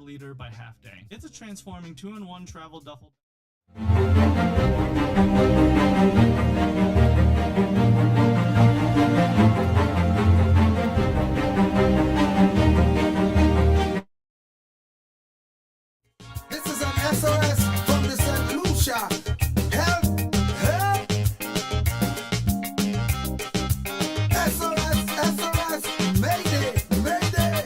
liter by half day. It's a transforming 2-in-1 travel duffel. This is an SOS from the St. Lucia. Help! Help! SOS! SOS! Mayday! Mayday!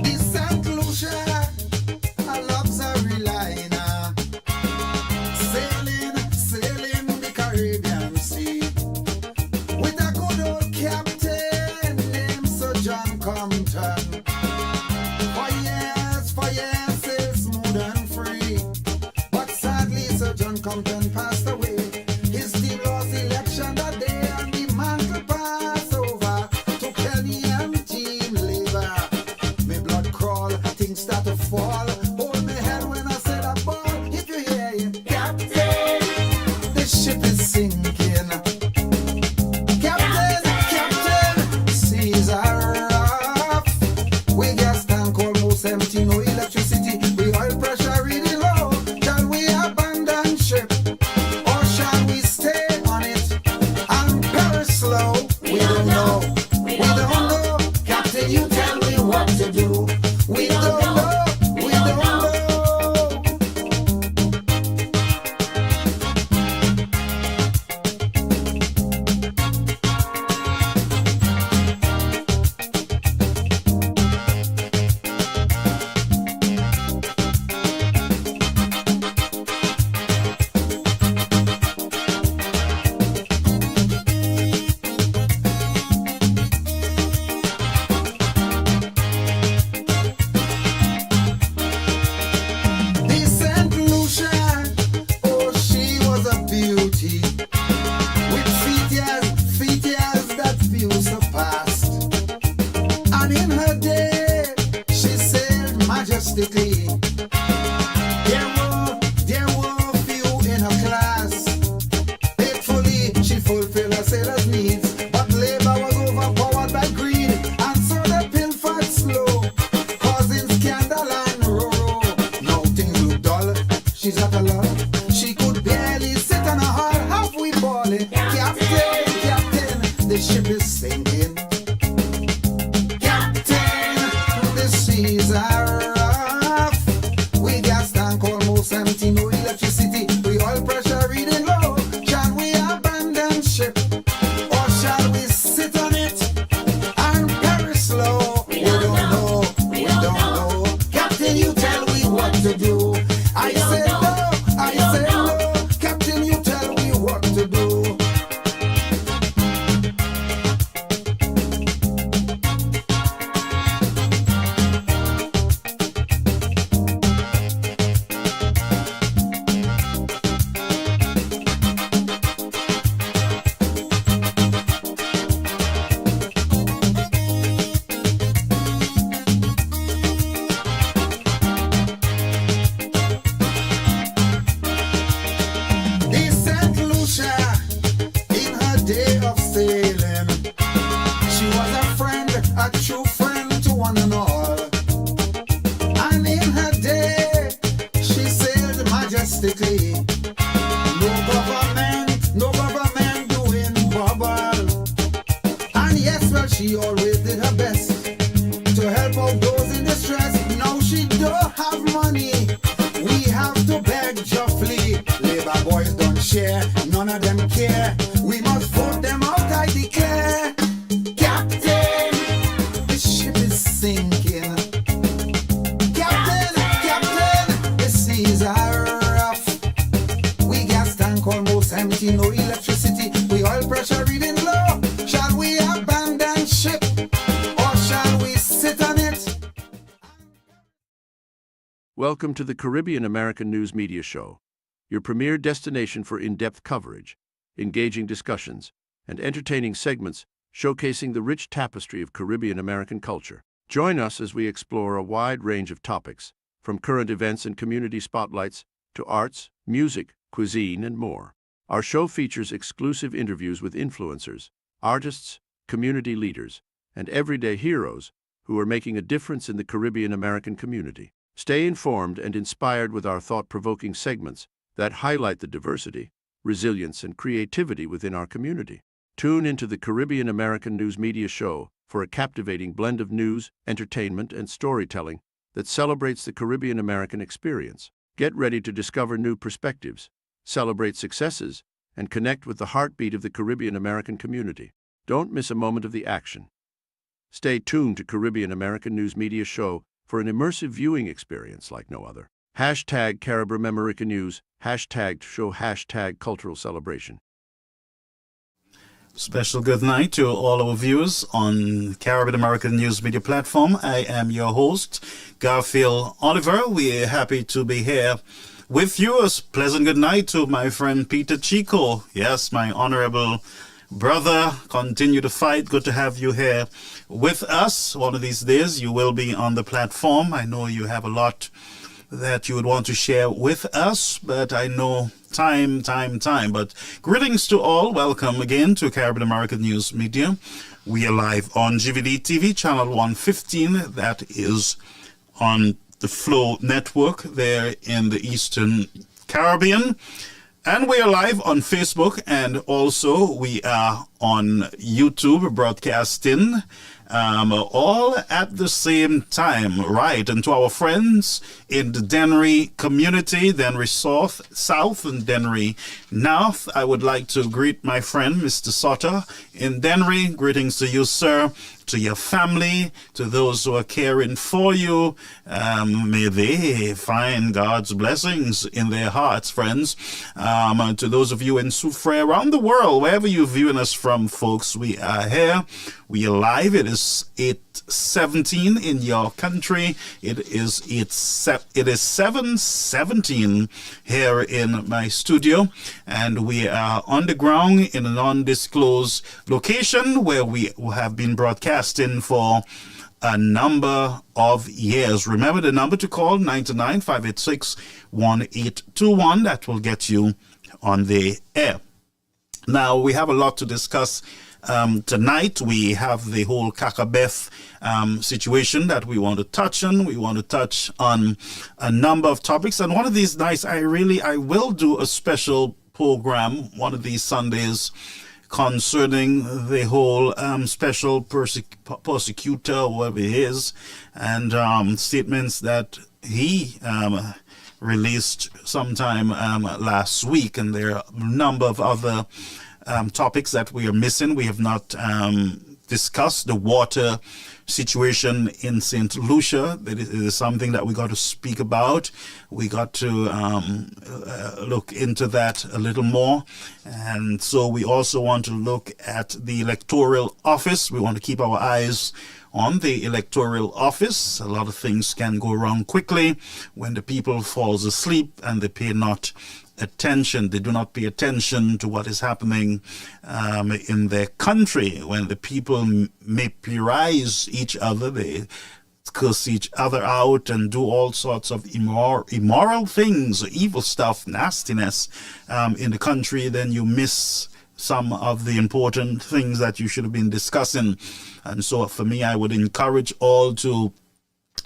The St. Lucia, our loves are relying on sailing the Caribbean Sea with a good old captain named Sir John Compton. For years, sailed smooth and free. But sadly, Sir John Compton passed away. His team lost election that day, and the mantle passed over to Kenny and Team Labour. My blood crawl, things start to fall. Hold my head when I say that ball. If you hear it, Captain, the ship is sinking. Captain, seas are rough. We gas tank almost empty, no electricity. The oil pressure really low. Shall we abandon ship, or shall we stay on it and perish slow? We don't know. We don't know. Captain, you tell me what to do. We don't know. We don't know. The St. Lucia, oh, she was a beauty with feet years that few surpassed. And in her day, she sailed majestically. There were few in her class. Faithfully, she fulfilled her sailors' needs. But labor was overpowered by greed, and so they pilfered slow, causing scandal and row. Now things look dull. She's at a lull. She could barely sit on a hull. Half we balling. Captain, the ship is sinking. Captain, the seas are rough. We gas tank almost empty, no electricity. We oil pressure reading low. Shall we abandon ship, or shall we sit on it and perish slow? We don't know. We don't know. Captain, you tell me what to do. I say no. I say no. Captain, you tell me what to do. The St. Lucia, in her day of sailing, she was a friend, a true friend to one and all. And in her day, she sailed majestically. No government doing bubble. And yes, well, she always did her best to help out those in distress. Now she don't have money. We have to beg Joffrey. Labor boys don't share, none of them care. We must vote them out, I declare. Captain, the ship is sinking. Captain, the seas are rough. We gas tank almost empty, no electricity. We oil pressure reading low. Shall we abandon ship, or shall we sit on it? Welcome to the Caribbean American News Media Show, your premier destination for in-depth coverage, engaging discussions, and entertaining segments showcasing the rich tapestry of Caribbean American culture. Join us as we explore a wide range of topics, from current events and community spotlights to arts, music, cuisine, and more. Our show features exclusive interviews with influencers, artists, community leaders, and everyday heroes who are making a difference in the Caribbean American community. Stay informed and inspired with our thought-provoking segments that highlight the diversity, resilience, and creativity within our community. Tune into the Caribbean American News Media Show for a captivating blend of news, entertainment, and storytelling that celebrates the Caribbean American experience. Get ready to discover new perspectives, celebrate successes, and connect with the heartbeat of the Caribbean American community. Don't miss a moment of the action. Stay tuned to Caribbean American News Media Show for an immersive viewing experience like no other. Hashtag Caribbean American News, hashtag show, hashtag cultural celebration. Special good night to all our viewers on Caribbean American News Media Platform. I am your host, Garfield Oliver. We are happy to be here with you. A pleasant good night to my friend Peter Chico. Yes, my honorable brother, continue to fight. Good to have you here with us. One of these days you will be on the platform. I know you have a lot that you would want to share with us, but I know time. But greetings to all. Welcome again to Caribbean American News Media. We are live on GVD TV, channel 115. That is on the Flow Network there in the Eastern Caribbean. And we are live on Facebook, and also we are on YouTube broadcasting all at the same time, right? And to our friends in the Dennery community, Dennery South and Dennery North, I would like to greet my friend, Mr. Sotter in Dennery. Greetings to you, sir, to your family, to those who are caring for you. May they find God's blessings in their hearts, friends. To those of you in Soufrière around the world, wherever you're viewing us from, folks, we are here. We are live. It is 8:17 in your country. It is 7:17 here in my studio, and we are on the ground in an undisclosed location where we have been broadcasting for a number of years. Remember the number to call, 929-586-1821. That will get you on the air. Now, we have a lot to discuss tonight. We have the whole CACABEF situation that we want to touch on. We want to touch on a number of topics. And one of these nights, I will do a special program one of these Sundays concerning the whole special prosecutor, whoever he is, and statements that he released sometime last week. And there are a number of other topics that we are missing. We have not discussed the water situation in St. Lucia. That is something that we got to speak about. We got to look into that a little more. And so we also want to look at the electoral office. We want to keep our eyes on the electoral office. A lot of things can go wrong quickly when the people falls asleep and they pay not attention. They do not pay attention to what is happening in their country. When the people vaporize each other, they curse each other out and do all sorts of immoral things, evil stuff, nastiness in the country, then you miss some of the important things that you should have been discussing. And so for me, I would encourage all to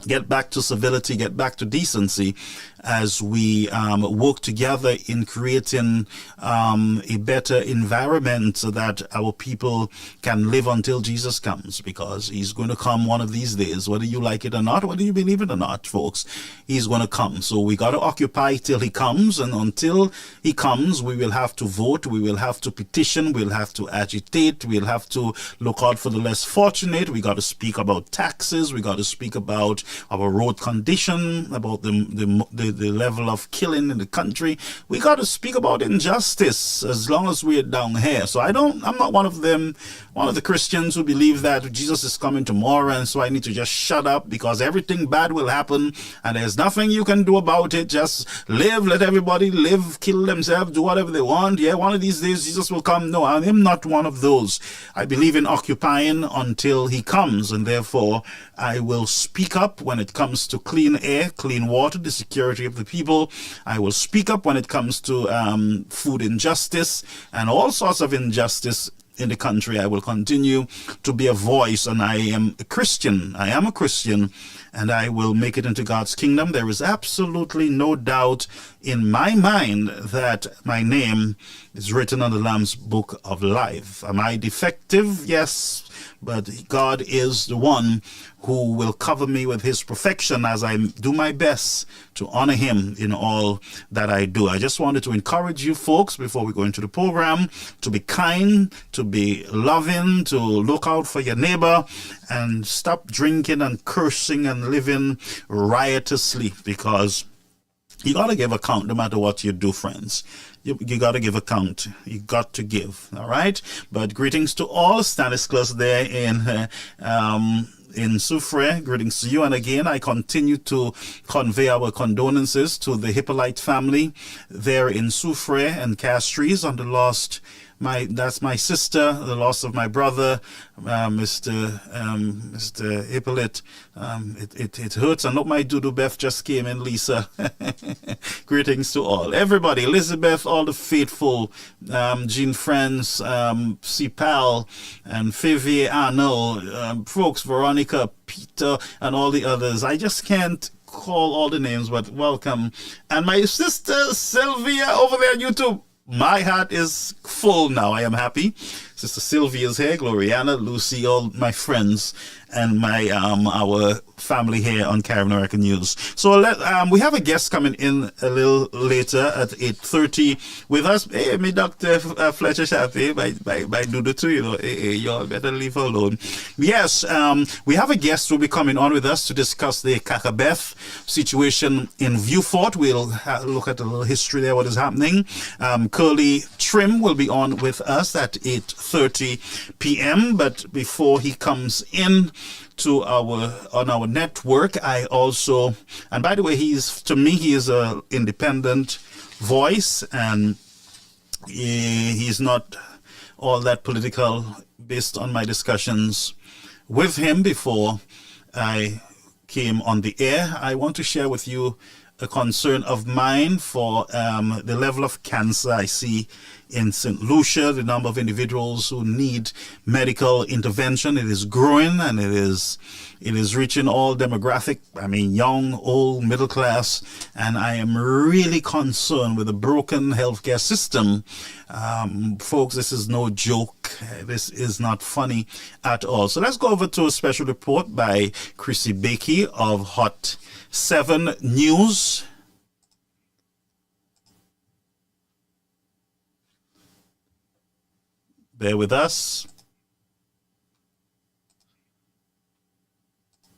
get back to civility, get back to decency as we work together in creating a better environment so that our people can live until Jesus comes, because he's going to come one of these days, whether you like it or not, whether you believe it or not, folks. He's going to come. So we got to occupy till he comes, and until he comes, we will have to vote, we will have to petition, we'll have to agitate, we'll have to look out for the less fortunate. We got to speak about taxes, we got to speak about our road condition, about the level of killing in the country. We got to speak about injustice as long as we're down here. So I'm not one of the Christians who believe that Jesus is coming tomorrow, and so I need to just shut up because everything bad will happen and there's nothing you can do about it. Just live, let everybody live, kill themselves, do whatever they want. Yeah, one of these days Jesus will come. No, I am not one of those. I believe in occupying until he comes, and therefore I will speak up when it comes to clean air, clean water, the security of the people. I will speak up when it comes to food injustice and all sorts of injustice in the country. I will continue to be a voice, and I am a Christian. I am a Christian, and I will make it into God's kingdom. There is absolutely no doubt in my mind that my name is written on the Lamb's Book of Life. Am I defective? Yes, but God is the one who will cover me with his perfection as I do my best to honor him in all that I do. I just wanted to encourage you folks before we go into the program to be kind, to be loving, to look out for your neighbor, and stop drinking and cursing and living riotously, because you got to give account no matter what you do, friends. You got to give account. You got to give. All right. But greetings to all. Stanislas there in Soufrière. Greetings to you. And again, I continue to convey our condolences to the Hippolyte family there in Soufrière and Castries on the lost. That's my sister, the loss of my brother, Mr. Hippolyte. It hurts. And look, my CACABEF just came in, Lisa. Greetings to all. Everybody, Elizabeth, all the faithful, Jean Friends, Cipal, and Fivier Arnold, folks, Veronica, Peter, and all the others. I just can't call all the names, but welcome. And my sister, Sylvia, over there on YouTube. My heart is full now. I am happy. Sister Sylvia's here, Gloriana, Lucy, all my friends, and my our family here on Caribbean American News. So we have a guest coming in a little later at 8:30 with us. Hey, me Dr. Fletcher Shappy, by Doodle too, you know. Hey, y'all better leave her alone. Yes, we have a guest who will be coming on with us to discuss the CACABEF situation in Vieux-Fort. We'll look at a little history there, what is happening. Kieley Trim will be on with us at 8:30 p.m. But before he comes in on our network, I also, and by the way, he is an independent voice, and he's not all that political based on my discussions with him before I came on the air. I want to share with you a concern of mine for the level of cancer I see in St. Lucia, the number of individuals who need medical intervention. It is growing, and it is reaching all demographic, young, old, middle class, and I am really concerned with the broken healthcare system. Folks, this is no joke. This is not funny at all. So let's go over to a special report by Chrissy Bakey of Hot 7 News. Bear with us.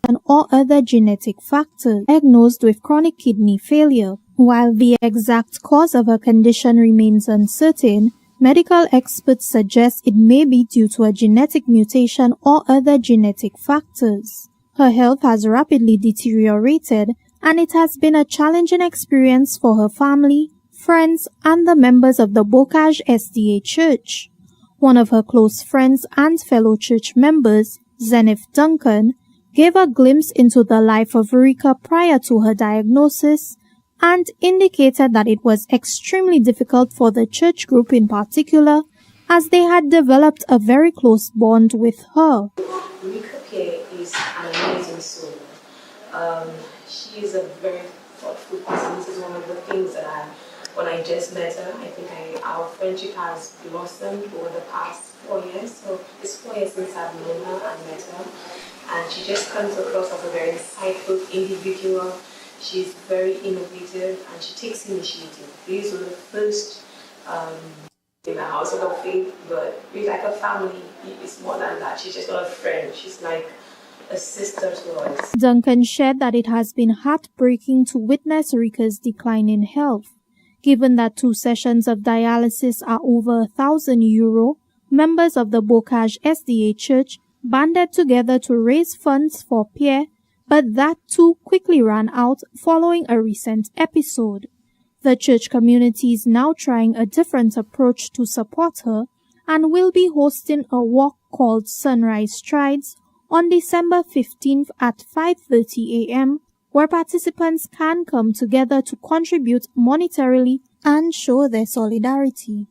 And all other genetic factors diagnosed with chronic kidney failure. While the exact cause of her condition remains uncertain, medical experts suggest it may be due to a genetic mutation or other genetic factors. Her health has rapidly deteriorated, and it has been a challenging experience for her family, friends, and the members of the Bocage SDA Church. One of her close friends and fellow church members, Zenith Duncan, gave a glimpse into the life of Rika prior to her diagnosis and indicated that it was extremely difficult for the church group in particular, as they had developed a very close bond with her. Rika K is an amazing soul. She is a very thoughtful person. This is one of the things that when I just met her, I think our friendship has blossomed over the past 4 years. So it's 4 years since I've known her and met her. And she just comes across as a very insightful individual. She's very innovative and she takes initiative. These were the first in the household of faith, but we're like a family. It's more than that. She's just not a friend. She's like a sister to us. Duncan shared that it has been heartbreaking to witness Rika's decline in health. Given that 2 sessions of dialysis are over €1,000, members of the Bocage SDA Church banded together to raise funds for Pierre, but that too quickly ran out following a recent episode. The church community is now trying a different approach to support her and will be hosting a walk called Sunrise Strides on December 15th at 5:30 a.m., where participants can come together to contribute monetarily and show their solidarity.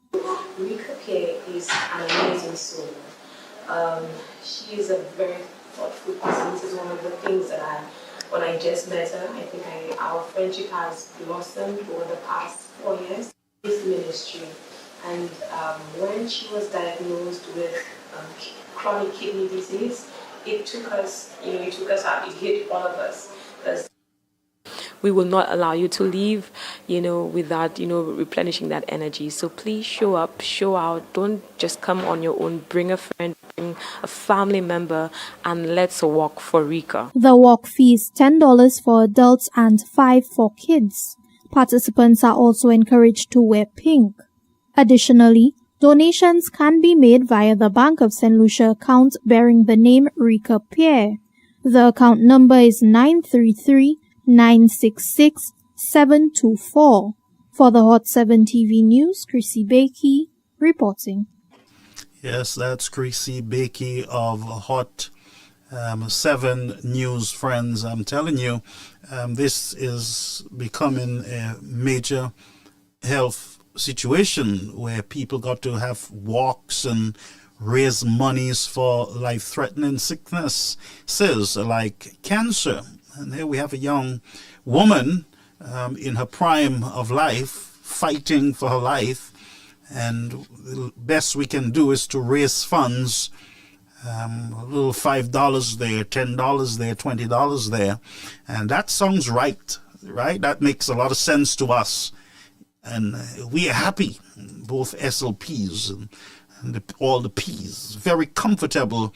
Rika Pierre is an amazing soul. She is a very thoughtful person. This is one of the things that when I just met her, I think our friendship has blossomed over the past 4 years. This ministry, and when she was diagnosed with chronic kidney disease, it took us out. It hit all of us. We will not allow you to leave, without, replenishing that energy. So please show up, show out. Don't just come on your own. Bring a friend, bring a family member, and let's walk for Rika. The walk fee is $10 for adults and $5 for kids. Participants are also encouraged to wear pink. Additionally, donations can be made via the Bank of St. Lucia account bearing the name Rika Pierre. The account number is 933-966-724. For the Hot 7 TV News, Chrissy Bakey reporting. Yes, that's Chrissy Bakey of Hot 7 News, friends. I'm telling you, this is becoming a major health situation where people got to have walks and raise monies for life-threatening sicknesses like cancer. And here we have a young woman in her prime of life fighting for her life, and the best we can do is to raise funds, a little $5 there, $10 there, $20 there, and that sounds right? That makes a lot of sense to us, and we are happy, both SLPs and all the P's, very comfortable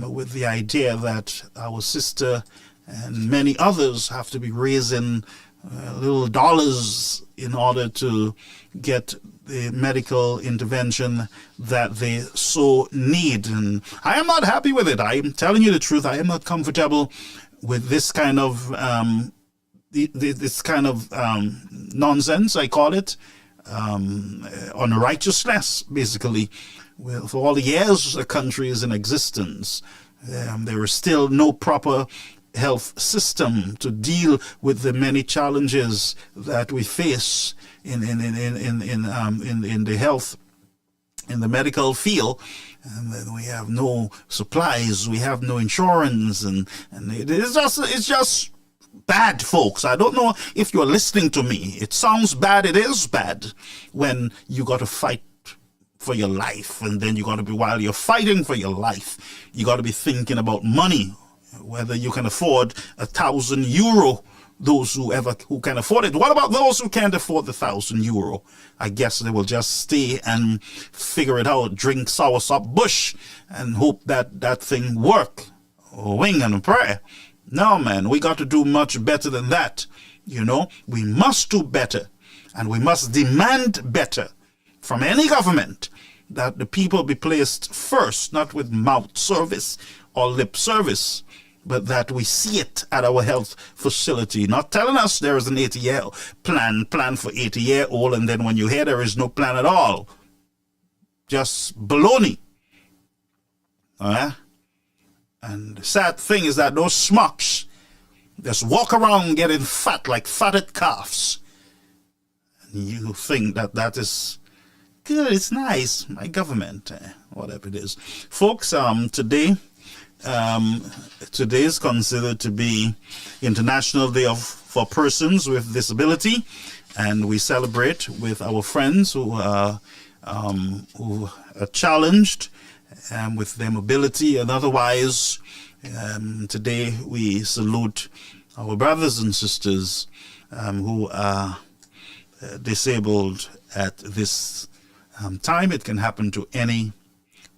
with the idea that our sister and many others have to be raising little dollars in order to get the medical intervention that they so need. And I am not happy with it. I'm telling you the truth. I am not comfortable with this kind of nonsense, I call it, unrighteousness, basically. Well, for all the years the country is in existence, there is still no proper health system to deal with the many challenges that we face in the health, in the medical field. And then we have no supplies, we have no insurance, and it's just bad, folks. I don't know if you're listening to me. It sounds bad. It is bad when you got to fight for your life, and then you got to be, while you're fighting for your life, you got to be thinking about money, whether you can afford €1,000. Those who can afford it. What about those who can't afford the €1,000? I guess they will just stay and figure it out, drink soursop bush, and hope that thing work, or wing and pray. No, man, we got to do much better than that. We must do better, and we must demand better from any government, that the people be placed first, not with mouth service or lip service, but that we see it at our health facility. Not telling us there is an 80-year plan for 80-year-old, and then when you hear there is no plan at all, just baloney. And the sad thing is that those smocks just walk around getting fat like fatted calves. And you think that is good, it's nice, my government, whatever it is. Folks, today is considered to be International Day for Persons with Disability, and we celebrate with our friends who are challenged with their mobility and otherwise. Today we salute our brothers and sisters who are disabled at this time. It can happen to any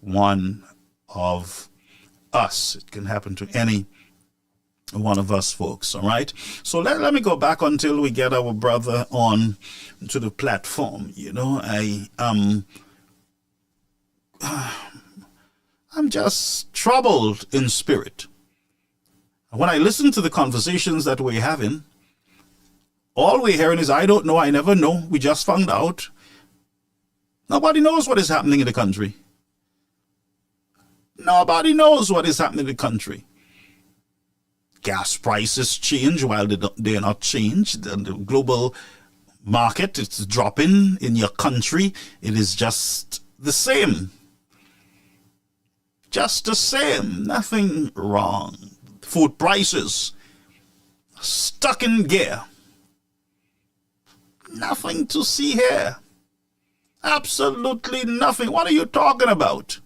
one of us. It can happen to any one of us, folks. All right. So let me go back until we get our brother on to the platform. I'm just troubled in spirit. When I listen to the conversations that we're having, all we're hearing is, I don't know, I never know, we just found out. Nobody knows what is happening in the country. Nobody knows what is happening in the country. Gas prices change while they're not changed. The global market, it's dropping. In your country, it is just the same. Just the same. Nothing wrong. Food prices stuck in gear. Nothing to see here. Absolutely nothing. What are you talking about?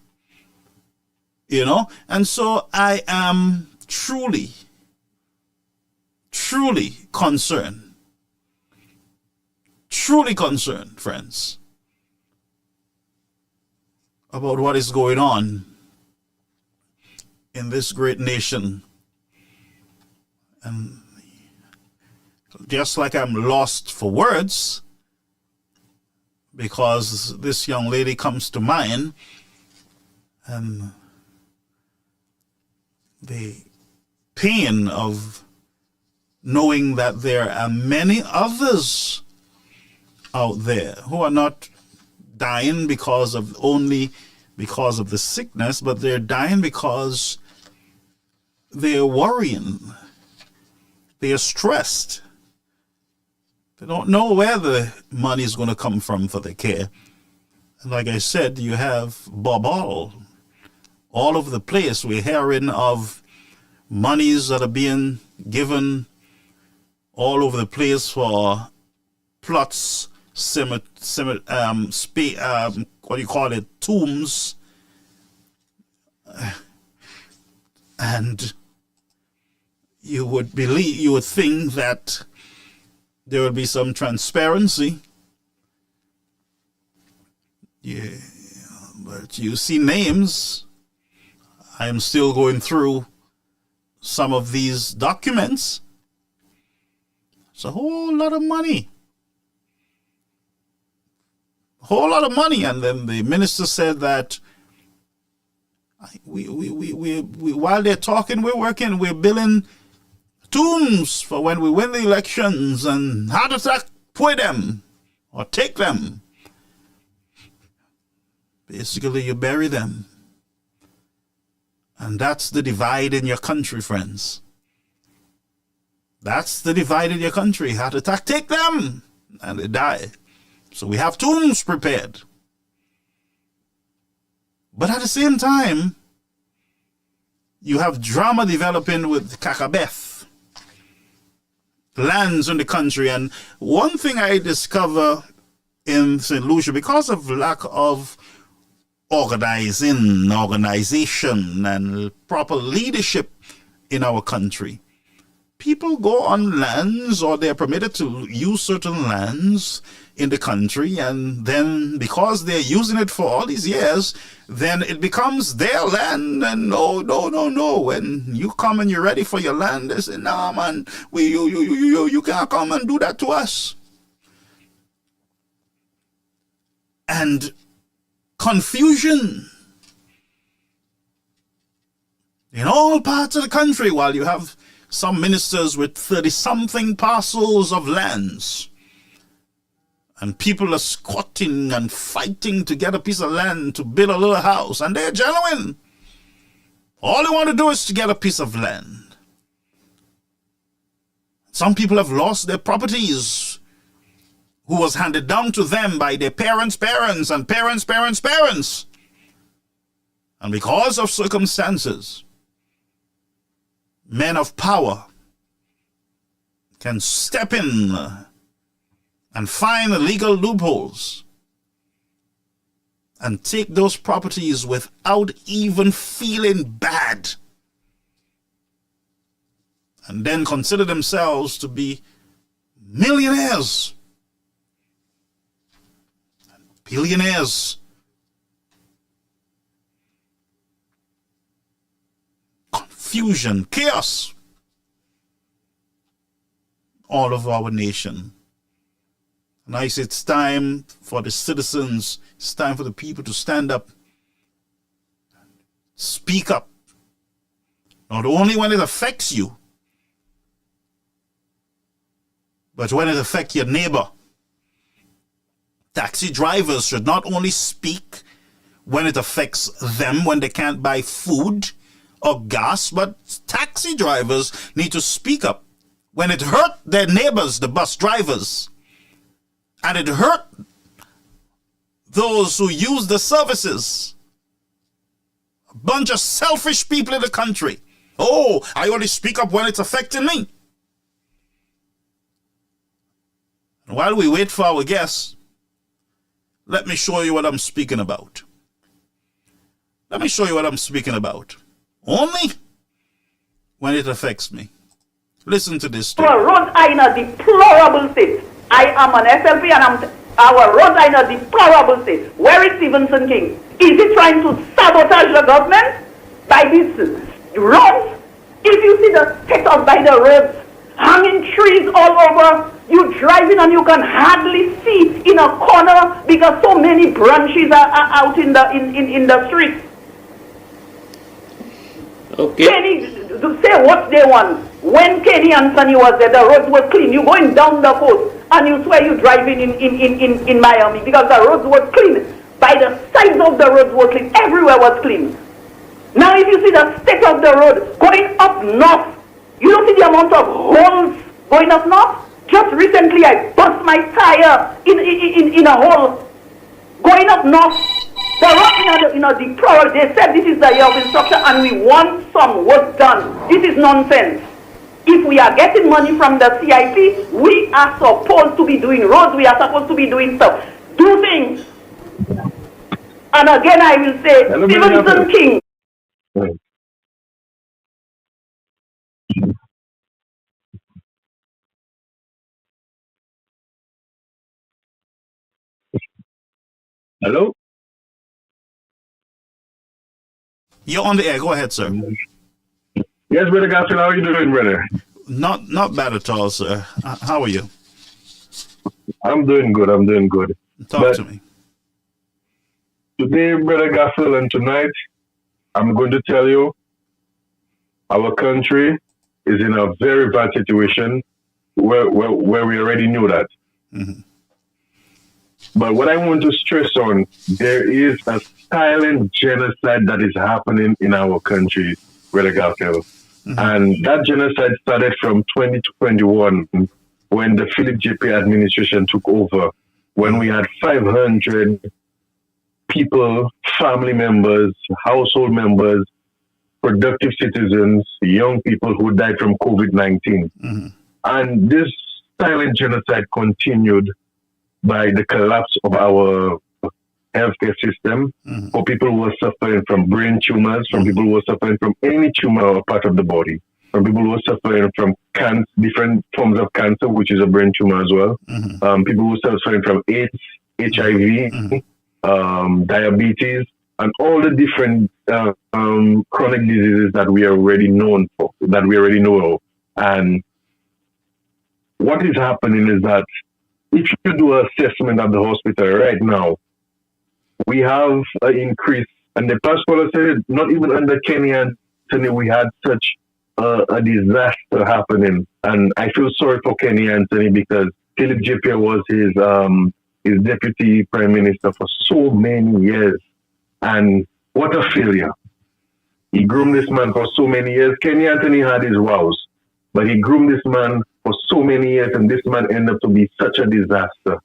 You know? And so I am truly concerned. Truly concerned, friends, about what is going on in this great nation. And just like I'm lost for words, because this young lady comes to mind, and the pain of knowing that there are many others out there who are not dying only because of the sickness, but they're dying because they're worrying. They are stressed. They don't know where the money is going to come from for the care. And like I said, you have all over the place. We're hearing of monies that are being given all over the place for plots, tombs, and you would think that there would be some transparency. Yeah, but you see names. I am still going through some of these documents. It's a whole lot of money. And then the minister said that we while they're talking, we're building tombs for when we win the elections and heart attack, put them or take them. Basically, you bury them. And that's the divide in your country, friends. That's the divide in your country. Heart attack, take them. And they die. So we have tombs prepared. But at the same time, you have drama developing with CACABEF. Lands in the country. And one thing I discover in St. Lucia, because of lack of organization and proper leadership in our country, people go on lands, or they're permitted to use certain lands in the country, and then because they're using it for all these years, then it becomes their land. And no. When you come and you're ready for your land, they say, "Nah, man, you can't come and do that to us." And confusion in all parts of the country, while you have some ministers with 30-something parcels of lands. And people are squatting and fighting to get a piece of land to build a little house. And they're genuine. All they want to do is to get a piece of land. Some people have lost their properties who was handed down to them by their parents' parents and parents' parents. And because of circumstances, men of power can step in and find legal loopholes and take those properties without even feeling bad, and then consider themselves to be millionaires, billionaires. Confusion, chaos all of our nation. And I say it's time for the citizens, it's time for the people to stand up, speak up, not only when it affects you, but when it affects your neighbor. Taxi drivers should not only speak when it affects them, when they can't buy food or gas, but taxi drivers need to speak up. When it hurt their neighbors, the bus drivers, and it hurt those who use the services. A bunch of selfish people in the country. Oh, I only speak up when it's affecting me. While we wait for our guests, let me show you what I'm speaking about. Let me show you what I'm speaking about. Only when it affects me. Listen to this story. Our roads are in a deplorable state. I am an SLP and our roads are in a deplorable state. Where is Stevenson King? Is he trying to sabotage the government by these roads? If you see the state of by the roads, hanging trees all over, you driving and you can hardly see in a corner because so many branches are out in the street. Okay. Kenny, say what they want. When Kenny Anthony was there, the roads were clean. You're going down the coast and you swear you're driving in Miami because the roads were clean. By the sides of the roads were clean. Everywhere was clean. Now if you see the state of the road going up north, you don't see the amount of holes going up north? Just recently I burst my tire in a hole going up north. The road in a deplorable. They said this is the year of instruction and we want some work done. This is nonsense. If we are getting money from the CIP, we are supposed to be doing roads. We are supposed to be doing stuff. Do things. And again I will say, Stevenson King. Hello? You're on the air. Go ahead, sir. Yes, Brother Gospel, how are you doing, brother? Not bad at all, sir. How are you? I'm doing good, Talk to me. Today, Brother Gospel, and tonight, I'm going to tell you, our country is in a very bad situation where we already knew that. Mm-hmm. But what I want to stress on, there is a silent genocide that is happening in our country, Brother Gospel. Mm-hmm. And that genocide started from 2021 when the Philip JP administration took over, when we had 500 people, family members, household members, productive citizens, young people who died from COVID-19. Mm-hmm. And this silent genocide continued by the collapse of our healthcare system, for people who are suffering from brain tumors, from people who are suffering from any tumor or part of the body, from people who are suffering from different forms of cancer, which is a brain tumor as well, people who are suffering from AIDS, HIV, diabetes, and all the different chronic diseases that we are already known for, that we already know of. And what is happening is that if you do an assessment at the hospital right now, we have an increase. And the pastor said, not even under Kenny Anthony, we had such a disaster happening. And I feel sorry for Kenny Anthony because Philip JP was his deputy prime minister for so many years. And what a failure. He groomed this man for so many years. Kenny Anthony had his wows, but he groomed this man for so many years, and this man ended up to be such a disaster.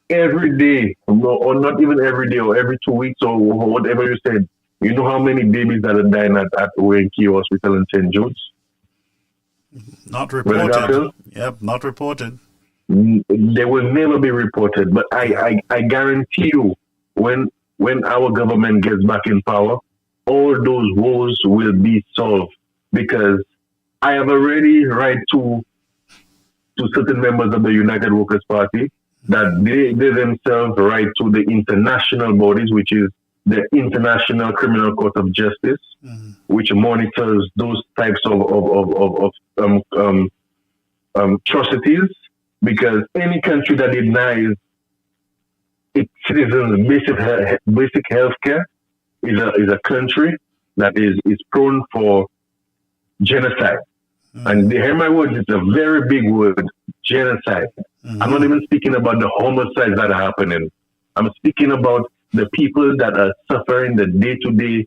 Every day, or not even every day, or every 2 weeks, or whatever you said, you know how many babies that are dying at ONQ Hospital in St. Jude's? Not reported. Yep, not reported. They will never be reported, but I guarantee you, when our government gets back in power, all those woes will be solved, because I have already write to certain members of the United Workers' Party that they themselves write to the international bodies, which is the International Criminal Court of Justice, which monitors those types of atrocities, because any country that denies its citizens basic health care is a country that is prone for genocide. And hear my words, it's a very big word, genocide. I'm not even speaking about the homicides that are happening. I'm speaking about the people that are suffering the day-to-day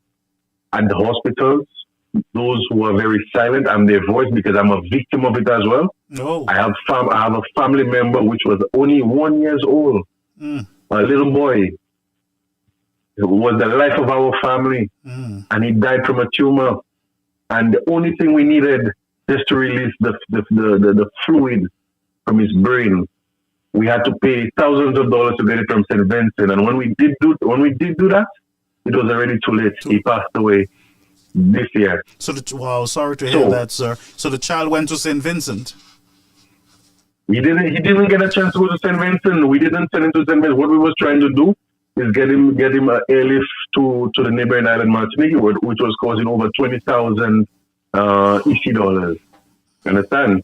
at the hospitals, those who are very silent, I'm their voice because I'm a victim of it as well. Oh. I have a family member which was only 1 year old, a little boy. It was the life of our family, and he died from a tumor. And the only thing we needed just to release the fluid from his brain, we had to pay thousands of dollars to get it from St. Vincent. And when we did do that, it was already too late. He passed away this year. So, wow, sorry to hear that, sir. So the child went to St. Vincent. He didn't get a chance to go to St. Vincent. We didn't send him to St. Vincent. What we was trying to do is get him an airlift to the neighboring island Martinique, which was costing over 20,000 EC dollars. Understand?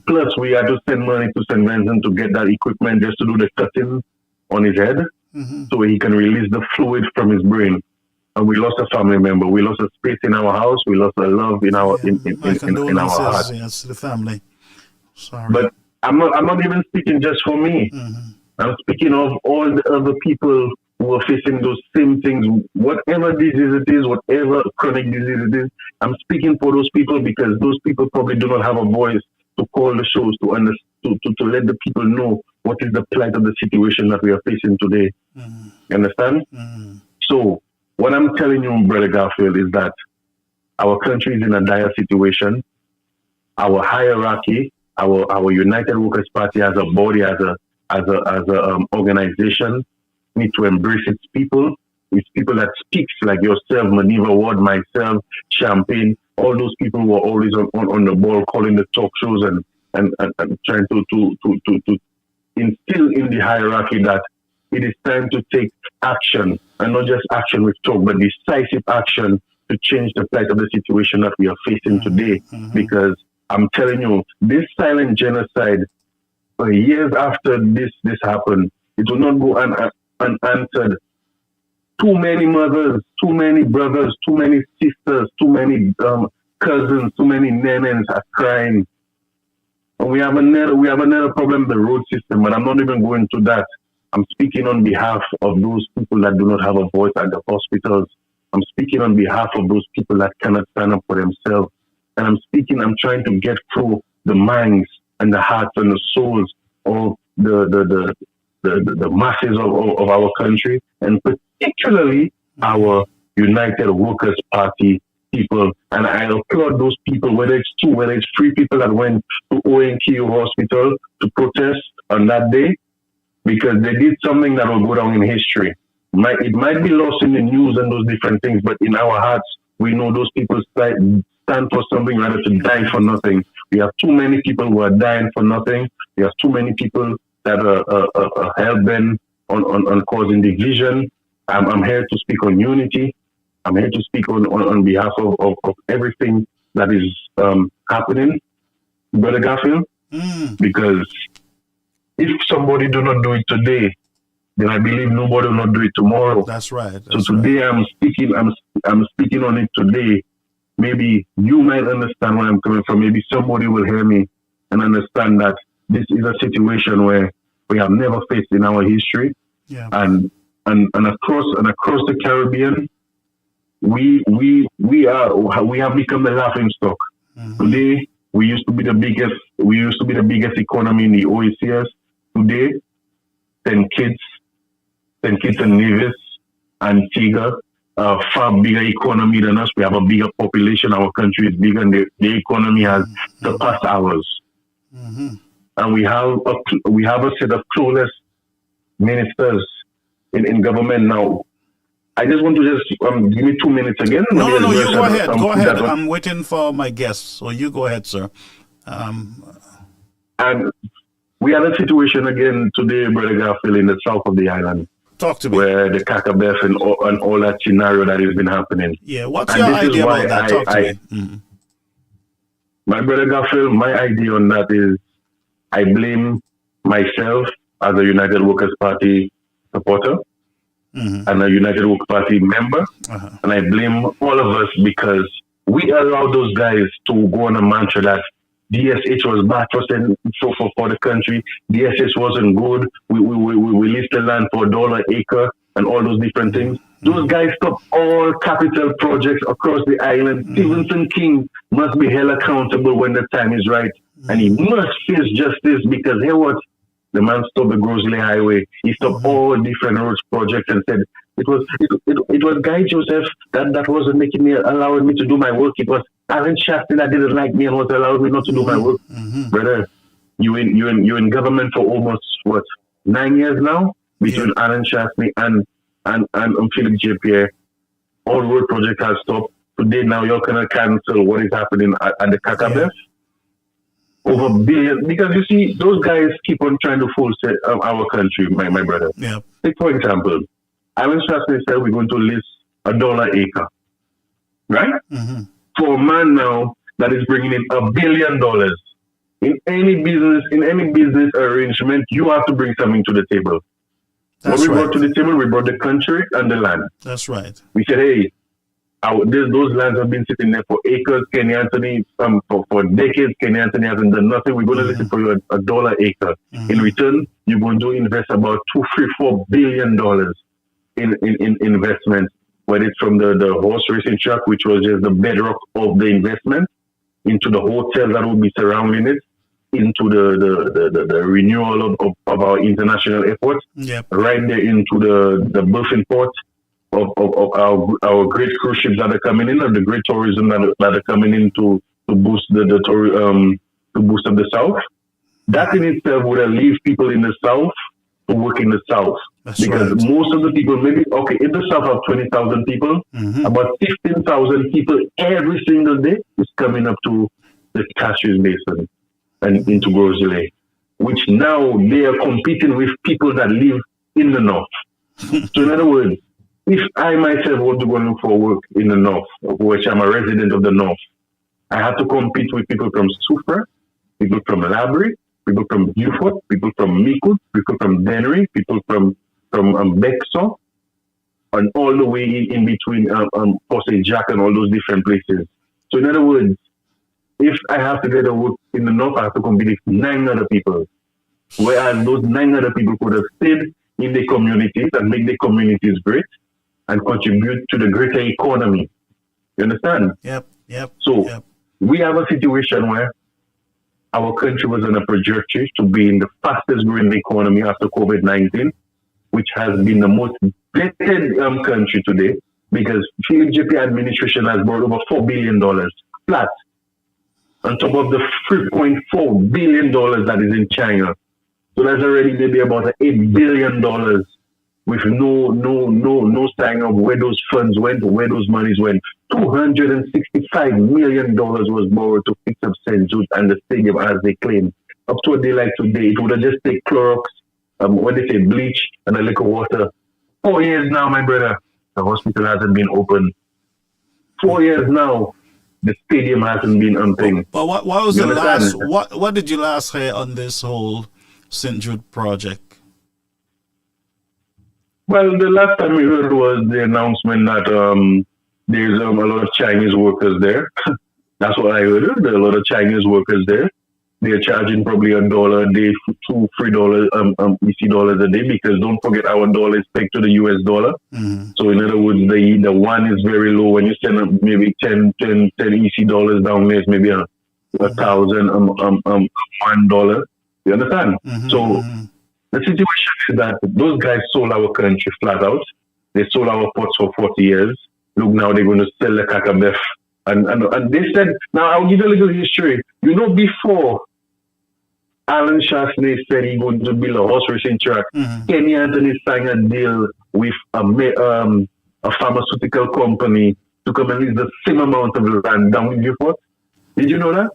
Plus, we had to send money to St. Vincent to get that equipment just to do the cutting on his head, so he can release the fluid from his brain. And we lost a family member. We lost a space in our house. We lost a love in our in our heart. Yes, the family. Sorry, but I'm not even speaking just for me. I'm speaking of all the other people who are facing those same things, whatever disease it is, whatever chronic disease it is. I'm speaking for those people because those people probably do not have a voice to call the shows to let the people know what is the plight of the situation that we are facing today. You understand? So what I'm telling you, Brother Garfield, is that our country is in a dire situation. Our hierarchy, our United Workers Party as a body, as a organization, need to embrace its people. It's people that speaks like yourself, Maniva Ward, myself, Champagne, all those people who are always on the ball, calling the talk shows and trying to instill in the hierarchy that it is time to take action, and not just action with talk, but decisive action to change the plight of the situation that we are facing today. Because I'm telling you, this silent genocide, years after this happened, it will not go unanswered. Too many mothers, too many brothers, too many sisters, too many cousins, too many nenes are crying. And we have another problem, the road system, but I'm not even going to that. I'm speaking on behalf of those people that do not have a voice at the hospitals. I'm speaking on behalf of those people that cannot stand up for themselves. And I'm trying to get through the minds and the hearts and the souls of the masses of our country, and particularly our United Workers Party people. And I applaud those people, whether it's 2, whether it's 3 people that went to ONKU Hospital to protest on that day, because they did something that will go down in history. It might be lost in the news and those different things, but in our hearts, we know those people stand for something rather to die for nothing. We have too many people who are dying for nothing. We have too many people that are hell-bent on causing division. I'm here to speak on unity. I'm here to speak on behalf of everything that is happening, Brother Garfield, because if somebody do not do it today, then I believe nobody will not do it tomorrow. That's right. So today I'm speaking on it today. Maybe you might understand where I'm coming from. Maybe somebody will hear me and understand that this is a situation where we have never faced in our history. Yeah. And across the Caribbean, we have become the laughing stock. Today we used to be the biggest economy in the OECS. Today, 10 Kitts and Nevis, Antigua, far bigger economy than us. We have a bigger population. Our country is bigger, and the economy has surpassed ours. And we have a set of clueless ministers in government now. I just want to give me 2 minutes again. No, you go ahead. Go ahead. I'm waiting for my guests, so you go ahead, sir. And we had a situation again today, Brother Garfield, in the south of the island. Talk to me. Where the CACABEF and all that scenario that has been happening. Yeah, what's your idea about that? Talk to me. My Brother Garfield, my idea on that is I blame myself as a United Workers Party supporter and a United Workers Party member. And I blame all of us because we allowed those guys to go on a mantra that DSH was bad for the country. DSH wasn't good. We leased the land for $1 acre. and all those different things. Those guys stopped all capital projects across the island. Stevenson King must be held accountable when the time is right. And he must face justice because here what? The man stopped the Grosley Highway. He stopped all different roads projects and said it was Guy Joseph that wasn't allowing me to do my work. It was Alan Shafton that didn't like me and was allowing me not to do my work. Brother, you in government for almost 9 years now between Alan Shafton and Philip J. Pierre. All road projects have stopped. Today now you're gonna cancel what is happening at the CACABEF. Over billions, because you see, those guys keep on trying to force our country, my brother. Yeah. Take for example, Alan Shafton said we're going to list $1 acre, right? For a man now that is bringing in $1 billion in any business arrangement, you have to bring something to the table. What we brought to the table, we brought the country and the land. That's right. We said, hey, those lands have been sitting there for acres. Kenny Anthony, for decades, Kenny Anthony hasn't done nothing. We're going to listen for you $1 acre. In return, you're going to invest about $2-4 billion in investments, whether it's from the horse racing track, which was just the bedrock of the investment, into the hotels that will be surrounding it, into the renewal of our international airport, right there into the berthing port of our great cruise ships that are coming in, and the great tourism that are coming in to boost to boost up the south. That in itself would leave people in the south to work in the south. Because most of the people, maybe in the south have 20,000 people, about 15,000 people every single day is coming up to the Cashews Basin and into Grosley, which now they are competing with people that live in the north. So in other words, if I myself want to go and look for work in the north, which I'm a resident of the north, I have to compete with people from Soufrière, people from Labrie, people from Beaufort, people from Micoud, people from Dennery, people from Bexon, and all the way in between Posse Jack and all those different places. So in other words, if I have to get a work in the north, I have to compete with 9 other people. Whereas those 9 other people could have stayed in the communities and make the communities great and contribute to the greater economy. You understand? So we have a situation where our country was on a trajectory to be in the fastest growing economy after COVID-19, which has been the most vetted country today, because Philip JP administration has brought over $4 billion flat on top of the $3.4 billion that is in China. So that's already maybe about $8 billion with no sign of where those funds went or where those monies went. $265 million was borrowed to fix up St. Jude and the stadium, as they claim. Up to a day like today, it would have just taken Clorox, what they say, bleach, and a little water. 4 years now, my brother, the hospital hasn't been open. 4 years now, the stadium hasn't been opened. But what was the last? What did you last hear on this whole St. Jude project? Well, the last time we heard was the announcement that there's a lot of Chinese workers there. That's what I heard. There are a lot of Chinese workers there. They're charging probably $1 a day, $2-3 EC dollars a day, because don't forget our dollar is pegged to the US dollar. So in other words, the one is very low. When you send up maybe 10 EC dollars down there, it's maybe $1,000 $1. You understand? So the situation is that those guys sold our country flat out. They sold our ports for 40 years. Look, now they're going to sell the CACABEF. And they said, now I'll give you a little history. You know, before Alan Shafton said he's going to build a horse racing track, Kenny Anthony signed a deal with a pharmaceutical company to come and lease the same amount of land down in Beaufort. Did you know that?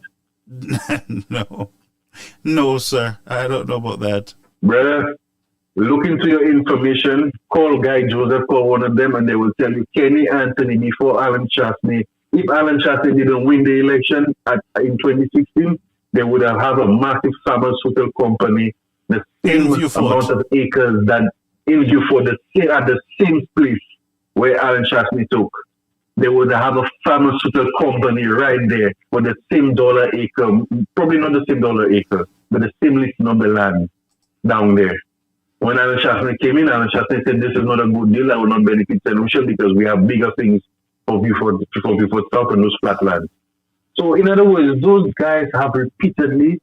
No, sir. I don't know about that. Brother, look into your information. Call Guy Joseph, call one of them, and they will tell you Kenny Anthony before Alan Shafton. If Alan Shafton didn't win the election in 2016, they would have a massive pharmaceutical company, the same amount of acres that in Beaufort, at the same place where Alan Shafton took. They would have a pharmaceutical company right there for the same dollar acre, probably not the same dollar acre, but the same listing of the land down there. when Alan Shaftney came in, Alan Shaftney said this is not a good deal. I will not benefit St. Lucia because we have bigger things for Beaufort South and those flatlands. So in other words, those guys have repeatedly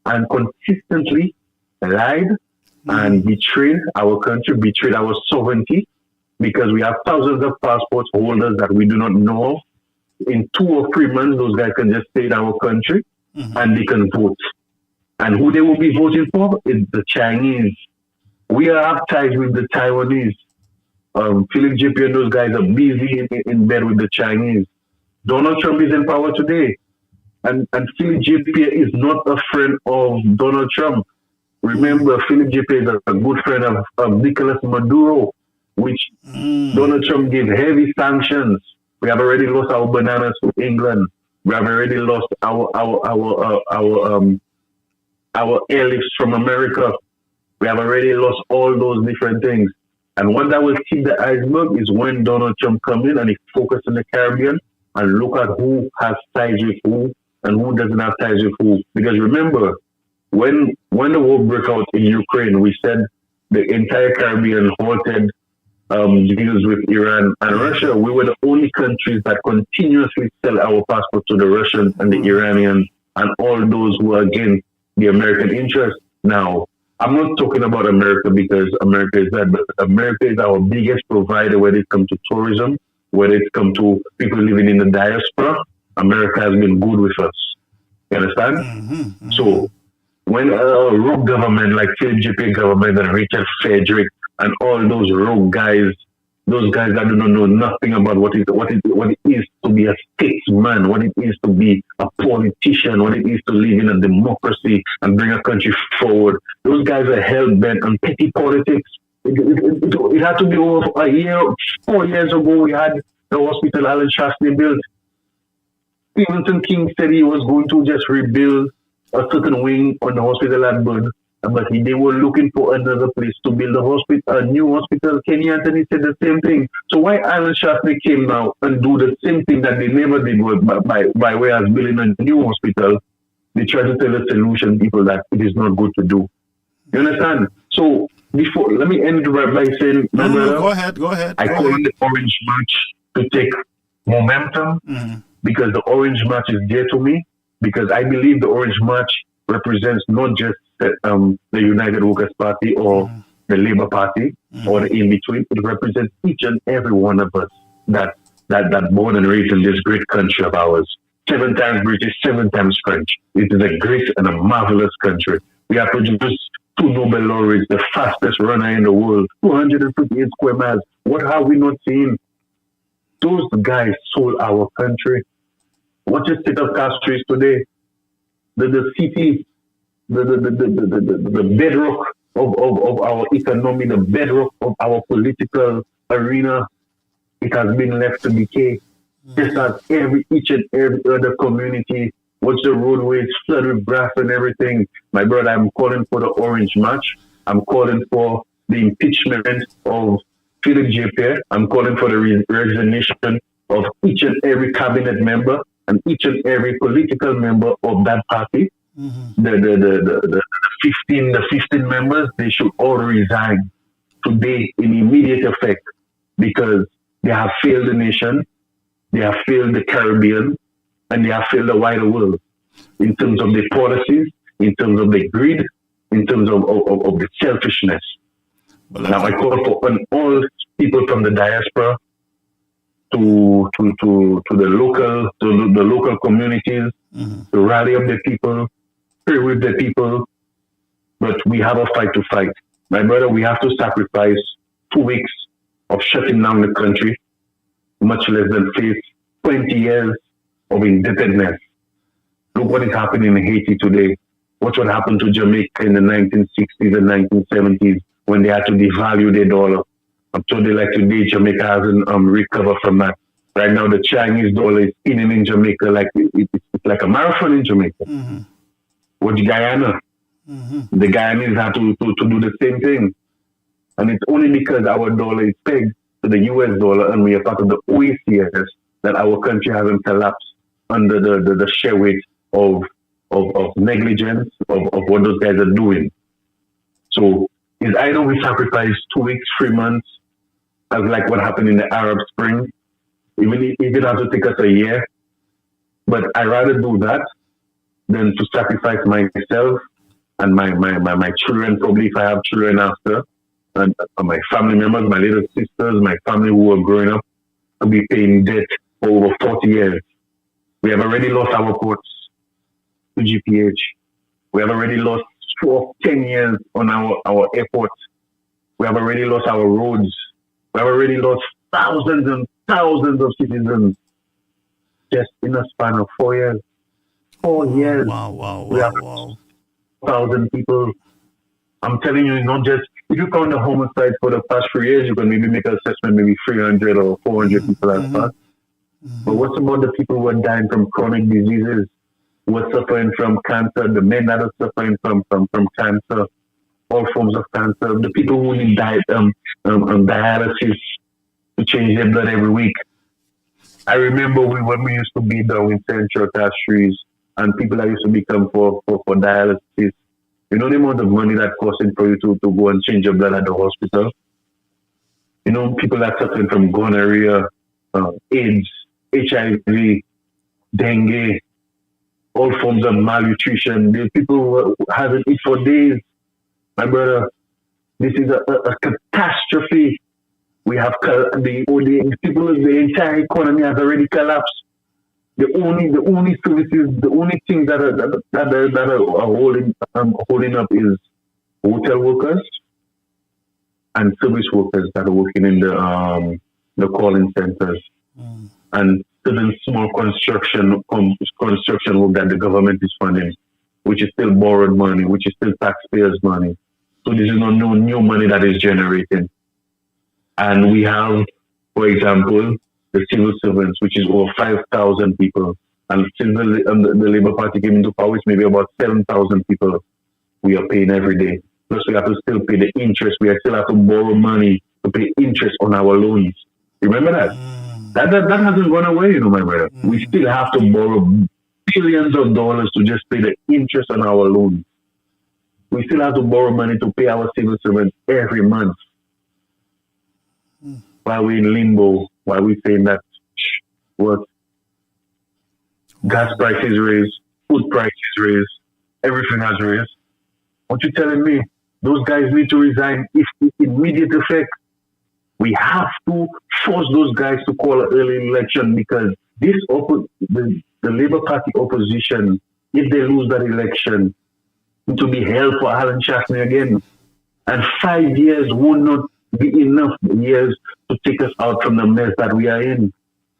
and consistently lied and betrayed our country, betrayed our sovereignty, because we have thousands of passport holders that we do not know of. In 2 or 3 months, those guys can just stay in our country and they can vote. And who they will be voting for is the Chinese. We have ties with the Taiwanese. Philip J.P. and those guys are busy in bed with the Chinese. Donald Trump is in power today. And Philip J.P. is not a friend of Donald Trump. Remember, Philip J.P. is a good friend of Nicolas Maduro, which Donald Trump gave heavy sanctions. We have already lost our bananas to England. We have already lost our airlifts from America. We have already lost all those different things. And what that will tip the iceberg is when Donald Trump comes in and he focuses in the Caribbean and look at who has ties with who and who doesn't have ties with who. Because remember, when the war broke out in Ukraine, we said the entire Caribbean halted deals with Iran and Russia. We were the only countries that continuously sell our passport to the Russians and the Iranians and all those who are against the American interest. Now, I'm not talking about America because America is that, but America is our biggest provider when it comes to tourism, when it comes to people living in the diaspora. America has been good with us. You understand? So when a rogue government like Philip J.P. government and Richard Frederick and all those rogue guys, those guys that do not know nothing about what it is to be a statesman, what it is to be a politician, what it is to live in a democracy and bring a country forward. Those guys are hell-bent on petty politics. It had to be over a year, 4 years ago, we had the hospital Alan Shaftney built. Stevenson King said he was going to just rebuild a certain wing on the hospital at Bud, but they were looking for another place to build a new hospital. Kenny Anthony said the same thing. So why Alan Shaftney came now and do the same thing that they never did by way of building a new hospital? They try to tell the solution people that it is not good to do. You understand? So let me end by saying, go ahead. I call it the Orange March to take momentum because the Orange March is dear to me, because I believe the Orange March represents not just the United Workers' Party or the Labour Party or the in-between. It represents each and every one of us that born and raised in this great country of ours. 7 times British, 7 times French. It is a great and a marvelous country. We have produced 2 Nobel laureates, the fastest runner in the world, 258 square miles. What have we not seen? Those guys sold our country. What is state of Castro is today? The city, the bedrock of our economy, the bedrock of our political arena, it has been left to decay. Just as each and every other community, watch the roadways flooded with grass and everything. My brother, I'm calling for the Orange March. I'm calling for the impeachment of Philip J.P. I'm calling for the resignation of each and every cabinet member and each and every political member of that party. The 15 members, they should all resign today in immediate effect, because they have failed the nation, they have failed the Caribbean, and they have failed the wider world in terms of the policies, in terms of the greed, in terms of the selfishness. Now I call for all people from the diaspora to the local communities to rally up the people, pray with the people, but we have a fight to fight. My brother, we have to sacrifice 2 weeks of shutting down the country, much less than face 20 years of indebtedness. Look what is happening in Haiti today. Watch what happened to Jamaica in the 1960s and 1970s when they had to devalue their dollar. I'm told like today Jamaica hasn't recovered from that. Right now the Chinese dollar is in Jamaica like it's like a marathon in Jamaica. With Guyana, the Guyanese have to do the same thing. And it's only because our dollar is pegged to the US dollar and we are part of the OECS that our country hasn't collapsed under the sheer weight of negligence of what those guys are doing. So is either we sacrifice 2 weeks, 3 months, as like what happened in the Arab Spring, even if it has to take us a year. But I rather do that than to sacrifice myself and my children, probably if I have children after, and my family members, my little sisters, my family who are growing up, to be paying debt for over 40 years. We have already lost our ports to GPH. We have already lost 10 years on our airports. We have already lost our roads. We have already lost thousands and thousands of citizens just in a span of 4 years. 4 years. Wow. We have 1,000 people. I'm telling you, not just, if you count the homicides for the past 3 years, you can maybe make an assessment, maybe 300 or 400 people as fast. But what's about the people who are dying from chronic diseases, who are suffering from cancer, the men that are suffering from cancer, all forms of cancer, the people who need dialysis to change their blood every week. I remember when we used to be down in Central Castries and people that used to become for dialysis. You know the amount of money that costing for you to go and change your blood at the hospital? You know, people that are suffering from gonorrhea, AIDS, HIV, dengue, all forms of malnutrition. The people who haven't eaten for days. My brother, this is a catastrophe. We have the entire economy has already collapsed. The only services, the only things that are holding up is hotel workers and service workers that are working in the calling centers and certain small construction work that the government is funding, which is still borrowed money, which is still taxpayers' money. So this is not no new money that is generated. And we have, for example, the civil servants, which is over 5,000 people. And since the Labour Party came into power, it's maybe about 7,000 people we are paying every day. Plus we have to still pay the interest. We still have to borrow money to pay interest on our loans. Remember that? That hasn't gone away, you know, my brother. We still have to borrow billions of dollars to just pay the interest on our loans. We still have to borrow money to pay our civil servants every month. While we're in limbo, while we're saying that what gas prices raised, food prices raised, everything has raised. What you telling me? Those guys need to resign if immediate effect. We have to force those guys to call an early election because the Labour Party opposition, if they lose that election, to be held for Alan Shaftney again. And 5 years would not be enough years to take us out from the mess that we are in.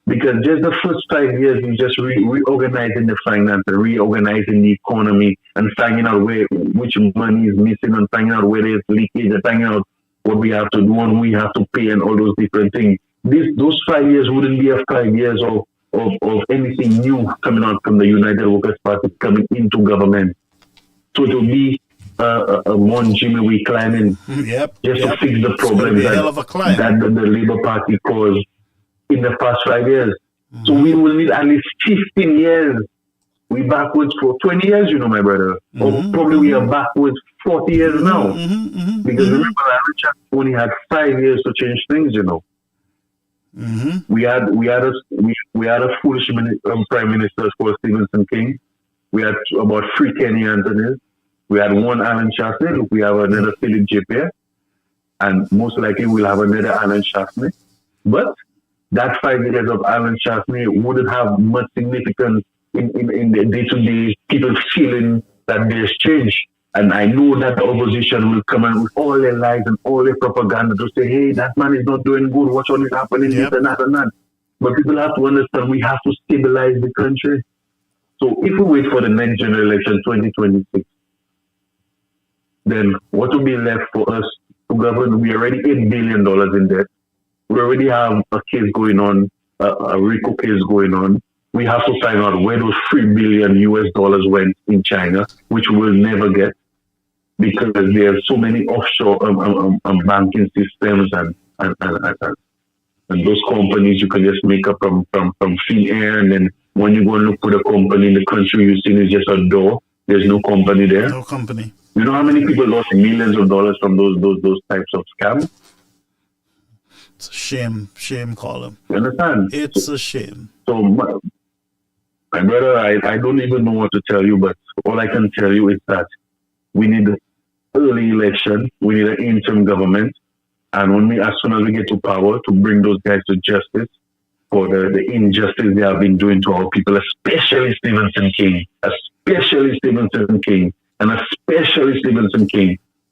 Because just the first 5 years, we just reorganizing the finance, reorganizing the economy, and finding out which money is missing, and finding out where there's leakage, and finding out what we have to do and we have to pay, and all those different things. Those 5 years wouldn't be a 5 years of anything new coming out from the United Workers' Party coming into government. So it will be one Jimmy we climbing just to fix the problem that the Labour Party caused in the past 5 years. So we will need at least 15 years. We backwards for 20 years, you know, my brother. Or probably we are backwards 40 years now. Because remember, Richard only had 5 years to change things, you know. We had a foolish prime minister called Stevenson King. We had about 3 Kenny Anthonys. We had 1 Alan Shaftney. We have another Philip J. And most likely we'll have another Alan Shaftney. But that 5 years of Alan Shaftney wouldn't have much significance in the day-to-day people feeling that there's change. And I know that the opposition will come in with all their lies and all their propaganda to say, hey, that man is not doing good. What's all is happening, this and that and that. But people have to understand we have to stabilize the country. So if we wait for the next general election, 2026, then what will be left for us to govern? We already $8 billion in debt. We already have a case going on, a RICO case going on. We have to find out where those $3 billion went in China, which we will never get because there are so many offshore banking systems and those companies you can just make up from thin air. And then when you go and look for the company in the country, you see it's just a door. There's no company there. No company. You know how many people lost millions of dollars from those types of scams? It's a shame, Colin. You understand? It's a shame. So, my brother, I don't even know what to tell you, but all I can tell you is that we need early election. We need an interim government. And as soon as we get to power, to bring those guys to justice for the injustice they have been doing to our people, especially Stevenson King, and especially Stevenson King,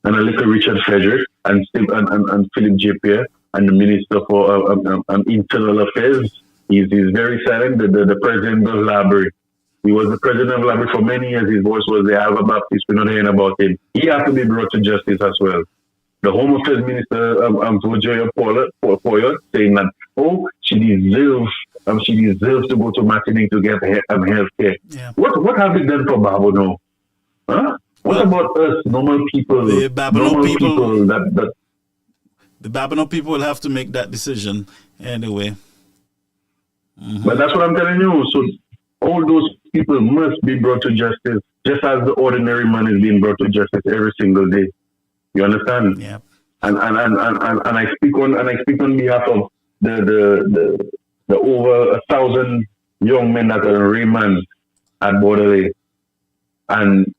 and a little Richard Frederick, and Philip J. Pierre, and the Minister for Internal Affairs. He's very silent. The President of Library. He was the President of Library for many years. His voice was the Alva Baptist. We're not hearing about him. He has to be brought to justice as well. The Home Affairs Minister, Virginia Poyer, saying that, she deserves to go to Martinique to get health care. Yeah. What have we done for Babo now? Huh? What about us, normal people? The Babylon people that the Babylon people will have to make that decision anyway. Mm-hmm. But that's what I'm telling you. So all those people must be brought to justice, just as the ordinary man is being brought to justice every single day. You understand? Yeah. And I speak on behalf of the over 1,000 young men that are remand at Borderley, and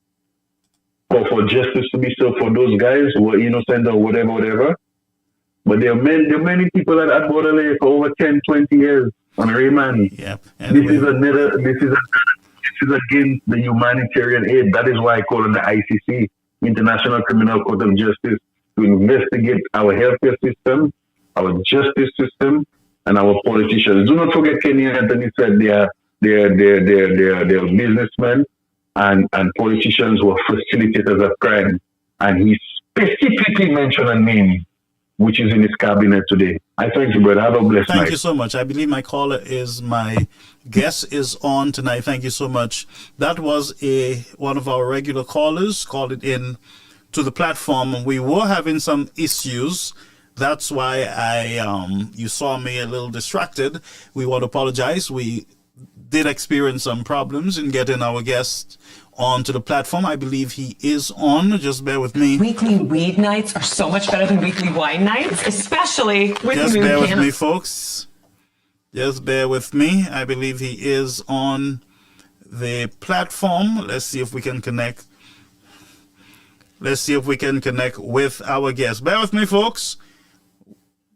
for justice to be served for those guys who are innocent or whatever. But there are many people at Borderley for over 10, 20 years on remand. Yeah. Anyway. This is against the humanitarian aid. That is why I call on the ICC, International Criminal Court of Justice, to investigate our healthcare system, our justice system, and our politicians. Do not forget, Kenny Anthony said they are businessmen and politicians who are facilitators of crime. And he specifically mentioned a name which is in his cabinet today. I thank you, brother. Have a blessed night. Thank you so much. I believe my guest is on tonight. Thank you so much. That was one of our regular callers called it in to the platform. We were having some issues. That's why you saw me a little distracted. We want to apologize. We did experience some problems in getting our guest onto the platform. I believe he is on. Just bear with me. Weekly weed nights are so much better than weekly wine nights, especially with Just new bear with cannabis. me, folks. Just bear with me. I believe he is on the platform. Let's see if we can connect. Let's see if we can connect with our guest. Bear with me, folks.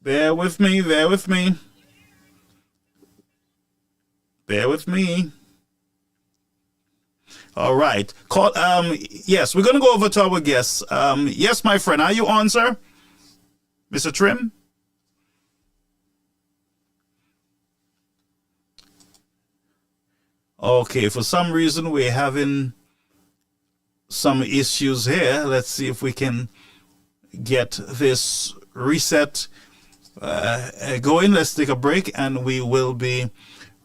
Bear with me. Bear with me. Bear with me. All right. Yes, we're going to go over to our guests. Yes, my friend. Are you on, sir? Mr. Trim? Okay, for some reason we're having some issues here. Let's see if we can get this reset going. Let's take a break and we will be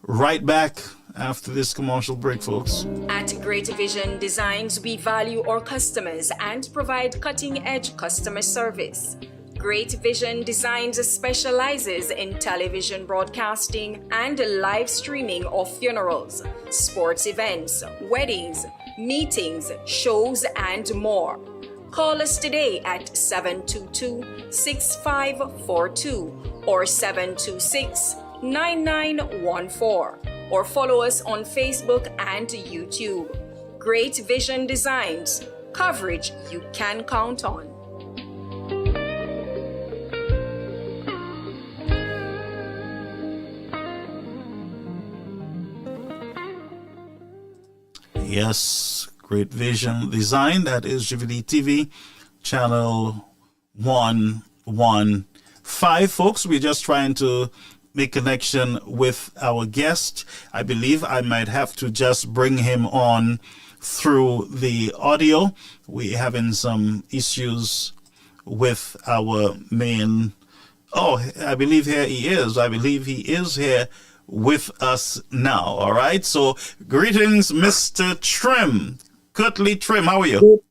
right back after this commercial break, folks. At Great Vision Designs, we value our customers and provide cutting-edge customer service. Great Vision Designs specializes in television broadcasting and live streaming of funerals, sports events, weddings, meetings, shows, and more. Call us today at 722-6542 or 726-9914. or follow us on Facebook and YouTube. Great Vision Designs, coverage you can count on. Yes, Great Vision Design. That is Civility TV, channel 115. Folks, we're just trying to make connection with our guest. I believe I might have to just bring him on through the audio. We're having some issues with our main. Oh, I believe here he is. I believe he is here with us now. All right. So greetings, Mr. Trim. Curtly Trim, how are you?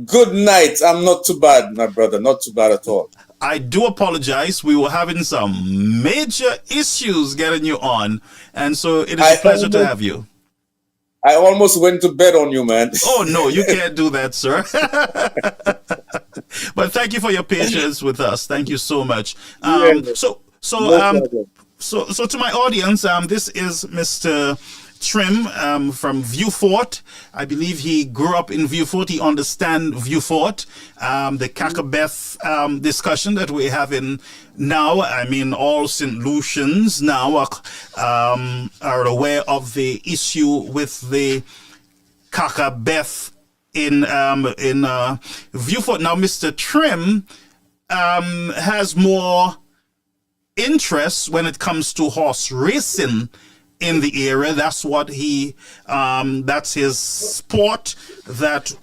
Good night. I'm not too bad, my brother. Not too bad at all. I do apologize. We were having some major issues getting you on, and so it is a pleasure to have you. I almost went to bed on you, man. Oh, no, you can't do that, sir. But thank you for your patience with us. Thank you so much. So to my audience, this is Mr. Trim from Viewfort. I believe he grew up in Viewfort. He understands Viewfort. The CACABEF discussion that we're having now, I mean, all St. Lucians now are aware of the issue with the CACABEF in Viewfort. Now, Mr. Trim has more interest when it comes to horse racing in the area. That's what he that's his sport, that's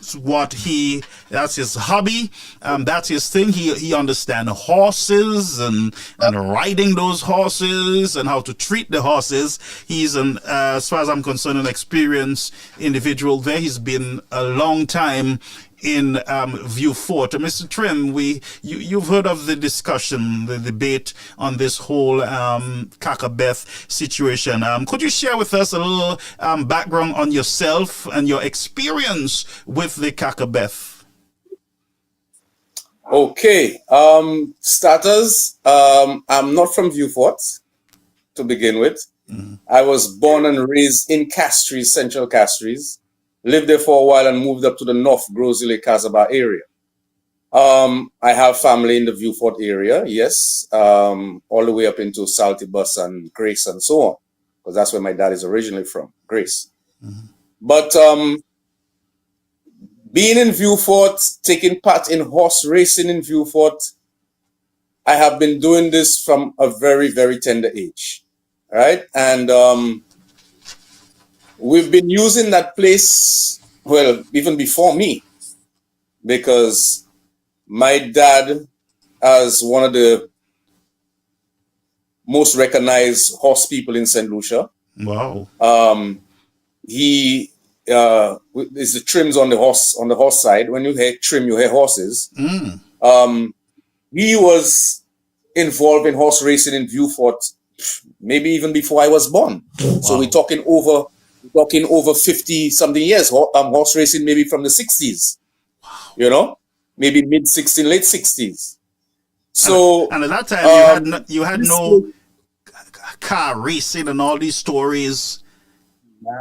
his hobby, that's his thing. He understands horses and riding those horses and how to treat the horses. He's as far as I'm concerned, an experienced individual there. He's been a long time in Viewfort. Mr. Trim, you've heard of the discussion, the debate on this whole CACABEF situation. Could you share with us a little background on yourself and your experience with the CACABEF? Okay. Starters, I'm not from Viewfort to begin with. I was born and raised in Castries, Central Castries. Lived there for a while and moved up to the North Grosley, Casabah area. I have family in the Viewfort area, yes, all the way up into Saltibus and Grace and so on, because that's where my dad is originally from, Grace. But being in Viewfort, taking part in horse racing in Viewfort, I have been doing this from a very, very tender age, right? And we've been using that place, well, even before me, because my dad, as one of the most recognized horse people in St. Lucia. Wow. He is the trims on the horse side. When you hear trim, you hear horses. He was involved in horse racing in Viewfort, maybe even before I was born. Wow. So we're talking over 50 something years. Horse racing maybe from the 60s. Wow. You know, maybe mid 60s, late 60s. So and at that time you had no car racing and all these stories.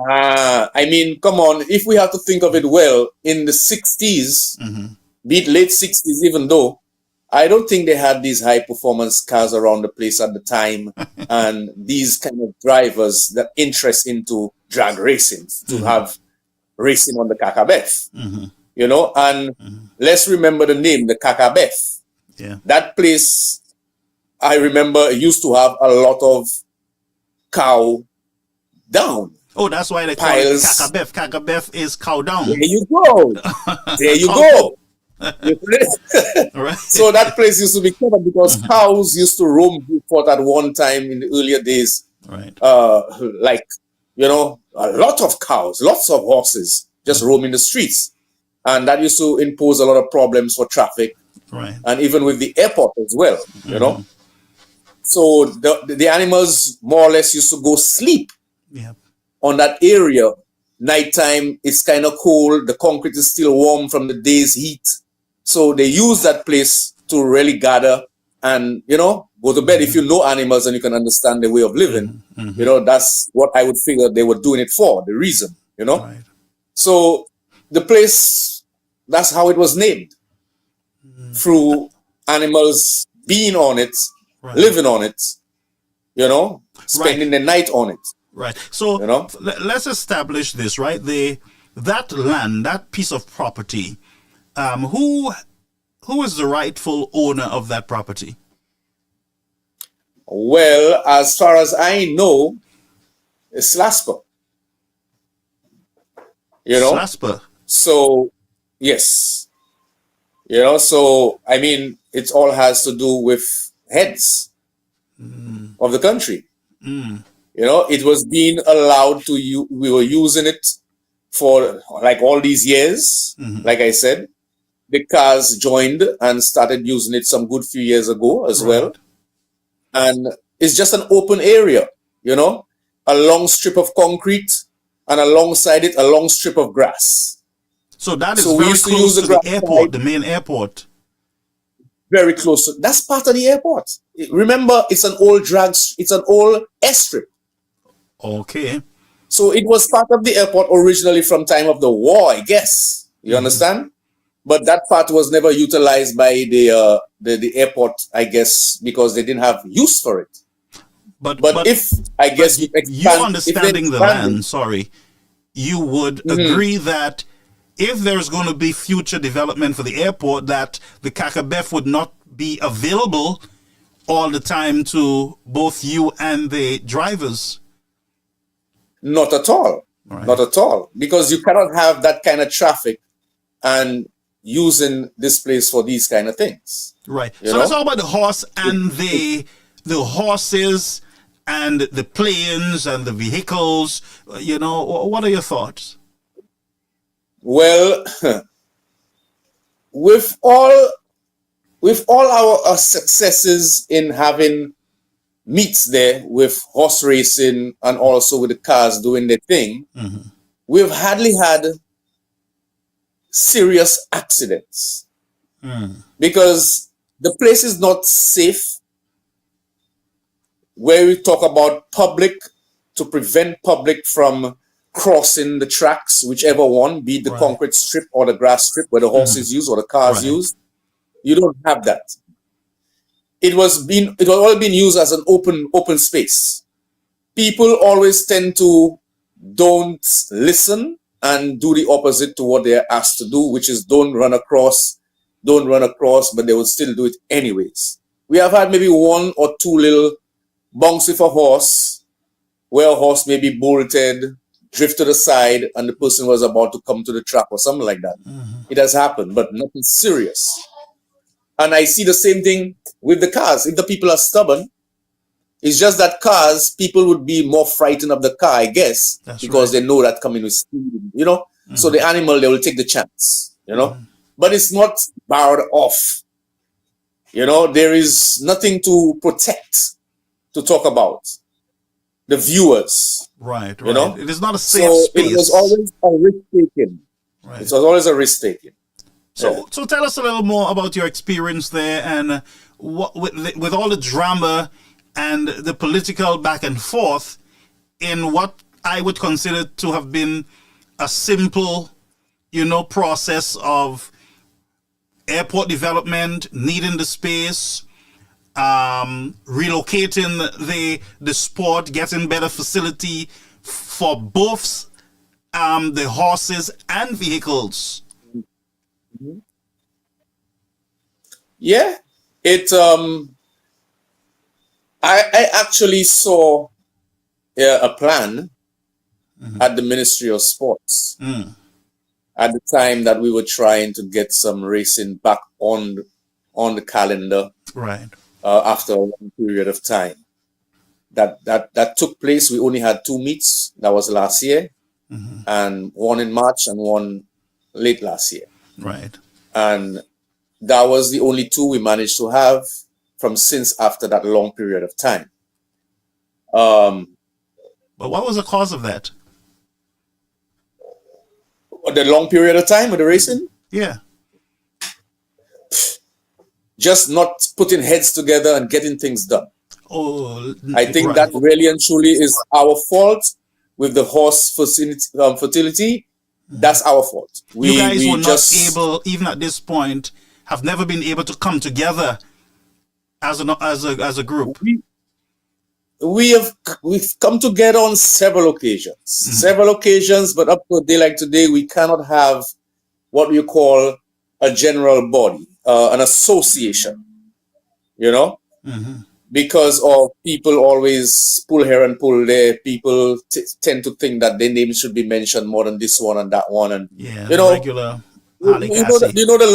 I mean, come on. If we have to think of it well, in the 60s, be it late 60s, even though, I don't think they had these high performance cars around the place at the time and these kind of drivers that interest into drag racing to have racing on the CACABEF, you know, and let's remember the name, the CACABEF. Yeah. That place, I remember, used to have a lot of cow down. Oh, that's why they call it CACABEF. CACABEF is cow down. There you go. There you go. Right. So that place used to be covered because cows used to roam Viewfort at one time in the earlier days. Right. Like, you know, a lot of cows, lots of horses just roaming the streets. And that used to impose a lot of problems for traffic. Right. And even with the airport as well, you know. So the animals more or less used to go sleep on that area. Nighttime, it's kind of cold. The concrete is still warm from the day's heat. So they use that place to really gather and, you know, go to bed. If you know animals and you can understand their way of living, you know, that's what I would figure they were doing it for, the reason, you know. Right. So the place, that's how it was named. Through animals being on it, living on it, you know, spending the night on it. Right. So, you know, let's establish this, right? That land, that piece of property, who is the rightful owner of that property? Well, as far as I know, it's Slasper. You know? Slasper. So, yes. You know, so, I mean, it all has to do with heads of the country. You know, it was being allowed to we were using it for like all these years. Like I said, the cars joined and started using it some good few years ago as well. And it's just an open area, you know, a long strip of concrete and alongside it, a long strip of grass. So that is So we very used to close use to the the grass airport, side. the main airport. Very close to. That's part of the airport. Remember, it's an old it's an old airstrip. Okay. So it was part of the airport originally from time of the war, I guess. You understand? But that part was never utilized by the airport, I guess, because they didn't have use for it. But if I guess you understanding the land, sorry, you would agree that if there's going to be future development for the airport, that the CACABEF would not be available all the time to both you and the drivers. Not at all. Right. Not at all. Because you cannot have that kind of traffic and using this place for these kind of things. Right. You So know? let's talk about the horse and the horses and the planes and the vehicles. You know, what are your thoughts? Well, with all our successes in having meets there with horse racing and also with the cars doing their thing, we've hardly had serious accidents because the place is not safe. Where we talk about public, to prevent public from crossing the tracks, whichever one, be it the concrete strip or the grass strip where the horses use or the cars use, you don't have that. It was all been used as an open space. People always tend to don't listen and do the opposite to what they are asked to do, which is don't run across, but they would still do it anyways. We have had maybe one or two little bunks with a horse, where a horse may be bolted, drift to the side, and the person was about to come to the track or something like that. It has happened, but nothing serious. And I see the same thing with the cars. If the people are stubborn, it's just that cars, people would be more frightened of the car, I guess, because they know that coming with speed, you know. So the animal, they will take the chance, you know. But it's not barred off. You know, there is nothing to protect, to talk about. The viewers. Right, you know? It is not a safe space. It was always a risk taking. It was always a risk taking. So tell us a little more about your experience there, and what with all the drama and the political back and forth in what I would consider to have been a simple, you know, process of airport development, needing the space, relocating the sport, getting better facility for both the horses and vehicles. Yeah, I actually saw a plan at the Ministry of Sports at the time that we were trying to get some racing back on the calendar. Right. After a long period of time. That took place. We only had 2 meets. That was last year, and one in March and one late last year. Right. And that was the only 2 we managed to have from since after that long period of time. But what was the cause of that? The long period of time with the racing? Yeah. Just not putting heads together and getting things done. Oh, I think that really and truly is our fault with the horse fertility. That's our fault. You guys were not able, even at this point, have never been able to come together as a group. We've come together on several occasions, but up to a day like today, we cannot have what you call a general body, an association, you know, because of people always pull here and pull there. People tend to think that their name should be mentioned more than this one and that one, and you know, regular. You know the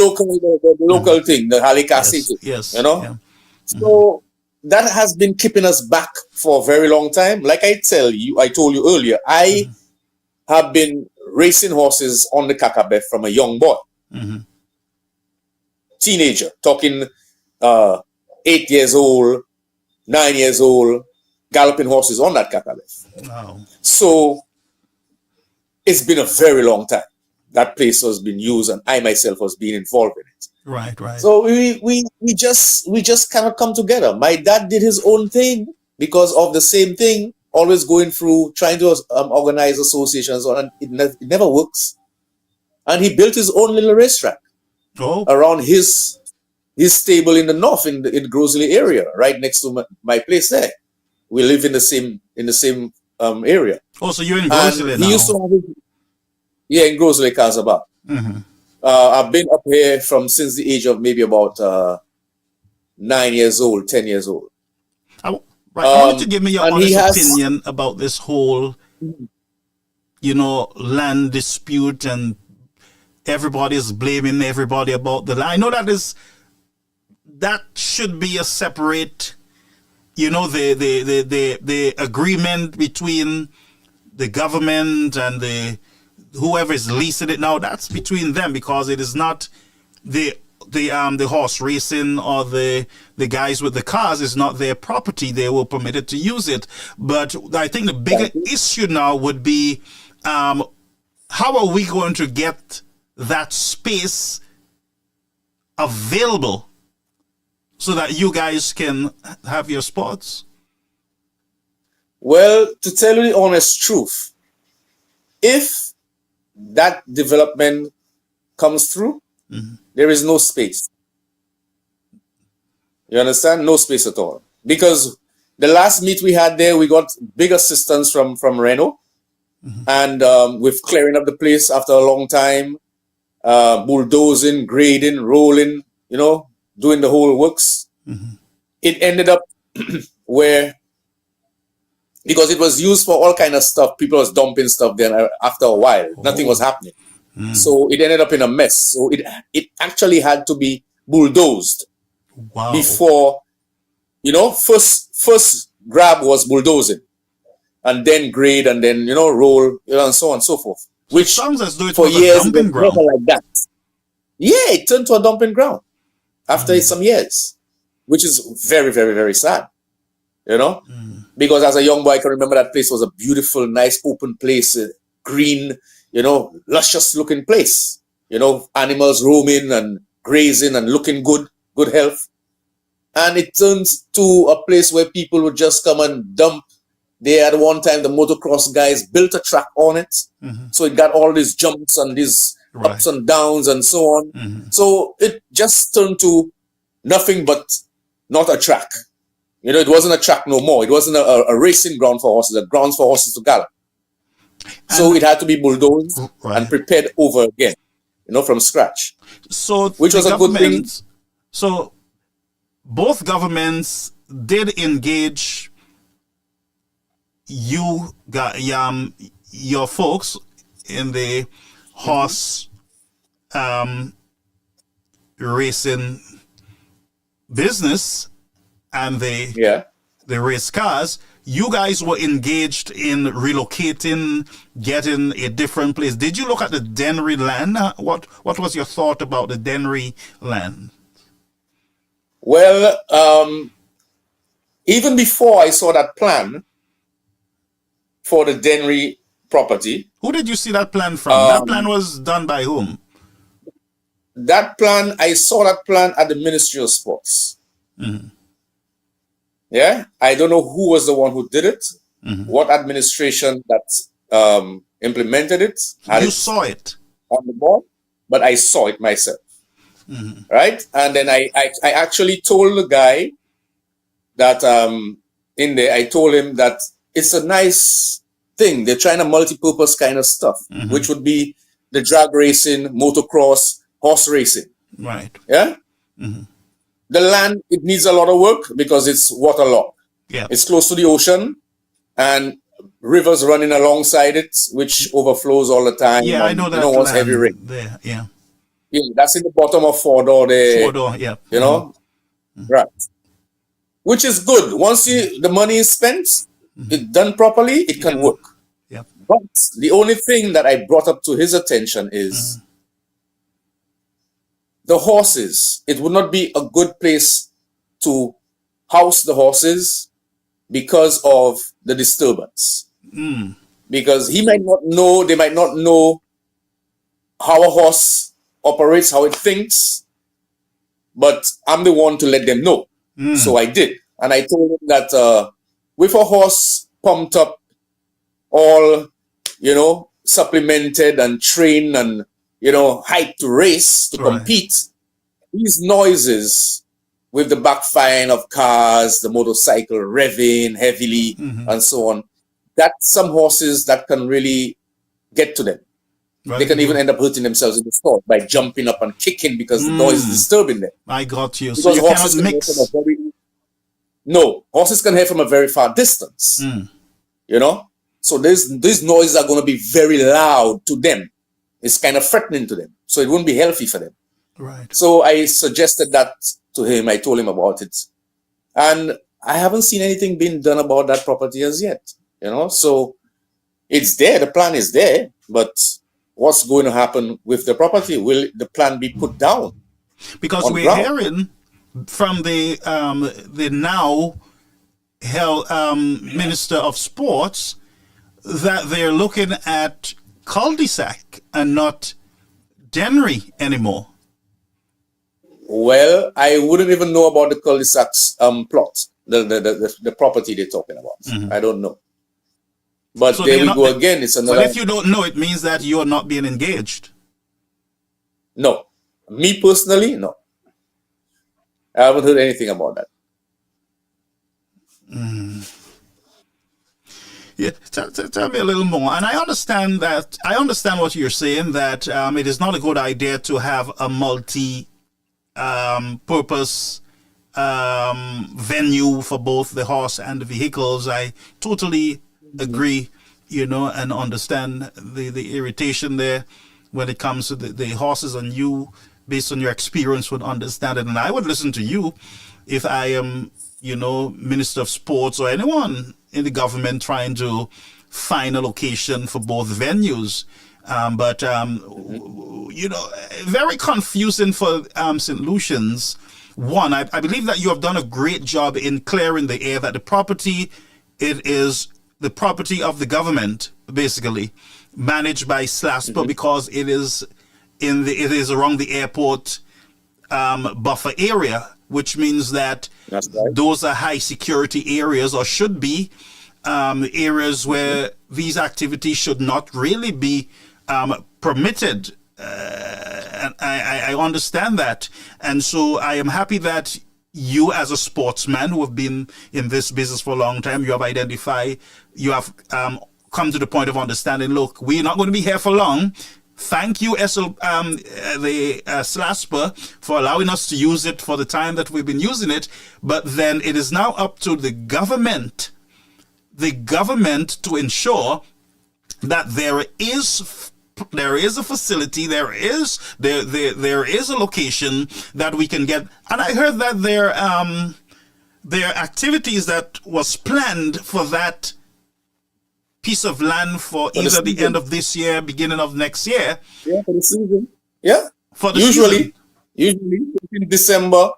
local thing, the Halikasi thing. Yes. You know, so that has been keeping us back for a very long time. Like I told you earlier, I have been racing horses on the CACABEF from a young boy. Teenager, talking 8 years old, 9 years old, galloping horses on that CACABEF. Wow. So it's been a very long time. That place has been used, and I myself was being involved in it. Right, right. So we just cannot come together. My dad did his own thing because of the same thing, always going through trying to organize associations, and it never works. And he built his own little racetrack around his stable in the north, in Grosley area, right next to my place there. We live in the same area. Oh, so you're in Grosley now? He used to have in Grosley, Casablanca. Mm-hmm. I've been up here since the age of maybe about 9 years old, 10 years old. I want you to give me your honest opinion about this whole, land dispute, and everybody's blaming everybody about the land. I know that should be a separate, the agreement between the government and whoever is leasing it now. That's between them, because it is not the horse racing or the guys with the cars is not their property. They were permitted to use it. But I think the bigger issue now would be how are we going to get that space available so that you guys can have your sports? Well, to tell you the honest truth, if that development comes through, there is no space. You understand? No space at all. Because the last meet we had there, we got big assistance from Reno, and with clearing up the place after a long time, bulldozing, grading, rolling, doing the whole works. It ended up where, because it was used for all kind of stuff, people was dumping stuff there. After a while, nothing was happening. So it ended up in a mess. So it actually had to be bulldozed before, first grab was bulldozing, and then grade, and then roll, and so on and so forth. Which sounds as though it for was years a dumping ground. Like that. Yeah, it turned to a dumping ground after some years, which is very, very, very sad. Because as a young boy, I can remember that place was a beautiful, nice, open place, green, luscious looking place. Animals roaming and grazing and looking good health. And it turns to a place where people would just come and dump. They at one time, the motocross guys built a track on it. So it got all these jumps and these ups and downs and so on. So it just turned to nothing but not a track. It wasn't a track no more. It wasn't a racing ground for horses, a ground for horses to gallop. So it had to be bulldozed and prepared over again, from scratch. So which was a good thing. So both governments did engage your folks in the horse racing business and the race cars. You guys were engaged in relocating, getting a different place. Did you look at the Dennery land? What was your thought about the Dennery land? Well, even before I saw that plan for the Dennery property. Who did you see that plan from? That plan was done by whom? That plan, I saw that plan at the Ministry of Sports. Yeah, I don't know who was the one who did it, what administration that implemented it. You saw it on the board, but I saw it myself. Right? And then I actually told the guy that in there, I told him that it's a nice thing. They're trying a multi-purpose kind of stuff, which would be the drag racing, motocross, horse racing. Right. Yeah? The land, it needs a lot of work because it's waterlogged. Yeah. It's close to the ocean and rivers running alongside it, which overflows all the time. Yeah, I know that. Once heavy rain. There, yeah. Yeah, that's in the bottom of Fordor there. Fordor, yeah. Right. Which is good. Once the money is spent, it's done properly, it can work. Yeah. But the only thing that I brought up to his attention is the horses. It would not be a good place to house the horses because of the disturbance. because he might not know, they might not know how a horse operates, how it thinks, but I'm the one to let them know. So I did. And I told him that with a horse pumped up, all, supplemented and trained and, hyped to race, to compete, these noises with the backfiring of cars, the motorcycle revving heavily and so on, that some horses that can really get to them. They can even end up hurting themselves in the sport by jumping up and kicking because the noise is disturbing them. I got you. Because So you cannot mix. No, horses can hear from a very far distance. So these noises are going to be very loud to them. It's kind of threatening to them. So it wouldn't be healthy for them. Right. So I suggested that to him. I told him about it. And I haven't seen anything being done about that property as yet. So it's there. The plan is there. But what's going to happen with the property? Will the plan be put down? Because we're hearing from the now Minister of Sports that they're looking at cul-de-sac and not Dennery anymore. Well, I wouldn't even know about the cul-de-sac's plot, the property they're talking about. I don't know. But so there we go again. It's another. Well, if you don't know, it means that you are not being engaged. No. Me personally, no. I haven't heard anything about that. Yeah, tell me a little more. And I understand what you're saying, that it is not a good idea to have a multi-purpose venue for both the horse and the vehicles. I totally agree, and understand the irritation there when it comes to the horses, and you, based on your experience, would understand it. And I would listen to you if I am, Minister of Sports or anyone in the government trying to find a location for both venues. But very confusing for St. Lucians. One, I believe that you have done a great job in clearing the air that the property, it is the property of the government, basically, managed by SLASPA, because it is around the airport buffer area, which means that those are high security areas, or should be areas where these activities should not really be permitted. And I understand that. And so I am happy that you, as a sportsman who have been in this business for a long time, you have come to the point of understanding, look, we're not going to be here for long. Thank you, SLASPA, for allowing us to use it for the time that we've been using it. But then it is now up to the government to ensure that there is a facility, there is a location that we can get. And I heard that there are activities that was planned for that piece of land for either the end of this year, beginning of next year. Yeah, for the season. Yeah. For the season. Usually in December.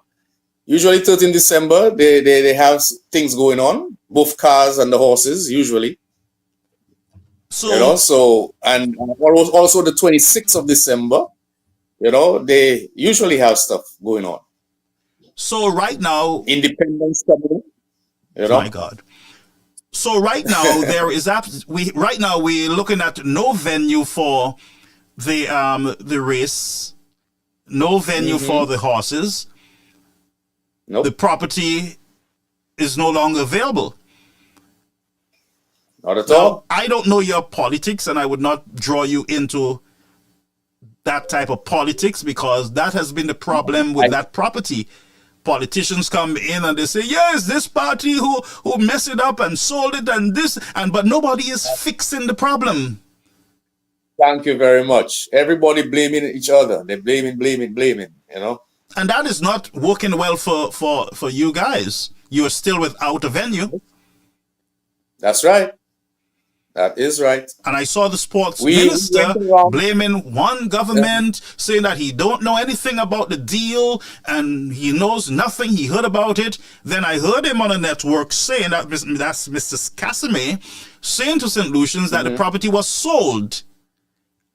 Usually 13 December, they have things going on, both cars and the horses, usually. So, and also the 26th of December, they usually have stuff going on. So right now, Independence coming, my God. So right now we're looking at no venue for the race, no venue for the horses. Nope. The property is no longer available. Not at all. I don't know your politics, and I would not draw you into that type of politics, because that has been the problem with that property. Politicians come in and they say, yes, this party who messed it up and sold it and this, but nobody is fixing the problem. Thank you very much. Everybody blaming each other. They're blaming, And that is not working well for you guys. You're still without a venue. That's right. That is right. And I saw the sports We minister went around. blaming one government, saying that he don't know anything about the deal and he knows nothing. He heard about it. Then I heard him on a network saying that that's Mr. Casimir saying to St. Lucians that the property was sold.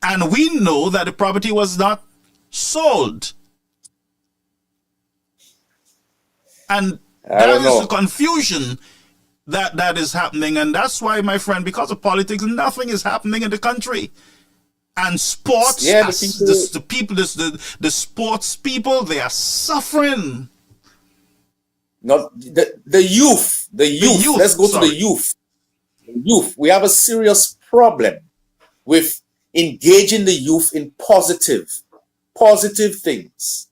And we know that the property was not sold. And that is the confusion that is happening. And that's why, my friend, because of politics, nothing is happening in the country. And sports, the sports people, they are suffering. Not the youth. Let's go to the youth. The youth. We have a serious problem with engaging the youth in positive things.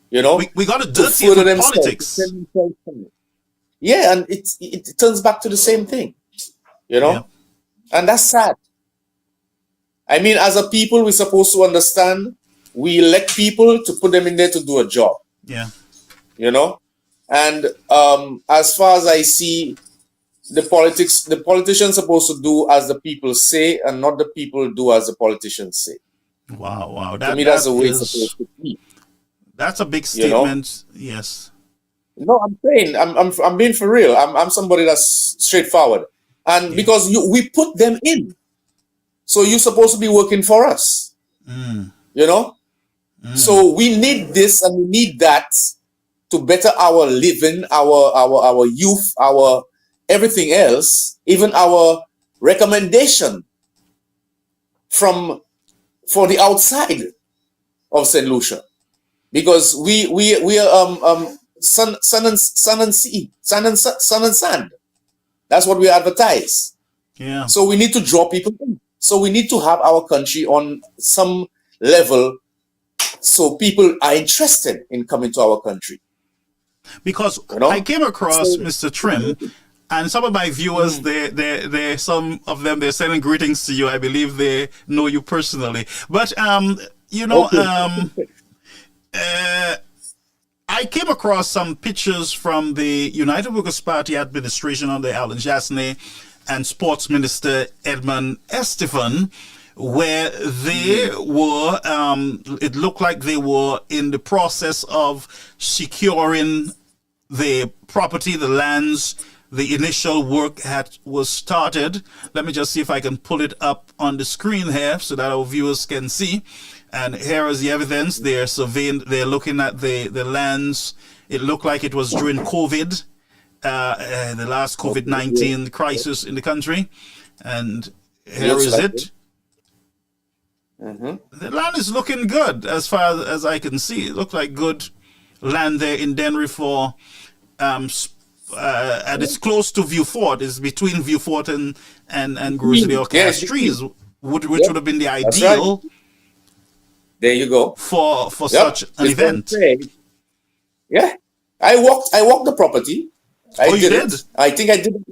You know, we got to dirty it with politics. Yeah, and it turns back to the same thing, you know, and that's sad. I mean, as a people, we're supposed to understand we elect people to put them in there to do a job. Yeah, you know, and as far as I see, the politicians supposed to do as the people say, and not the people do as the politicians say. Wow, to me, that's the way it's supposed to be. That's a big statement. You know? Yes. No, I'm saying I'm being for real. I'm somebody that's straightforward, and because we put them in, so you're supposed to be working for us. You know, so we need this and we need that to better our living, our youth, our everything else, even our recommendation for the outside of St. Lucia, because we are sun and sand. That's what we advertise. Yeah. So we need to draw people in. So we need to have our country on some level, so people are interested in coming to our country. Because I came across Mr. Trim, and some of my viewers, they some of them, they're sending greetings to you. I believe they know you personally. But you know, I came across some pictures from the United Workers' Party administration under Alan Jasney and Sports Minister Edmund Estefan, where they were, it looked like they were in the process of securing the property, the lands. The initial work was started. Let me just see if I can pull it up on the screen here so that our viewers can see. And here is the evidence. They're surveying, they're looking at the lands. It looked like it was during COVID, the last COVID-19 crisis in the country. And here is it. The land is looking good as far as I can see. It looked like good land there in Denry for, and it's close to Viewfort. It's between Viewfort and Grizzly or Castries, which would have been the ideal. There you go. For such an event. Yeah. I walked the property. You did? I think I did.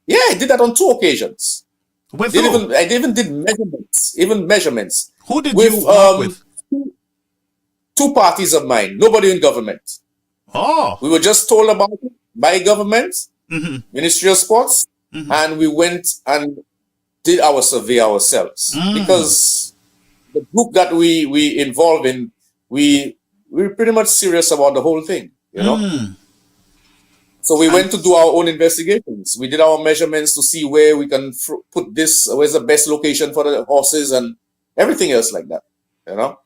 Yeah, I did that on 2 occasions. With who? I even did measurements. Who did you work with? 2 parties of mine. Nobody in government. Oh. We were just told about it by government, Ministry of Sports, and we went and did our survey ourselves. Because the group that we involved in, we're pretty much serious about the whole thing, you know. So we went to do our own investigations. We did our measurements to see where we can put this, where's the best location for the horses and everything else like that, you know.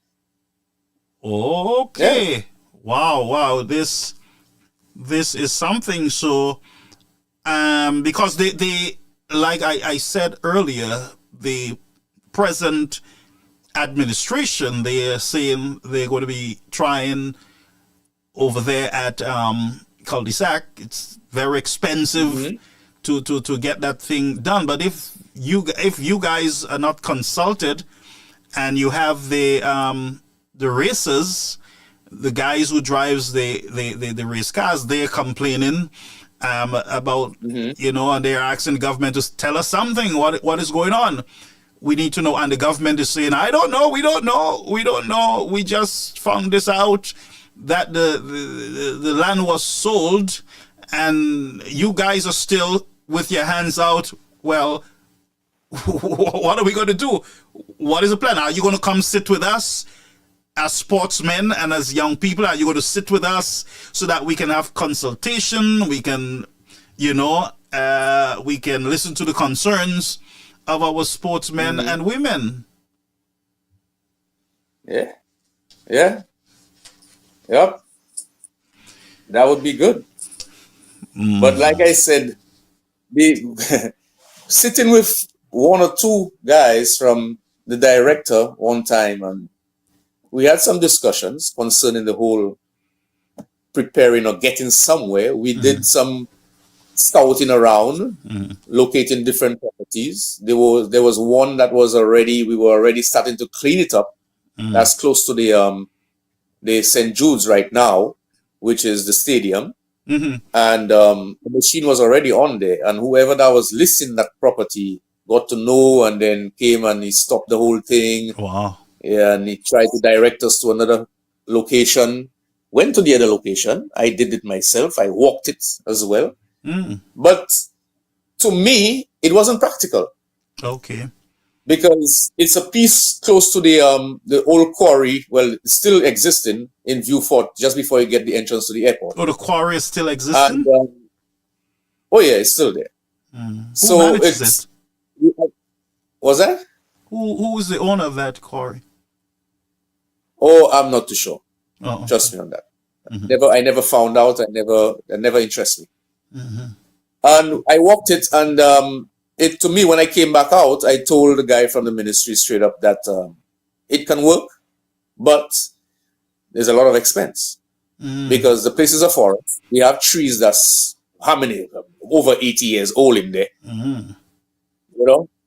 Okay. Yeah. Wow. This is something. So, because they like I said earlier, the present administration, they are saying they're going to be trying over there at cul-de-sac. It's very expensive to get that thing done. But if you guys are not consulted, and you have the racers, the guys who drives the race cars, they're complaining about you know, and they're asking the government to tell us something. What is going on? We need to know. And the government is saying, I don't know. We don't know. We just found this out, that the land was sold, and you guys are still with your hands out. Well, what are we going to do? What is the plan? Are you going to come sit with us as sportsmen and as young people? Are you going to sit with us so that we can have consultation? We can, we can listen to the concerns of our sportsmen and women. Yeah. Yep. That would be good. But like I said, sitting with one or two guys from the director one time, and we had some discussions concerning the whole preparing or getting somewhere. We did some scouting around, locating different properties. There was one that was we were already starting to clean it up. That's close to the St. Jude's right now, which is the stadium. And the machine was already on there, and whoever that was listing that property got to know, and then came and he stopped the whole thing. Wow. Yeah, and he tried to direct us to another location. Went to the other location. I did it myself. I walked it as well. But to me, it wasn't practical. Okay. Because it's a piece close to the old quarry, well, it's still existing in View Fort, just before you get the entrance to the airport. Oh, the quarry is still existing? And, oh, yeah, it's still there. So who manages it? Was that? Who is the owner of that quarry? Oh, I'm not too sure. Oh, okay. Trust me on that. I never found out. It never interested me. And I walked it, and to me, when I came back out, I told the guy from the ministry straight up that it can work, but there's a lot of expense because the place is a forest. We have trees that's over 80 years old in there,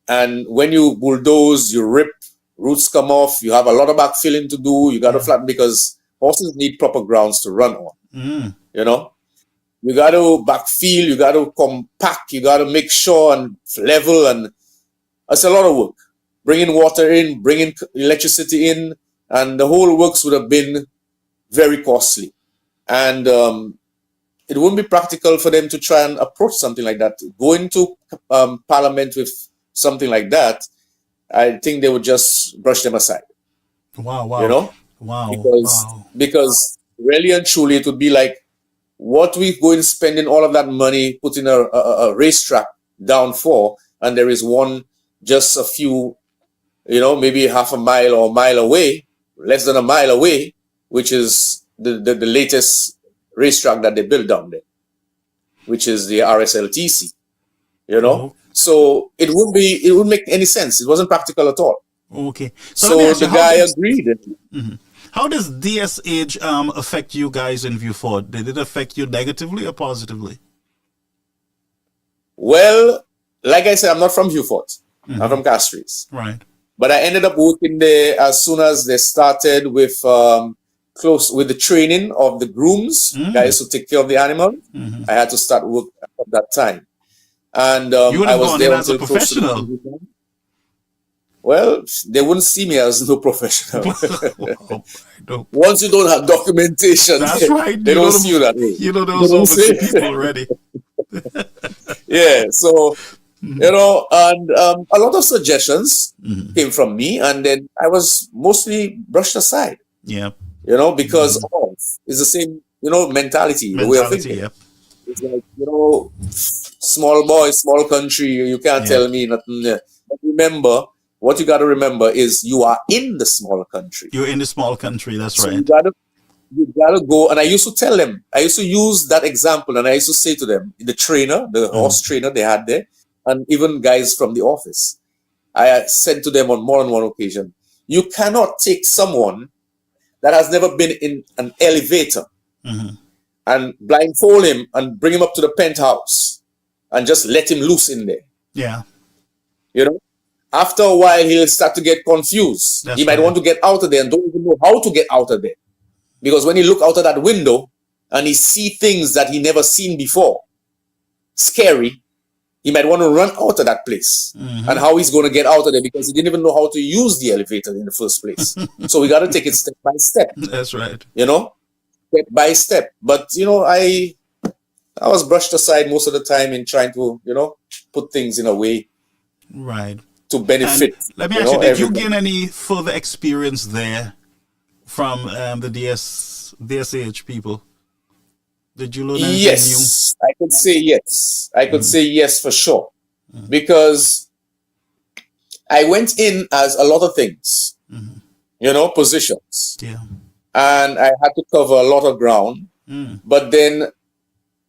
and when you bulldoze, you rip, roots come off, you have a lot of backfilling to do, you got to flatten because horses need proper grounds to run on, You got to backfill, you got to compact, you got to make sure and level, and it's a lot of work. Bringing water in, bringing electricity in, and the whole works would have been very costly. And it wouldn't be practical for them to try and approach something like that. Going to Parliament with something like that, I think they would just brush them aside. Wow. Wow. Because really and truly, it would be like, what we going spending all of that money putting a racetrack down for, and there is one just a few, maybe half a mile or a mile away, less than a mile away, which is the latest racetrack that they built down there, which is the RSLTC, So it wouldn't make any sense. It wasn't practical at all. Okay. So the guy agreed. How does DSH affect you guys in View Fort? Did it affect you negatively or positively? Well, like I said, I'm not from View Fort. I'm from Castries. Right. But I ended up working there as soon as they started with the training of the grooms, guys who take care of the animal. I had to start work at that time. And I was there as a professional. Well, they wouldn't see me as no professional. Once you don't have documentation, that's right. They don't see you that way. You know those overseas people already. Yeah, so and a lot of suggestions came from me, and then I was mostly brushed aside. Yeah, because it's the same mentality, the way of thinking. Yep. It's like small boy, small country. You can't tell me nothing. But remember. What you got to remember is you are in the small country. You're in the small country, that's so right. You gotta go, and I used to tell them, I used to use that example, and I used to say to them, the horse trainer they had there, and even guys from the office, I said to them on more than one occasion, you cannot take someone that has never been in an elevator and blindfold him and bring him up to the penthouse and just let him loose in there. Yeah. After a while, he'll start to get confused. He might want to get out of there and don't even know how to get out of there. Because when he look out of that window and he see things that he never seen before, scary, he might want to run out of that place. And how he's going to get out of there because he didn't even know how to use the elevator in the first place. So we got to take it step by step. That's right. Step by step. But, I was brushed aside most of the time in trying to, put things in a way. Right. to benefit. And let me ask you, did you everybody. gain any further experience there from the DSH people? Did you learn anything Yes, I could say yes. I could say yes for sure. Because I went in as a lot of things, positions. Yeah. And I had to cover a lot of ground. But then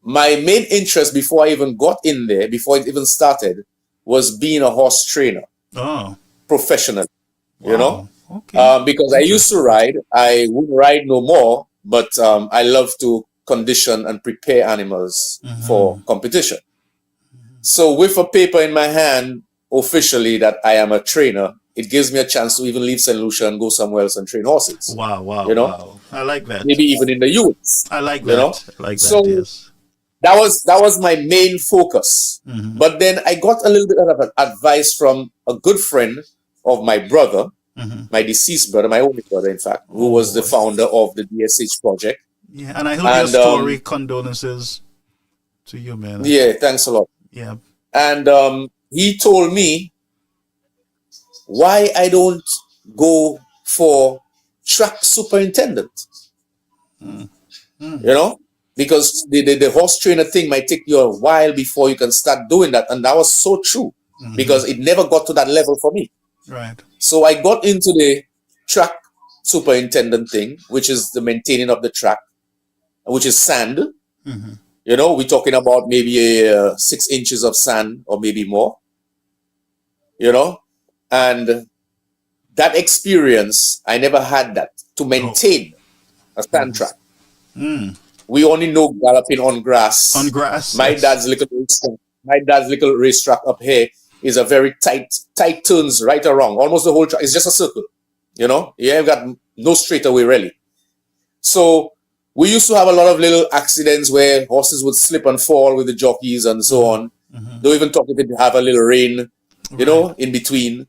my main interest before I even got in there, before it even started, was being a horse trainer. Oh. Professionally, Okay. Because I used to ride. I wouldn't ride no more, but I love to condition and prepare animals for competition. So with a paper in my hand, officially that I am a trainer, it gives me a chance to even leave St. Lucia and go somewhere else and train horses. Wow, wow. I like that. Maybe even in the US. I like that. I like that, so yes. That was my main focus. But then I got a little bit of advice from a good friend of my brother, my deceased brother, my only brother, in fact, who was the founder of the DSH project. Yeah, and I heard your story. Condolences to you, man. Yeah, thanks a lot. Yeah. And he told me why I don't go for track superintendent. Because the horse trainer thing might take you a while before you can start doing that. And that was so true because it never got to that level for me. Right. So I got into the track superintendent thing, which is the maintaining of the track, which is sand. We're talking about maybe 6 inches of sand or maybe more. And that experience, I never had that to maintain a sand track. We only know galloping on grass. On grass. My dad's little racetrack up here is a very tight turns right around. Almost the whole track. It's just a circle. You've got no straightaway really. So we used to have a lot of little accidents where horses would slip and fall with the jockeys and so on. Don't even talk if it have a little rain, in between.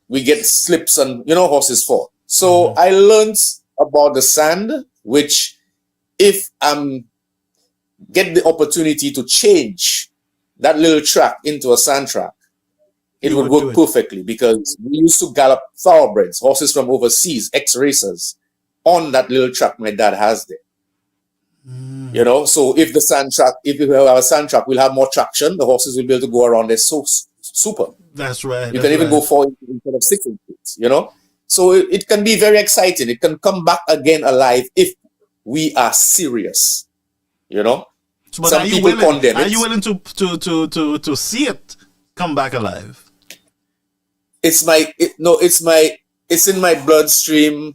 We get slips and, horses fall. So I learned about the sand, which if I'm get the opportunity to change that little track into a sand track, it would work perfectly because we used to gallop thoroughbreds, horses from overseas, ex-racers, on that little track my dad has there. So if we have a sand track, we'll have more traction. The horses will be able to go around there so super. That's right. You can even go 4 inches instead of 6 inches, So it can be very exciting. It can come back again alive if we are serious, But some people condemn it. Are you willing to see it come back alive? It's in my bloodstream,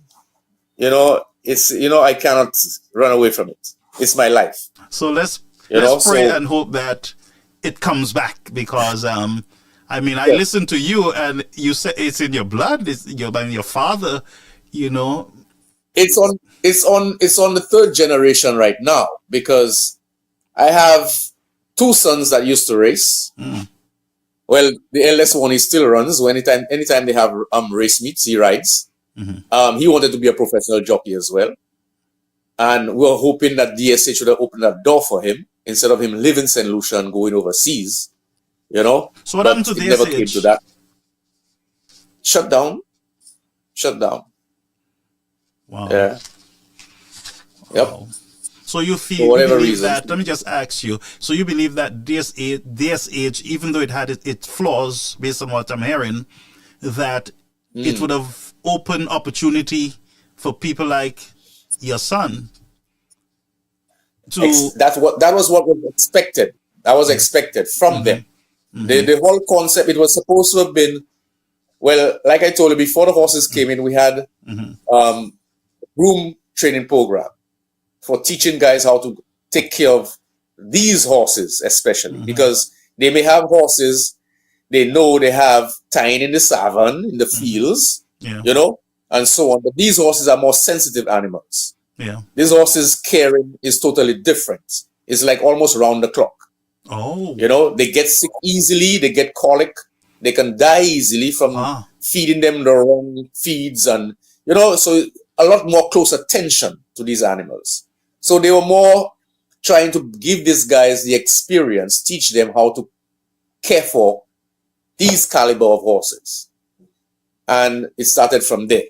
I cannot run away from it. It's my life. So let's pray and hope that it comes back because I listen to you and you say it's in your blood, it's your father, It's on the third generation right now because I have 2 sons that used to race. Well, the eldest one, he still runs. So anytime they have race meets, he rides. He wanted to be a professional jockey as well. And we were hoping that DSH should have opened that door for him instead of him living St. Lucia and going overseas. So what happened to DSH? Never came to that. Shut down. Wow. Yeah. Yep. Wow. So you believe that, let me just ask you, so you believe that DSH, even though it had its flaws, based on what I'm hearing, that it would have opened opportunity for people like your son to... That was what was expected. That was expected from them. The whole concept, it was supposed to have been, well, like I told you, before the horses came in, we had groom training program for teaching guys how to take care of these horses, especially because they may have horses they know they have tying in the savannah, in the fields, and so on. But these horses are more sensitive animals. Yeah. These horses caring is totally different. It's like almost round the clock. Oh. They get sick easily, they get colic, they can die easily from feeding them the wrong feeds and, so a lot more close attention to these animals. So they were more trying to give these guys the experience, teach them how to care for these caliber of horses. And it started from there.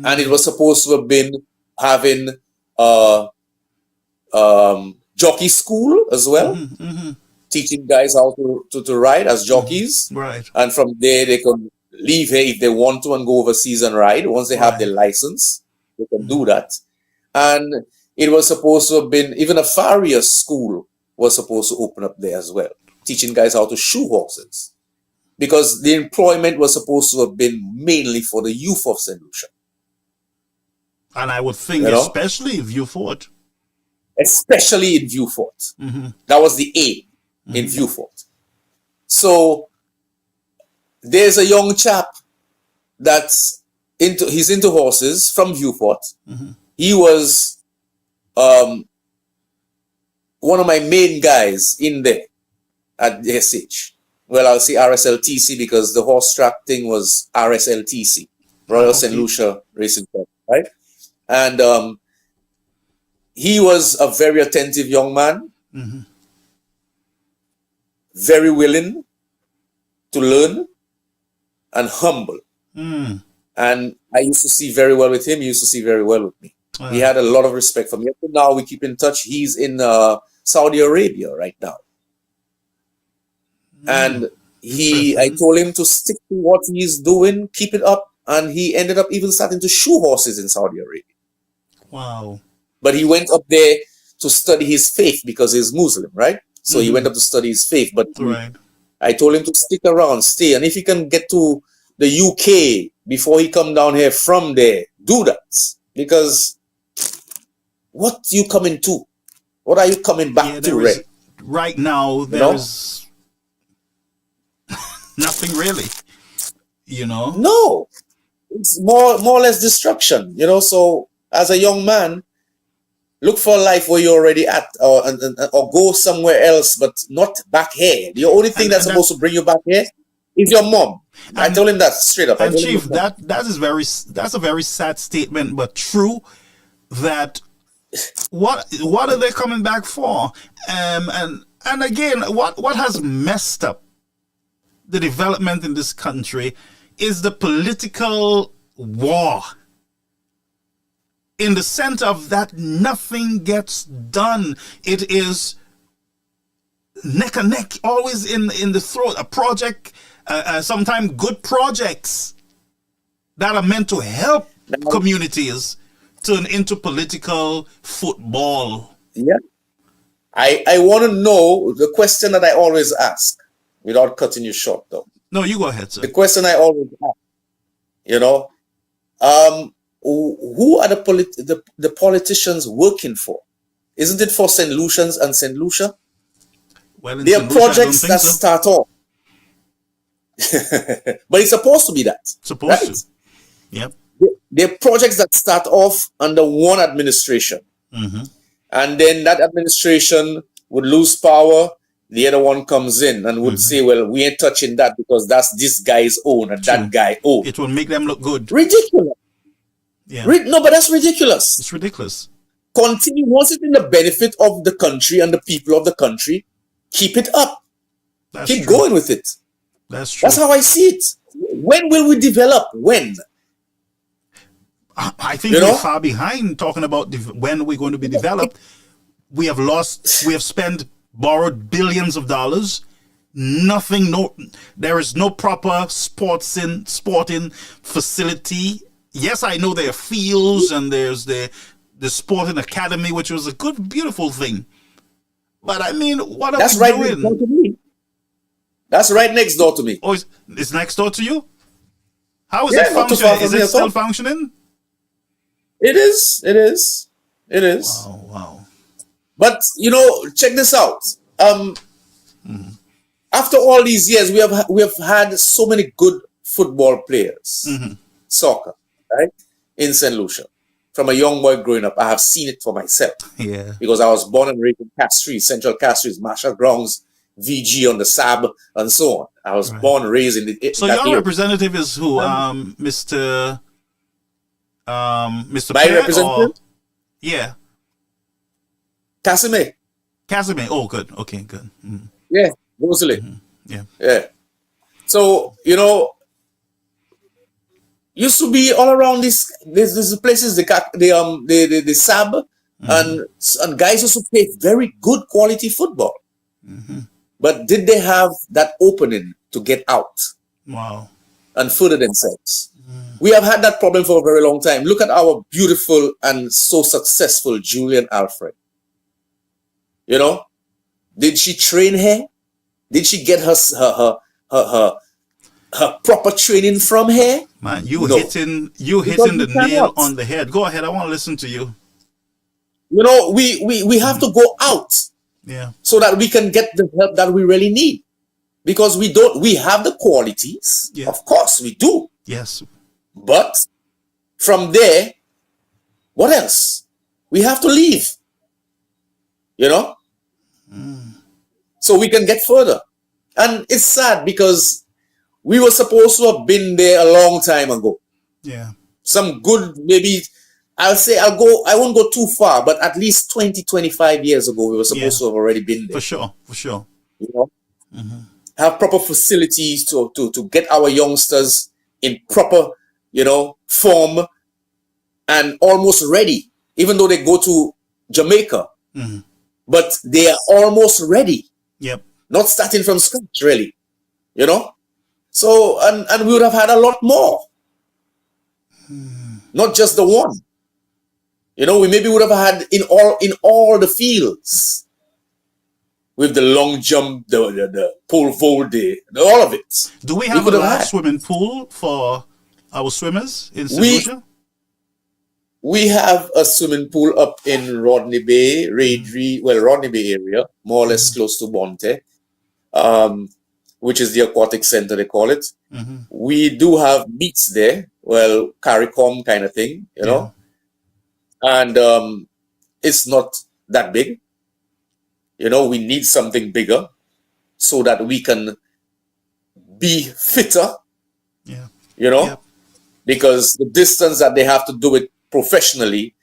And it was supposed to have been having jockey school as well, teaching guys how to ride as jockeys. Right. And from there, they can leave here if they want to and go overseas and ride. Once they have their license, they can do that. And it was supposed to have been, even a farrier school was supposed to open up there as well, teaching guys how to shoe horses. Because the employment was supposed to have been mainly for the youth of St. Lucia. And I would think, especially in Vieux Fort. Especially in Vieux Fort. That was the aim in Vieux Fort. So there's a young chap that's he's into horses from Vieux Fort. He was one of my main guys in there at the SH. Well, I'll say RSLTC because the horse track thing was RSLTC, Royal St. Lucia Racing Club, right? And he was a very attentive young man, very willing to learn and humble. And I used to see very well with him. He used to see very well with me. He had a lot of respect for me. Now we keep in touch. He's in Saudi Arabia right now. And I told him to stick to what he's doing, keep it up. And he ended up even starting to shoe horses in Saudi Arabia. Wow. But he went up there to study his faith because he's Muslim, right? So he went up to study his faith. But I told him to stick around, stay. And if he can get to the UK before he come down here from there, do that. Because what you coming to? What are you coming back to, Red? Right now, there's nothing really, No. It's more or less destruction, So as a young man, look for a life where you're already at, or go somewhere else, but not back here. The only thing that's supposed to bring you back here is your mom. I told him that straight up. And Chief, that's a very sad statement, but true. That what are they coming back for? And again, what has messed up the development in this country is the political war. In the center of that, nothing gets done. It is neck and neck, always in the throat. A project, sometimes good projects that are meant to help communities turn into political football. Yeah. I want to know the question that I always ask, without cutting you short, though. No, you go ahead, sir. The question I always ask, who are the politicians working for? Isn't it for St. Lucians and St. Lucia? Well, there are projects that start off. But it's supposed to be that. Supposed to. Yep. There are projects that start off under one administration. And then that administration would lose power. The other one comes in and would say, well, we ain't touching that because that's this guy's own and that guy own. It will make them look good. Ridiculous. Yeah. No, but that's ridiculous. It's ridiculous. Continue. Once it's in the benefit of the country and the people of the country, keep it up. Keep going with it. That's true. That's how I see it. When will we develop? When? I think we're far behind talking about when we're going to be developed. We have borrowed billions of dollars. There is no proper sporting facility. Yes, I know there are fields and there's the sporting academy, which was a good, beautiful thing. But I mean, what are we doing? Next door to me. That's right next door to me. Oh, it's next door to you? How is it functioning? Is it still functioning? It is. It is. It is. Wow. But check this out. After all these years, we have had so many good football players, soccer, right, in St. Lucia. From a young boy growing up, I have seen it for myself. Yeah. Because I was born and raised in Castries, Central Castries, Marshall Grounds, VG on the SAB, and so on. I was born and raised in the. So your representative is who? Mr. My representative? Yeah. Casimir. Oh, good. Okay, good. Yeah, Rosalie. Yeah. Yeah. So, used to be all around these places, the SAB, and guys used to play very good quality football. But did they have that opening to get out Wow. and further themselves? We have had that problem for a very long time. Look at our beautiful and so successful Julian Alfred. Did she train her? Did she get her proper training from her? Man, you No. hitting Because the we nail cannot. on the head. Go ahead. I want to listen to you. We have to go out Yeah. so that we can get the help that we really need. Because we have the qualities. Yeah. Of course we do. Yes. But from there, what else? We have to leave. So we can get further. And it's sad because we were supposed to have been there a long time ago. Yeah. Some good, maybe, I won't go too far, but at least 20, 25 years ago, we were supposed to have already been there. For sure. Have proper facilities to get our youngsters in proper, form and almost ready, even though they go to Jamaica. But they are almost ready. Yep. Not starting from scratch, really. So, and we would have had a lot more. Not just the one. We maybe would have had in all the fields. With the long jump, the pole vault, all of it. Do we have a large swimming pool for our swimmers in St. Lucia? We have a swimming pool up in Rodney Bay, Rodney Bay area, more or less close to Bonte, which is the aquatic center, they call it. We do have meets there, CARICOM kind of thing, and it's not that big. We need something bigger so that we can be fitter, because the distance that they have to do it professionally,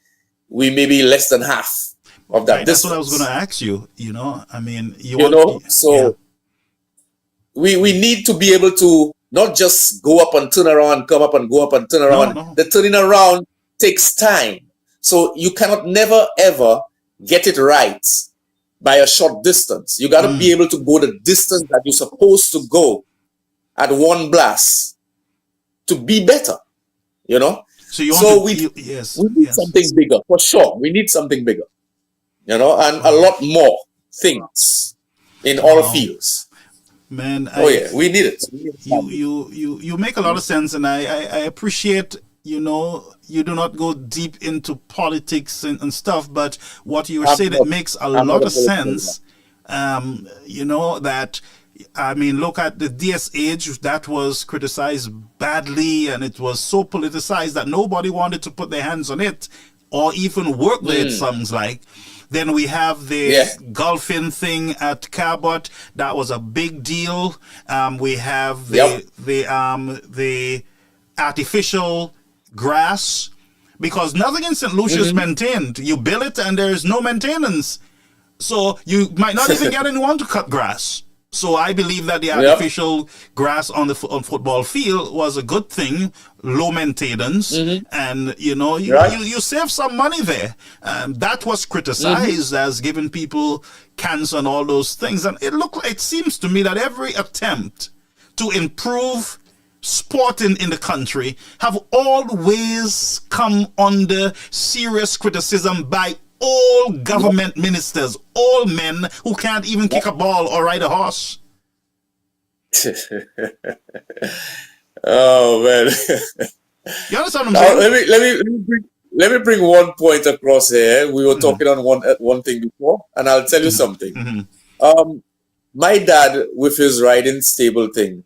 we may be less than half of that distance. That's what I was going to ask you. I mean, we need to be able to not just go up and turn around, come up and go up and turn around. No. The turning around takes time. So you cannot never, ever get it right by a short distance. You got to be able to go the distance that you're supposed to go at one blast to be better, So we need something bigger, for sure. We need something bigger, and a lot more things in all fields. Man, we need it. You make a lot of sense, and I appreciate. You do not go deep into politics and stuff, but what you were saying, it makes a lot of sense. That, I mean, look at the DS Age, that was criticized badly, and it was so politicized that nobody wanted to put their hands on it or even work there, it sounds like. Then we have the golfing thing at Cabot. That was a big deal. We have the artificial grass, because nothing in St. Lucia is maintained. You build it and there is no maintenance. So you might not even get anyone to cut grass. So I believe that the artificial grass on the football field was a good thing, low maintenance, and you save some money there. That was criticized as giving people cancer and all those things. And it seems to me that every attempt to improve sport in the country have always come under serious criticism by all government ministers, all men who can't even kick a ball or ride a horse. Oh man! You understand what I'm saying? Let me bring one point across here. We were talking on one thing before, and I'll tell you something. My dad, with his riding stable thing,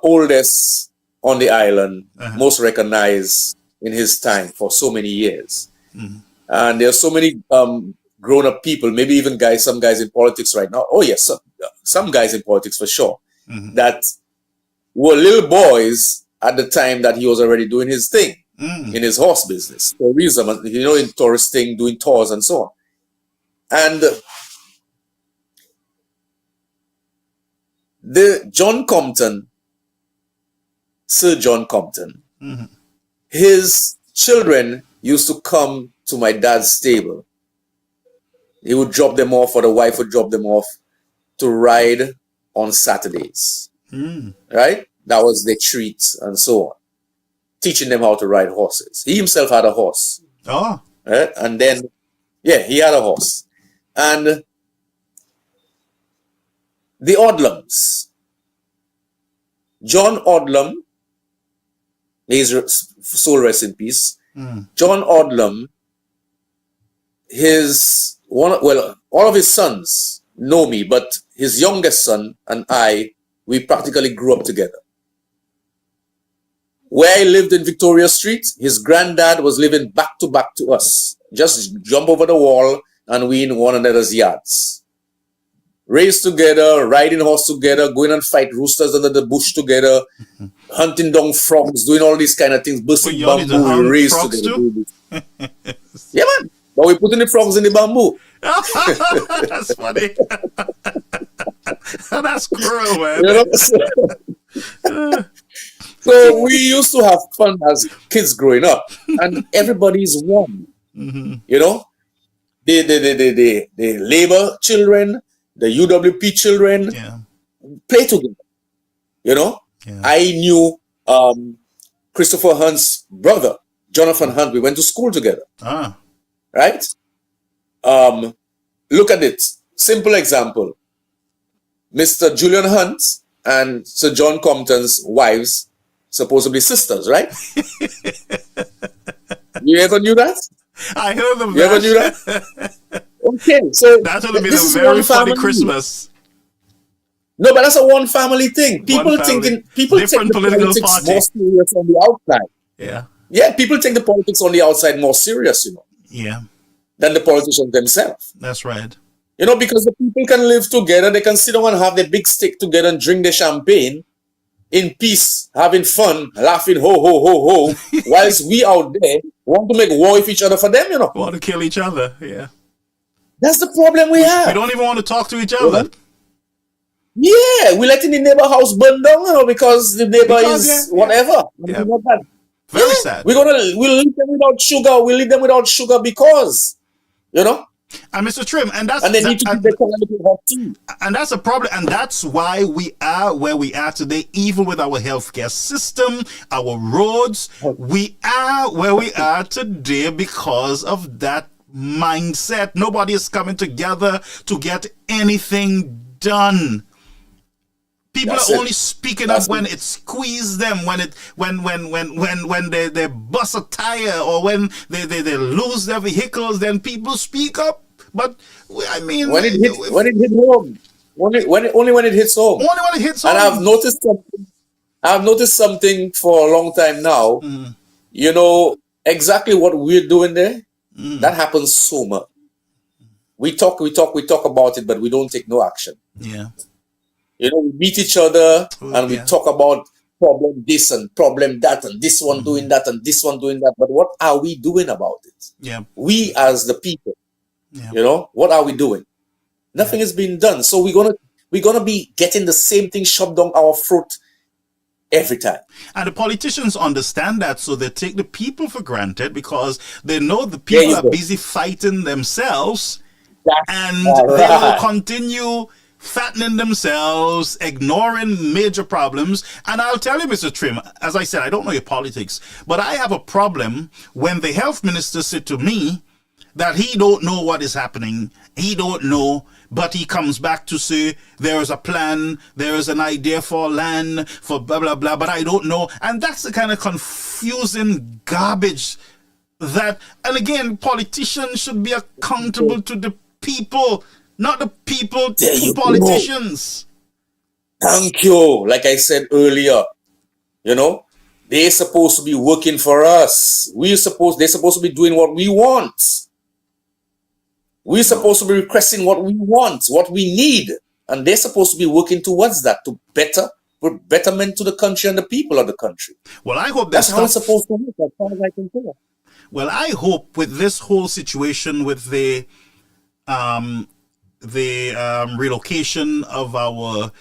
oldest on the island, most recognized in his time for so many years. And there are so many grown-up people, maybe even some guys in politics right now. Oh yes, some guys in politics for sure, that were little boys at the time that he was already doing his thing in his horse business, tourism, in touristing, doing tours and so on. And John Compton, Sir John Compton, Mm-hmm. his children used to come to my dad's stable. He would drop them off, or the wife would drop them off to ride on Saturdays. Right? That was their treat and so on. Teaching them how to ride horses. He himself had a horse. Oh. Right? And then, yeah, he had a horse. And the Odlums. John Odlum, his soul rest in peace. John Odlum, all of his sons know me, but his youngest son and I, we practically grew up together. Where I lived in Victoria Street, his granddad was living back to back to us. Just jump over the wall and we in one another's yards. Raised together, riding horse together, going and fight roosters under the bush together, hunting down frogs, doing all these kind of things, busting bamboo, we raised together. Yeah, man. But we putting the frogs in the bamboo. That's funny. That's cruel, man. You know? So we used to have fun as kids growing up, and everybody's one. You know, the labor children, the UWP children, play together. You know, I knew Christopher Hunt's brother, Jonathan Hunt. We went to school together. Right? Look at it. Simple example. Mr. Julian Hunt and Sir John Compton's wives, supposedly sisters, right? You ever knew that? I heard of that. You ever knew that? Okay, so that would have been a very funny Christmas. No, but that's a one family thing. People take the politics more serious on the outside. Yeah, people take the politics on the outside more serious, you know. Yeah. Than the politicians themselves. That's right. You know, because the people can live together, they can sit down and have their big stick together and drink their champagne in peace, having fun, laughing, ho, ho, ho, ho, whilst we out there want to make war with each other for them, you know. Want to kill each other, yeah. That's the problem we have. We don't even want to talk to each other. Yeah, we're letting the neighbor house burn down, you know, because the neighbor is whatever. Yeah. Very sad. We'll leave them without sugar. We'll leave them without sugar because, you know. And Mr. Trim, and they need to keep their calamity hot tea. And that's a problem, and that's why we are where we are today, even with our healthcare system, our roads. We are where we are today because of that mindset. Nobody is coming together to get anything done. People are only speaking up when it squeezes them, when they bust a tire or when they lose their vehicles, then people speak up. But I mean, when it hits home, only when it hits home. Only when it hits home. And I've noticed something for a long time now. You know exactly what we're doing there. That happens so much. We talk about it, but we don't take no action. Yeah. You know, we meet each other and we talk about problem this and problem that and this one doing that and this one doing that. But what are we doing about it? Yeah. We as the people, you know, what are we doing? Nothing is being done. So we're gonna be getting the same thing shoved down our throat every time. And the politicians understand that, so they take the people for granted because they know the people are busy fighting themselves, and they will continue fattening themselves, ignoring major problems. And I'll tell you, Mr. Trim, as I said, I don't know your politics, but I have a problem when the health minister said to me that he don't know what is happening. He don't know, but he comes back to say there is a plan, there is an idea for land, for blah, blah, blah, but I don't know. And that's the kind of confusing garbage that, and again, politicians should be accountable to the people, not the people to politicians. Thank you. Like I said earlier, you know, they're supposed to be working for us. They're supposed to be doing what we want. We're supposed to be requesting what we want, what we need. And they're supposed to be working towards that, to betterment to the country and the people of the country. Well, I hope that's how it's supposed to work, as far as I can tell. Well, I hope with this whole situation with the relocation of our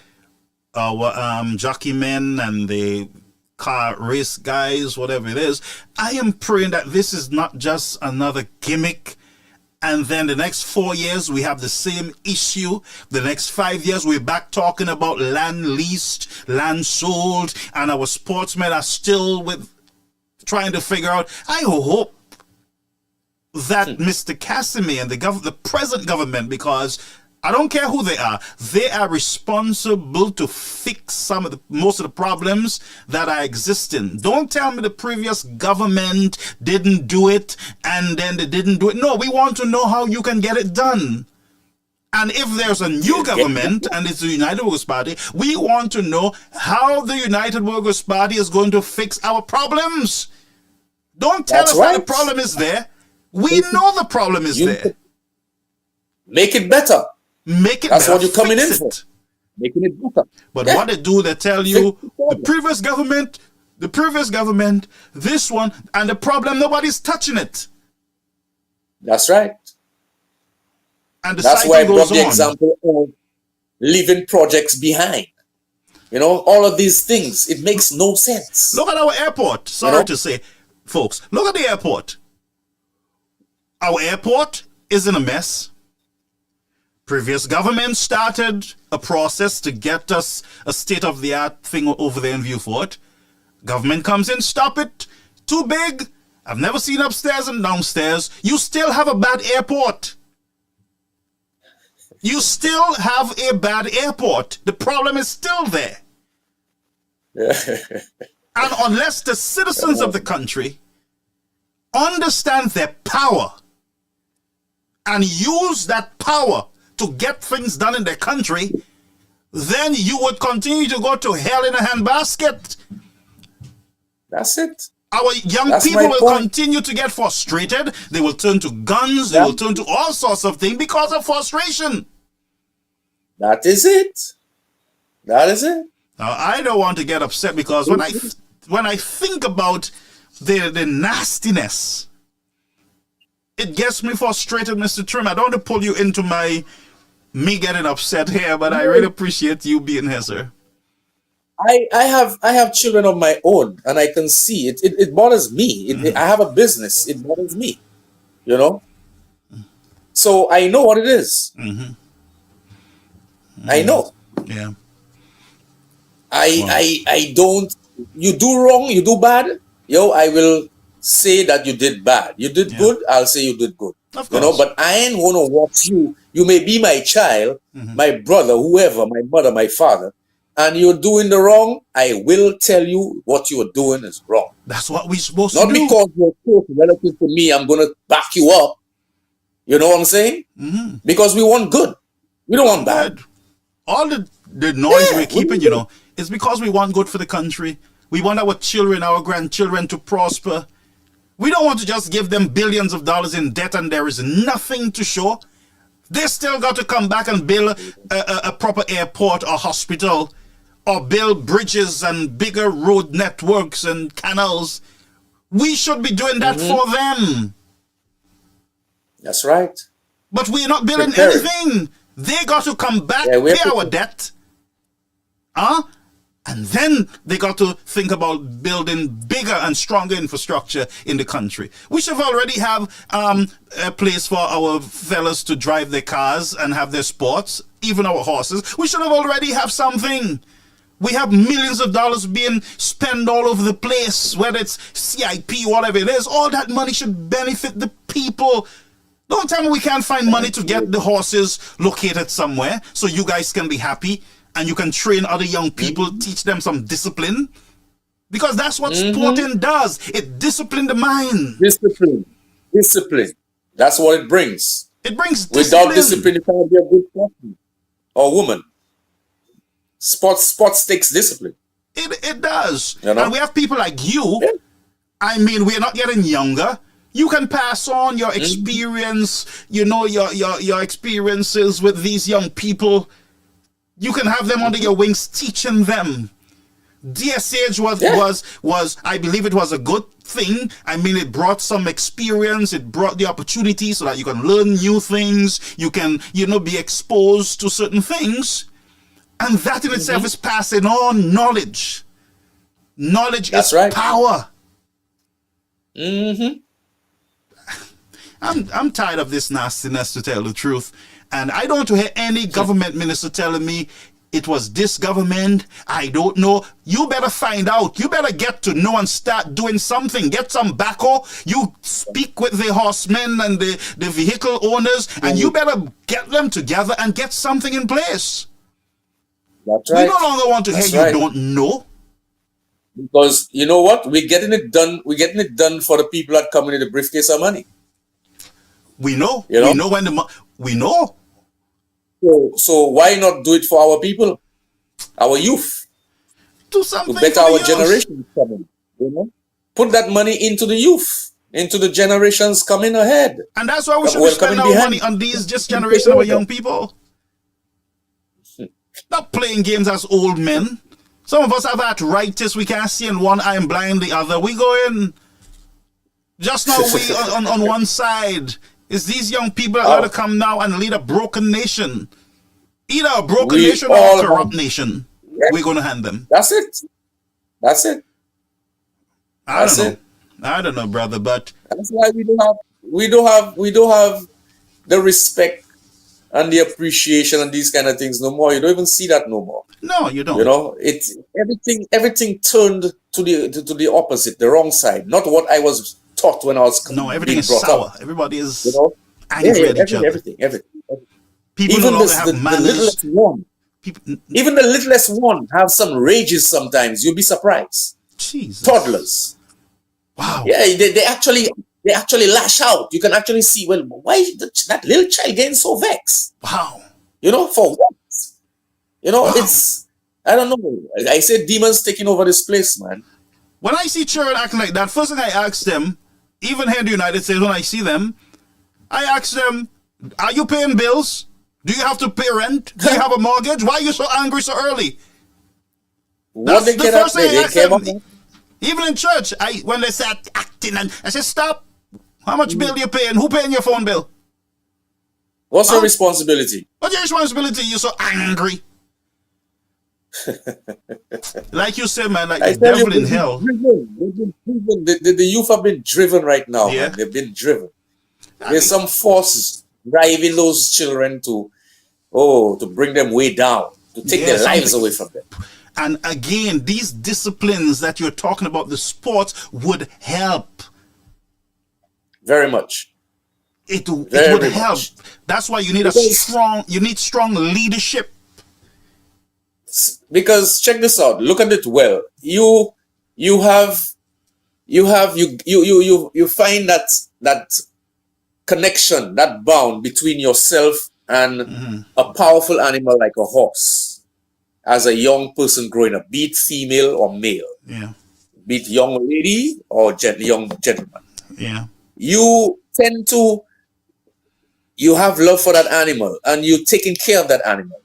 our jockeymen and the car race guys, whatever it is. I am praying that this is not just another gimmick, and then the next 4 years we have the same issue. The next 5 years we're back talking about land leased, land sold, and our sportsmen are still trying to figure out. I hope that Mr. Casimir and the present government, because I don't care who they are responsible to fix most of the problems that are existing. Don't tell me the previous government didn't do it and then they didn't do it. No, we want to know how you can get it done. And if there's a new government and it's the United Workers' Party, we want to know how the United Workers' Party is going to fix our problems. Don't tell us that the problem is there. We know the problem is there. Make it better. Make it That's better. what you're coming in for. Making it better. But what they do, they tell you the previous government, this one, and the problem, nobody's touching it. That's right. And that's why I brought the example of leaving projects behind. You know, all of these things, it makes no sense. Look at our airport. Sorry to say, folks, look at the airport. Our airport is in a mess. Previous government started a process to get us a state-of-the-art thing over there in Viewfort. Government comes in, stop it. Too big. I've never seen upstairs and downstairs. You still have a bad airport. You still have a bad airport. The problem is still there. And unless the citizens of the country understand their power and use that power to get things done in their country, then you would continue to go to hell in a handbasket. That's it. Our young people will continue to get frustrated. They will turn to guns. They will turn to all sorts of things because of frustration. That is it. That is it. Now, I don't want to get upset because when I think about the nastiness, it gets me frustrated, Mr. Trim. I don't want to pull you into me getting upset here, but I really appreciate you being here, sir. I have children of my own, and I can see it. It bothers me. I have a business. It bothers me. You know? So I know what it is. I know. Yeah. I don't. You do wrong, you do bad. I will say that you did bad. You did good, I'll say you did good. You know, but I ain't gonna watch you. You may be my child, my brother, whoever, my mother, my father, and you're doing the wrong. I will tell you what you're doing is wrong. That's what we're supposed to do. Not because you're close relative to me, I'm gonna back you up. You know what I'm saying? Because we want good. We don't want bad. All the noise we're keeping, you know, is because we want good for the country. We want our children, our grandchildren to prosper. We don't want to just give them billions of dollars in debt and there is nothing to show. They still got to come back and build a proper airport or hospital or build bridges and bigger road networks and canals. We should be doing that for them. That's right. But we're not building anything. They got to come back, pay our debt. And then they got to think about building bigger and stronger infrastructure in the country. We should already have a place for our fellas to drive their cars and have their sports, even our horses. We should have already have something. We have millions of dollars being spent all over the place, whether it's CIP, whatever it is. All that money should benefit the people. Don't tell me we can't find money to get the horses located somewhere so you guys can be happy. And you can train other young people, teach them some discipline. Because that's what sporting does. It disciplines the mind. Discipline. That's what it brings. It brings discipline. Without discipline, you can't be a good person or woman. Sports takes discipline. It does. You know? And we have people like you. Yeah. I mean, we're not getting younger. You can pass on your experience, you know, your experiences with these young people. You can have them under your wings, teaching them. DSH was I believe it was a good thing. I mean, it brought some experience. It brought the opportunity so that you can learn new things. You can, you know, be exposed to certain things. And that in itself is passing on knowledge. Knowledge That's is right. power. Mm-hmm. I'm tired of this nastiness, to tell the truth. And I don't want to hear any government minister telling me it was this government. I don't know. You better find out. You better get to know and start doing something. Get some backhoe. You speak with the horsemen and the vehicle owners, and you better get them together and get something in place. That's right. We no longer want to hear you don't know. Because you know what? We're getting it done. We're getting it done for the people that come in the briefcase of money. We know. You know? We know when we know. So why not do it for our people, our youth? Do something to better for our the youth. generation coming. You know, put that money into the youth, into the generations coming ahead. And that's why we should spend our money on these just generation of our young people. Not playing games as old men. Some of us have arthritis. We can't see in one eye and blind the other. We go in. Just now we on one side. It's these young people that are going to come now and lead a broken nation. Either a broken nation or a corrupt nation. Yeah. We're going to hand them. That's it. That's it. I don't know, brother, but that's why we don't have the respect and the appreciation and these kind of things no more. You don't even see that no more. No, you don't. You know, it's everything turned to the opposite, the wrong side. Not what I was taught when I was everything is sour. Everybody is angry at each other. Everything. People even no longer have manners. The littlest one. Even the littlest one have some rages sometimes. You'll be surprised. Jesus. Toddlers. Wow. Yeah, they actually lash out. You can actually see, well, why is that little child getting so vexed? Wow. You know, for what? You know, wow. It's, I don't know. I said demons taking over this place, man. When I see children acting like that, first thing I ask them, even here in the United States, when I see them, I ask them, are you paying bills? Do you have to pay rent? Do you have a mortgage? Why are you so angry so early? What That's they the first thing I ask them. up. Even in church, when they start acting, and I say, stop. How much bill you paying? Who paying your phone bill? What's your responsibility? What's your responsibility? You're so angry. Like you said, man, like the devil in hell. The youth have been driven right now. Yeah. Man. They've been driven. There's some forces driving those children to bring them way down, to take their lives away from them. And again, these disciplines that you're talking about, the sports, would help. Very much. It would help. That's why you need strong leadership. Because check this out. Look at it well. You find that connection, that bond between yourself and a powerful animal like a horse. As a young person growing up, be it female or male, be it young lady or young gentleman, you tend to, you have love for that animal and you're taking care of that animal.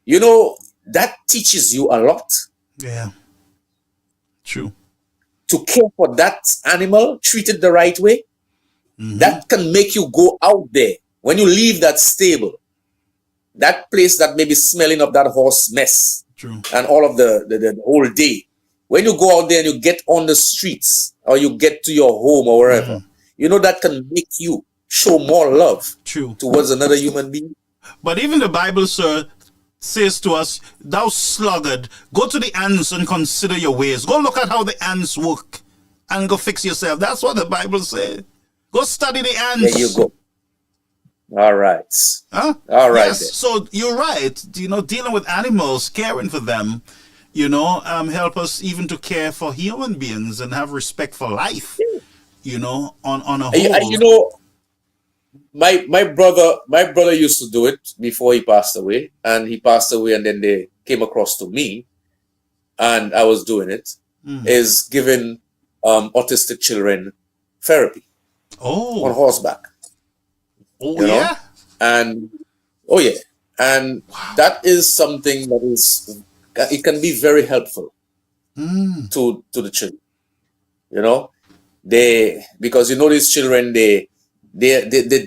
You know, that teaches you a lot. Yeah, true. To care for that animal, treat it the right way, that can make you go out there. When you leave that stable, that place that may be smelling of that horse mess, true, and all of the whole day. When you go out there and you get on the streets or you get to your home or wherever, you know that can make you show more love towards another human being. But even the Bible, sir, says to us, thou sluggard, go to the ants and consider your ways. Go look at how the ants work and go fix yourself. That's what the Bible says. Go study the ants. There you go. All right. Huh? All right. Yes, so you're right. You know, dealing with animals, caring for them, you know, help us even to care for human beings and have respect for life, you know, on a whole. You know, my brother used to do it before he passed away, and he passed away, and then they came across to me, and I was doing it, is giving autistic children therapy on horseback. Oh, you know? yeah? And that is something that is, it can be very helpful to the children. You know, because you know these children, the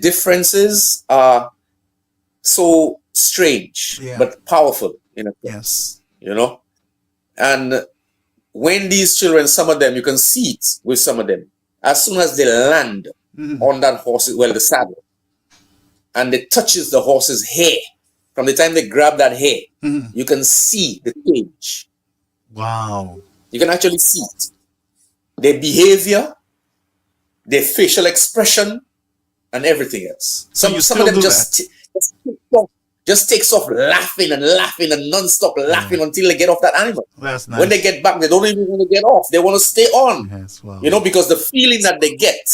differences are so strange but powerful. in a Yes. sense, you know. And when these children, some of them, you can see it with some of them, as soon as they land on that horse, well, the saddle, and it touches the horse's hair, from the time they grab that hair, you can see the change. Wow. You can actually see it. Their behavior, their facial expression, and everything else. So Some of them just takes off laughing and laughing and non-stop laughing until they get off that animal. That's nice. When they get back, they don't even want to get off. They want to stay on. Yes, wow. You know, because the feeling that they get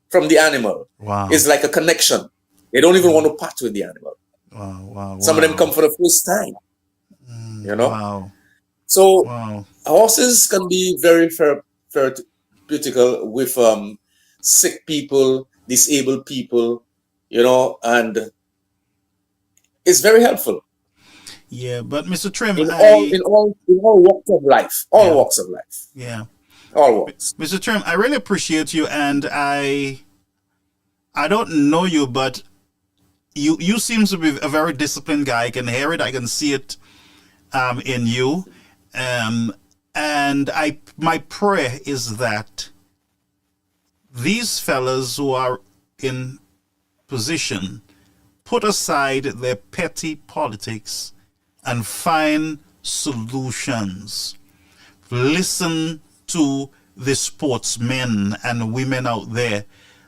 from the animal is like a connection. They don't even want to part with the animal. Wow. Some of them come for the first time. You know? Wow. So horses can be very therapeutical with sick people, disabled people, you know, and it's very helpful. Yeah, but Mr. Trim, in all walks of life, walks of life. Yeah, all walks. Mr. Trim, I really appreciate you, and I don't know you, but you seem to be a very disciplined guy. I can hear it, I can see it in you, and my prayer is that these fellas who are in position put aside their petty politics and find solutions. Listen to the sportsmen and women out there.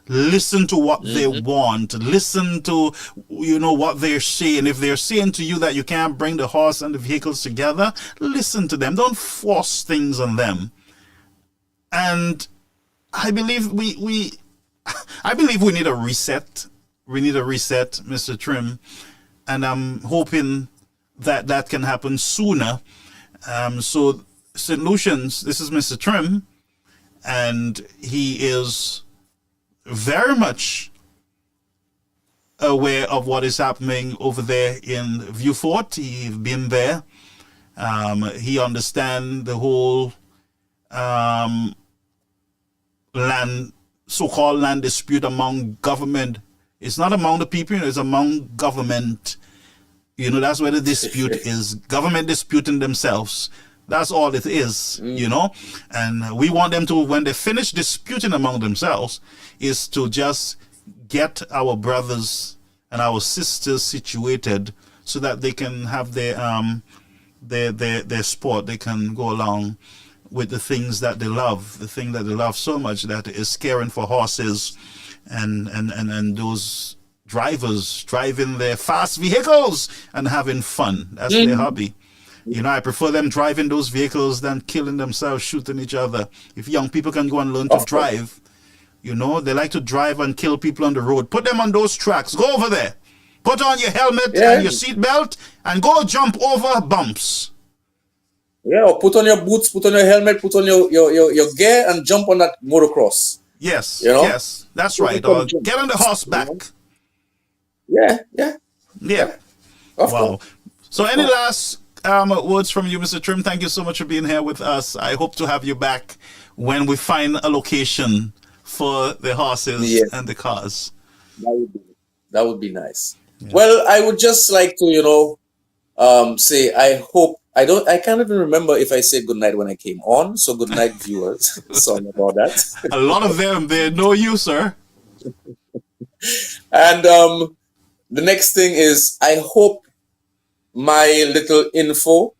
Listen to what they want. Listen to, what they're saying. If they're saying to you that you can't bring the horse and the vehicles together, listen to them. Don't force things on them. And I believe we need a reset. We need a reset, Mr. Trim, and I'm hoping that can happen sooner. So, St. Lucian's, this is Mr. Trim, and he is very much aware of what is happening over there in Vieux Fort. He's been there. He understands the whole so-called land dispute among government. It's not among the people, it's among government. That's where the dispute is. Government disputing themselves. That's all it is, And we want them to, when they finish disputing among themselves, is to just get our brothers and our sisters situated so that they can have their sport. They can go along with the things that they love, the thing that they love so much, that is caring for horses and those drivers driving their fast vehicles and having fun. That's their hobby. I prefer them driving those vehicles than killing themselves, shooting each other. If young people can go and learn to drive, they like to drive and kill people on the road. Put them on those tracks. Go over there. Put on your helmet and your seatbelt and go jump over bumps. Yeah, or put on your boots, put on your helmet, put on your gear and jump on that motocross. Yes, yes, that's right. Or get on the horseback. Yeah. Wow. So any last words from you, Mr. Trim? Thank you so much for being here with us. I hope to have you back when we find a location for the horses and the cars. That would be nice. Yeah. Well, I would just like to, say I hope. I can't even remember if I said good night when I came on. So good night, viewers. Sorry about that. A lot of them, they know you, sir. And the next thing is, I hope my little info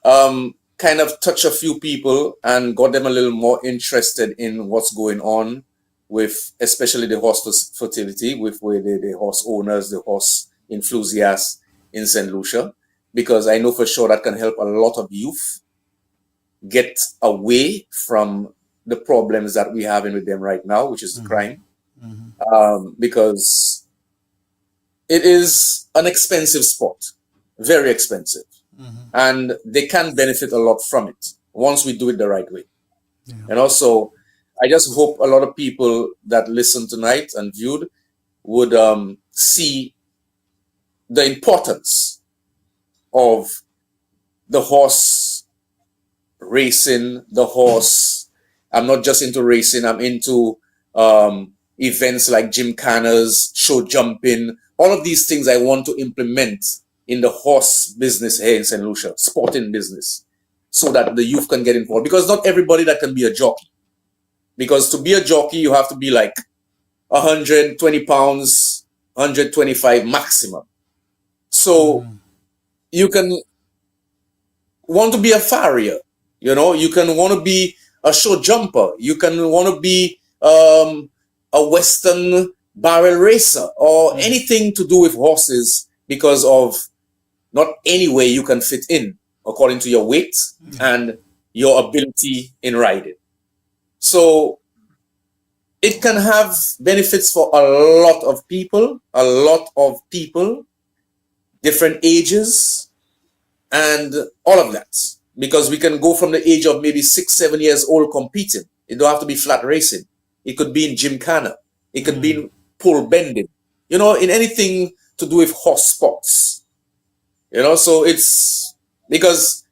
kind of touch a few people and got them a little more interested in what's going on with, especially the horse fertility, with the horse owners, the horse enthusiasts in St. Lucia. Because I know for sure that can help a lot of youth get away from the problems that we're having with them right now, which is the crime. Because it is an expensive sport, very expensive. And they can benefit a lot from it once we do it the right way. And also, I just hope a lot of people that listen tonight and viewed would see the importance of the horse racing, the horse. I'm not just into racing, I'm into events like gymkhanas, show jumping, all of these things I want to implement in the horse business here in St. Lucia, sporting business, so that the youth can get involved. Because not everybody that can be a jockey. Because to be a jockey, you have to be like 120 pounds, 125 maximum. So you can want to be a farrier, you know, you can want to be a show jumper, you can want to be a Western barrel racer or anything to do with horses, because of not any way you can fit in according to your weight and your ability in riding. So it can have benefits for a lot of people, different ages, and all of that. Because we can go from the age of maybe 6, 7 years old competing. It don't have to be flat racing. It could be in gymkhana. It could be in pole bending. You know, in anything to do with horse sports. You know, so it's because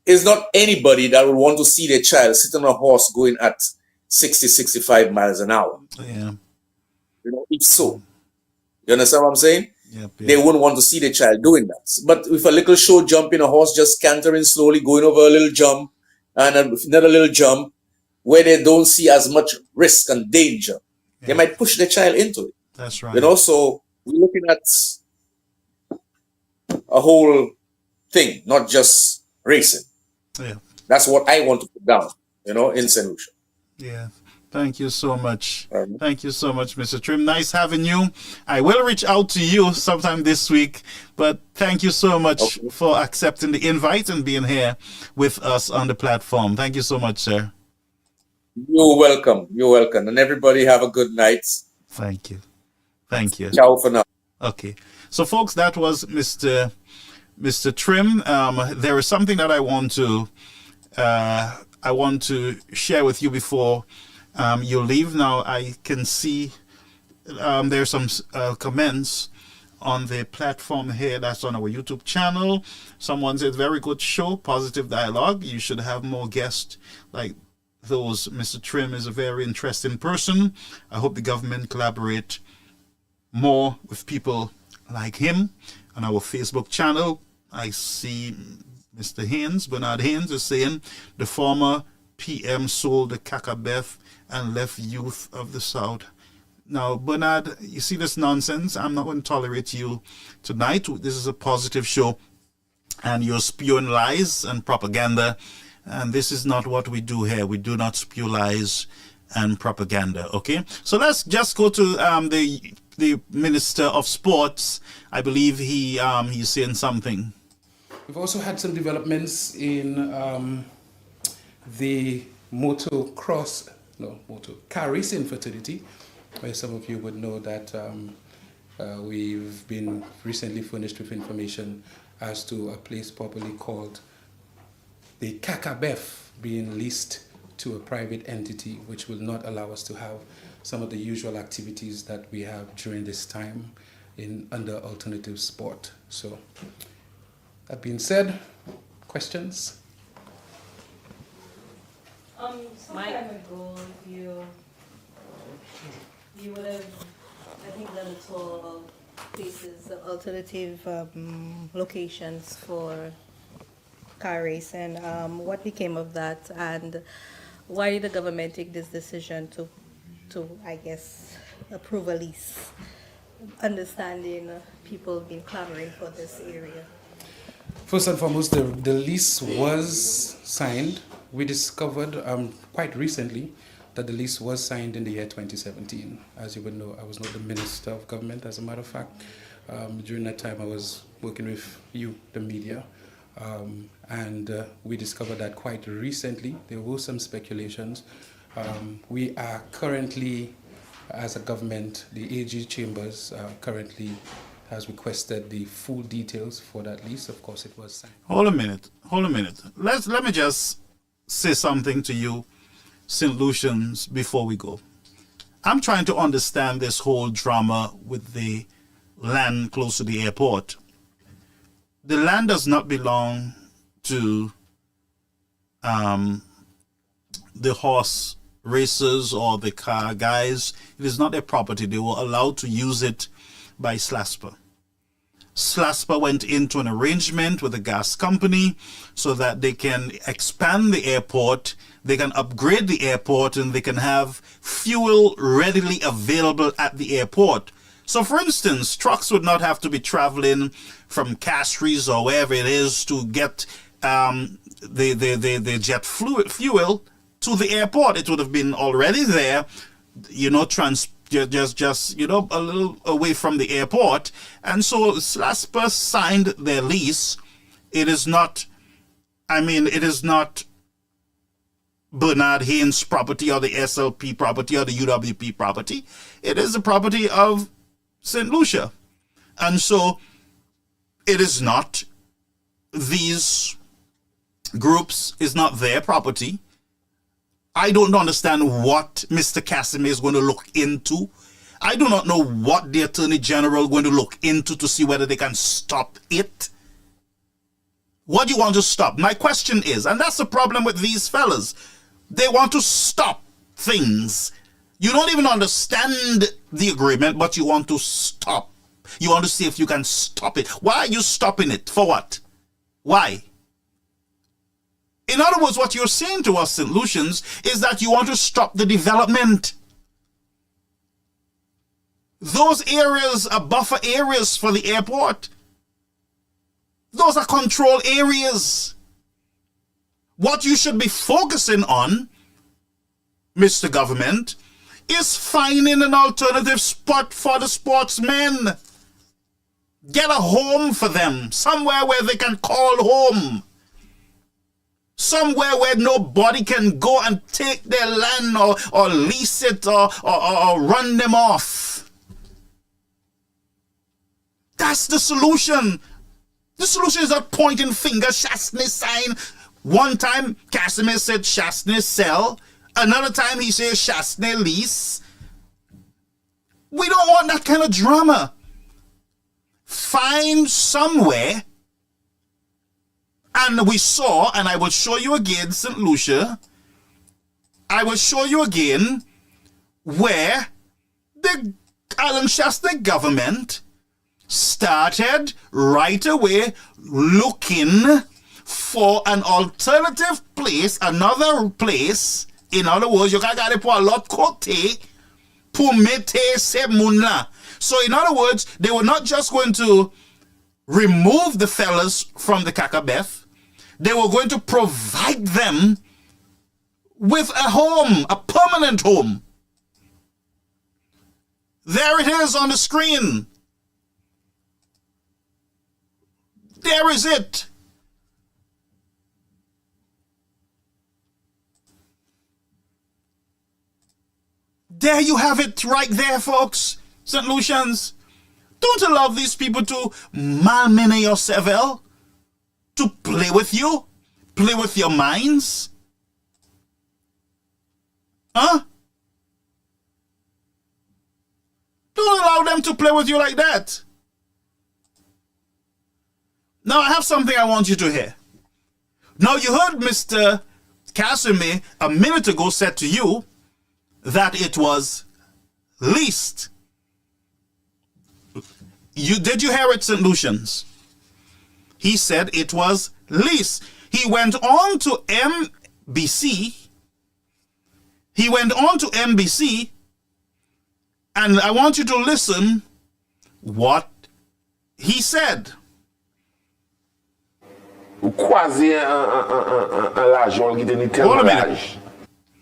it's not anybody that would want to see their child sit on a horse going at 60, 65 miles an hour. Yeah. You know, if so. You understand what I'm saying? Yep. They wouldn't want to see the child doing that. But with a little show jumping, a horse just cantering slowly, going over a little jump and another little jump, where they don't see as much risk and danger, they might push the child into it. That's right. You know, so we're looking at a whole thing, not just racing. Yeah. That's what I want to put down, you know, in St. Lucia. Yeah. Thank you so much. Thank you so much, Mr. Trim. Nice having you. I will reach out to you sometime this week, but thank you so much for accepting the invite and being here with us on the platform. Thank you so much, sir. You're welcome. You're welcome. And everybody have a good night. Thank you. Thank you. Ciao for now. Okay. So, folks, that was Mr. Trim. There is something that I want to share with you before you leave. Now, I can see there's some comments on the platform here that's on our YouTube channel. Someone said, very good show, positive dialogue. You should have more guests like those. Mr. Trim is a very interesting person. I hope the government collaborate more with people like him. On our Facebook channel, I see Mr. Haynes, Bernard Haynes, is saying the former PM sold the CACABEF and left youth of the South. Now, Bernard, you see this nonsense? I'm not going to tolerate you tonight. This is a positive show, and you're spewing lies and propaganda, and this is not what we do here. We do not spew lies and propaganda, okay? So let's just go to the Minister of Sports. I believe he's saying something. We've also had some developments in the car racing fraternity, where some of you would know that we've been recently furnished with information as to a place properly called the CACABEF being leased to a private entity, which will not allow us to have some of the usual activities that we have during this time under alternative sport. So, that being said, questions? Some time ago, you would have, I think, done a tour of places, alternative locations for car racing. What became of that, and why did the government take this decision to I guess, approve a lease, understanding people been clamoring for this area? First and foremost, the lease was signed. We discovered quite recently that the lease was signed in the year 2017. As you would know, I was not the Minister of Government, as a matter of fact. During that time, I was working with you, the media, and we discovered that quite recently. There were some speculations. We are currently, as a government, the AG Chambers currently has requested the full details for that lease. Of course, it was signed. Hold a minute. Let me just say something to you, St. Lucians, before we go. I'm trying to understand this whole drama with the land close to the airport. The land does not belong to the horse racers or the car guys. It is not their property. They were allowed to use it by SLASPA. SLASPA went into an arrangement with the gas company so that they can expand the airport, they can upgrade the airport, and they can have fuel readily available at the airport. So, for instance, trucks would not have to be traveling from Castries or wherever it is to get the jet fuel to the airport. It would have been already there, you know, just you know, a little away from the airport. And so SLASPA signed their lease. It is not, I mean, it is not Bernard Haynes' property or the SLP property or the UWP property. It is the property of St. Lucia. And so it is not these groups, is not their property. I don't understand what Mr. Casimir is going to look into. I do not know what the Attorney General is going to look into to see whether they can stop it. What do you want to stop? My question is, and that's the problem with these fellas, they want to stop things. You don't even understand the agreement, but you want to stop. You want to see if you can stop it. Why are you stopping it? For what? Why? In other words, what you're saying to us, St. Lucians, is that you want to stop the development. Those areas are buffer areas for the airport. Those are control areas. What you should be focusing on, Mr. Government, is finding an alternative spot for the sportsmen. Get a home for them, somewhere where they can call home. Somewhere where nobody can go and take their land or lease it or run them off. That's the solution. The solution is not pointing fingers, Chastney sign. One time, Casimir said Chastney sell. Another time, he says Chastney lease. We don't want that kind of drama. Find somewhere. And we saw, and I will show you again, St. Lucia, I will show you again where the Island Shasta government started right away looking for an alternative place, another place. In other words, you gotta pour a lot côté pour mettre ces moun-là. So in other words, they were not just going to remove the fellas from the CACABEF. They were going to provide them with a home, a permanent home. There it is on the screen. There is it. There you have it right there, folks. St. Lucians. Don't allow these people to malmene your cerveau, to play with you, play with your minds. Huh? Don't allow them to play with you like that. Now, I have something I want you to hear. Now, you heard Mr. Casimir a minute ago said to you that it was leased. Did you hear it, St. Lucians? He said it was leased. He went on to MBC. He went on to MBC, and I want you to listen what he said. Quasi un l'argent qui tenait tellement large.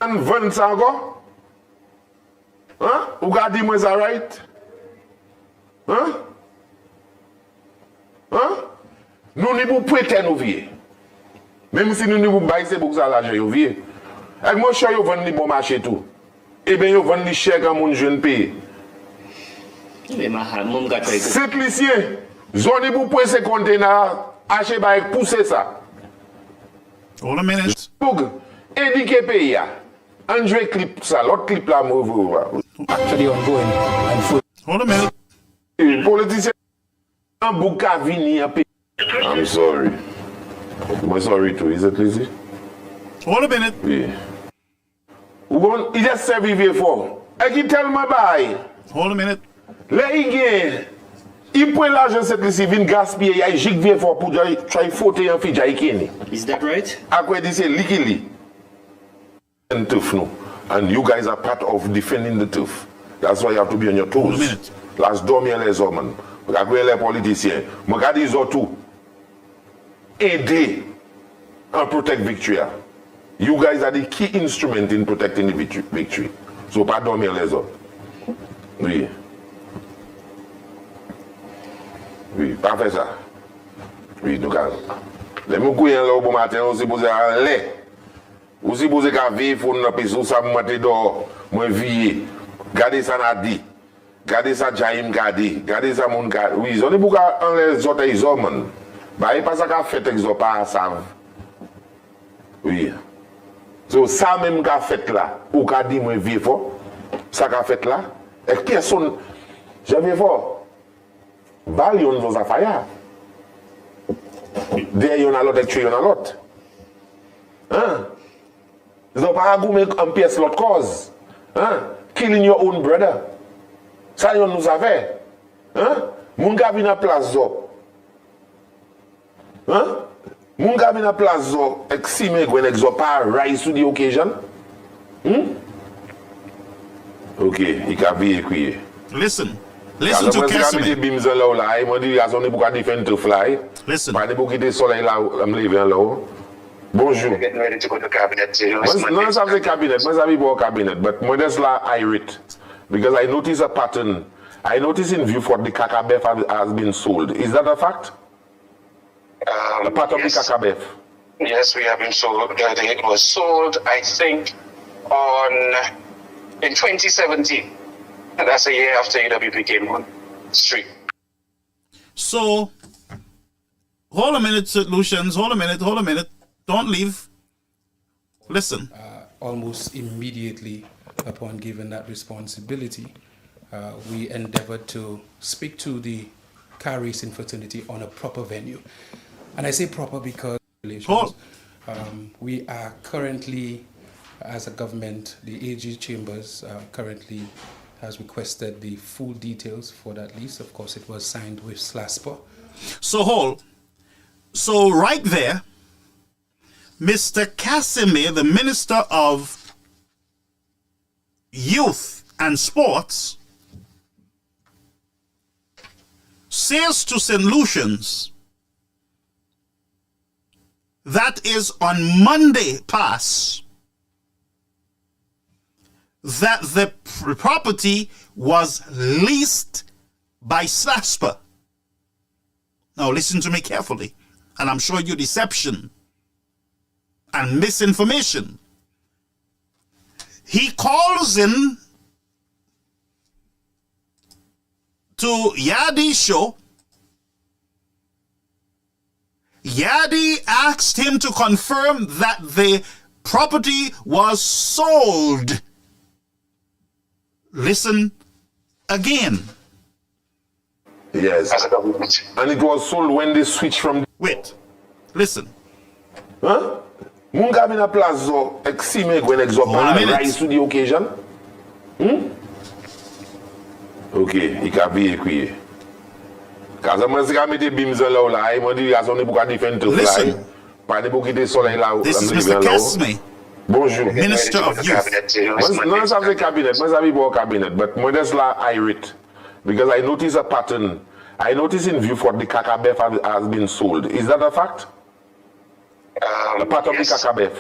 Un 20 encore? Hein? Ou gardez moi ça right? Hein? Hein? Nous ne pouvons pas prêter nos vies. Même si nous ne pouvons pas baisser pour ça l'argent nos vies. Et moi je suis vendre les bon marché tout. Et bien yo vendre les cher quand mon jeune pays. C'est lycée. Zone pour presser container. Ache ba ek pousse ça. Hold a minute. Pour indiquer pays. Andre clip ça, l'autre clip là m'ouvre. Actually ongoing and full. Hold a minute. Politicien en bouka vini en pays. I'm sorry. I'm sorry too. Is it easy? Hold a minute. Oui. Il just servi vieux fort. Et qui tellement bail. Hold a minute. Là il gagne. Il prend l'argent cette liste, il vient gaspiller, il y a un vieux fort pour try faute en fille Kenny. Is that right? À quoi dit c'est liquidly. And tough no. And you guys are part of defending the tough. That's why you have to be on your toes. Last dormir les hommes. Regardez les politiciens. Regardez les autres. Aider and protect victory. You guys are the key instrument in protecting the victory. So pas dormir les autres. Oui. Oui, pas faire ça. Oui, nous calme. Les mots couillants là au bon matin, on s'est posé à l'air. On s'est posé qu'à vivre, il faut nous appeler ça, moi dehors, moi vie. Gardez ça n'a dit. Gardez ça Jaim gardez. Gardez ça mon gars. Oui, on est beaucoup en les autres les hommes. Bah, il pas ça qu'a fait que pas savent. Oui. So ça même qu'a fait là, ou qu'a dit moi vie fort. Ça qu'a fait là, et personne j'avais fort. Balion vos affaires. There you a lot of you a lot. Hein? Ils n'ont pas goûté en pièce l'autre cause. Hein? Killing your own brother. Ça yon nous avait. Hein? Mon gars vient à place zo. Hein? Mon gars vient à place zo. Exime gwen exo pas rise to the occasion. Ok, il a bien écrit. Listen to Casimir. Listen. Bonjour. We're getting ready to go to cabinet. No, ça c'est cabinet. Moi, ça veut pas cabinet. But moi, that's la irate. Because I notice a pattern. I notice in view for the CACABEF has been sold. Is that a fact? A part of the CACABEF. Yes, we have been sold. It was sold, I think, in 2017. And that's a year after UWP came on street. So, hold a minute, Lucians. Hold a minute. Don't leave. Listen. Almost immediately upon given that responsibility, we endeavored to speak to the car racing fraternity on a proper venue. And I say proper because we are currently, as a government, the AG Chambers currently has requested the full details for that lease. Of course, it was signed with SLASPA. So right there, Mr. Casimir, the Minister of Youth and Sports, says to St. Lucians that is on Monday past that the property was leased by SLASPA. Now listen to me carefully, and I'm showing you deception and misinformation. He calls in to Yadi's show. Yadi asked him to confirm that the property was sold. Listen again. Yes. And it was sold when they switched from... Wait. Listen. Huh? Munga bina plazo exime gwen exopa rise to the occasion. Ok, il a bien écrit. Quand je me mette bims là, il m'a dit à son époque à defend to fly. Pas de beaucoup de soleil là. This is Mr. Casimir. Bonjour. Minister of Youth. Non, ça c'est cabinet. Moi, ça veut pas cabinet. But moi, that's la irate. Because I notice a pattern. I notice in view for the CACABEF has been sold. Is that a fact? A part of the CACABEF.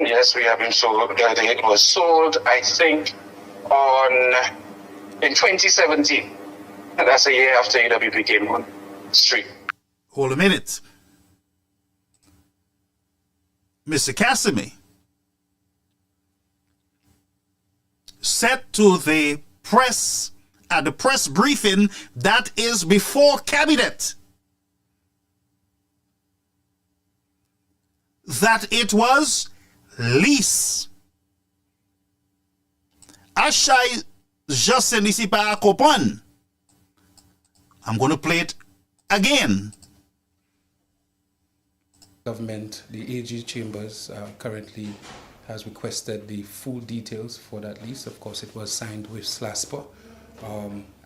Yes, we have been sold. It was sold, I think, in 2017. And that's a year after UWP came on street. Hold a minute. Mr. Casimir said to the press at the press briefing that is before cabinet that it was lease. Ashai just ici par coupon. I'm going to play it again. Government, the AG Chambers currently has requested the full details for that lease. Of course, it was signed with SLASPA,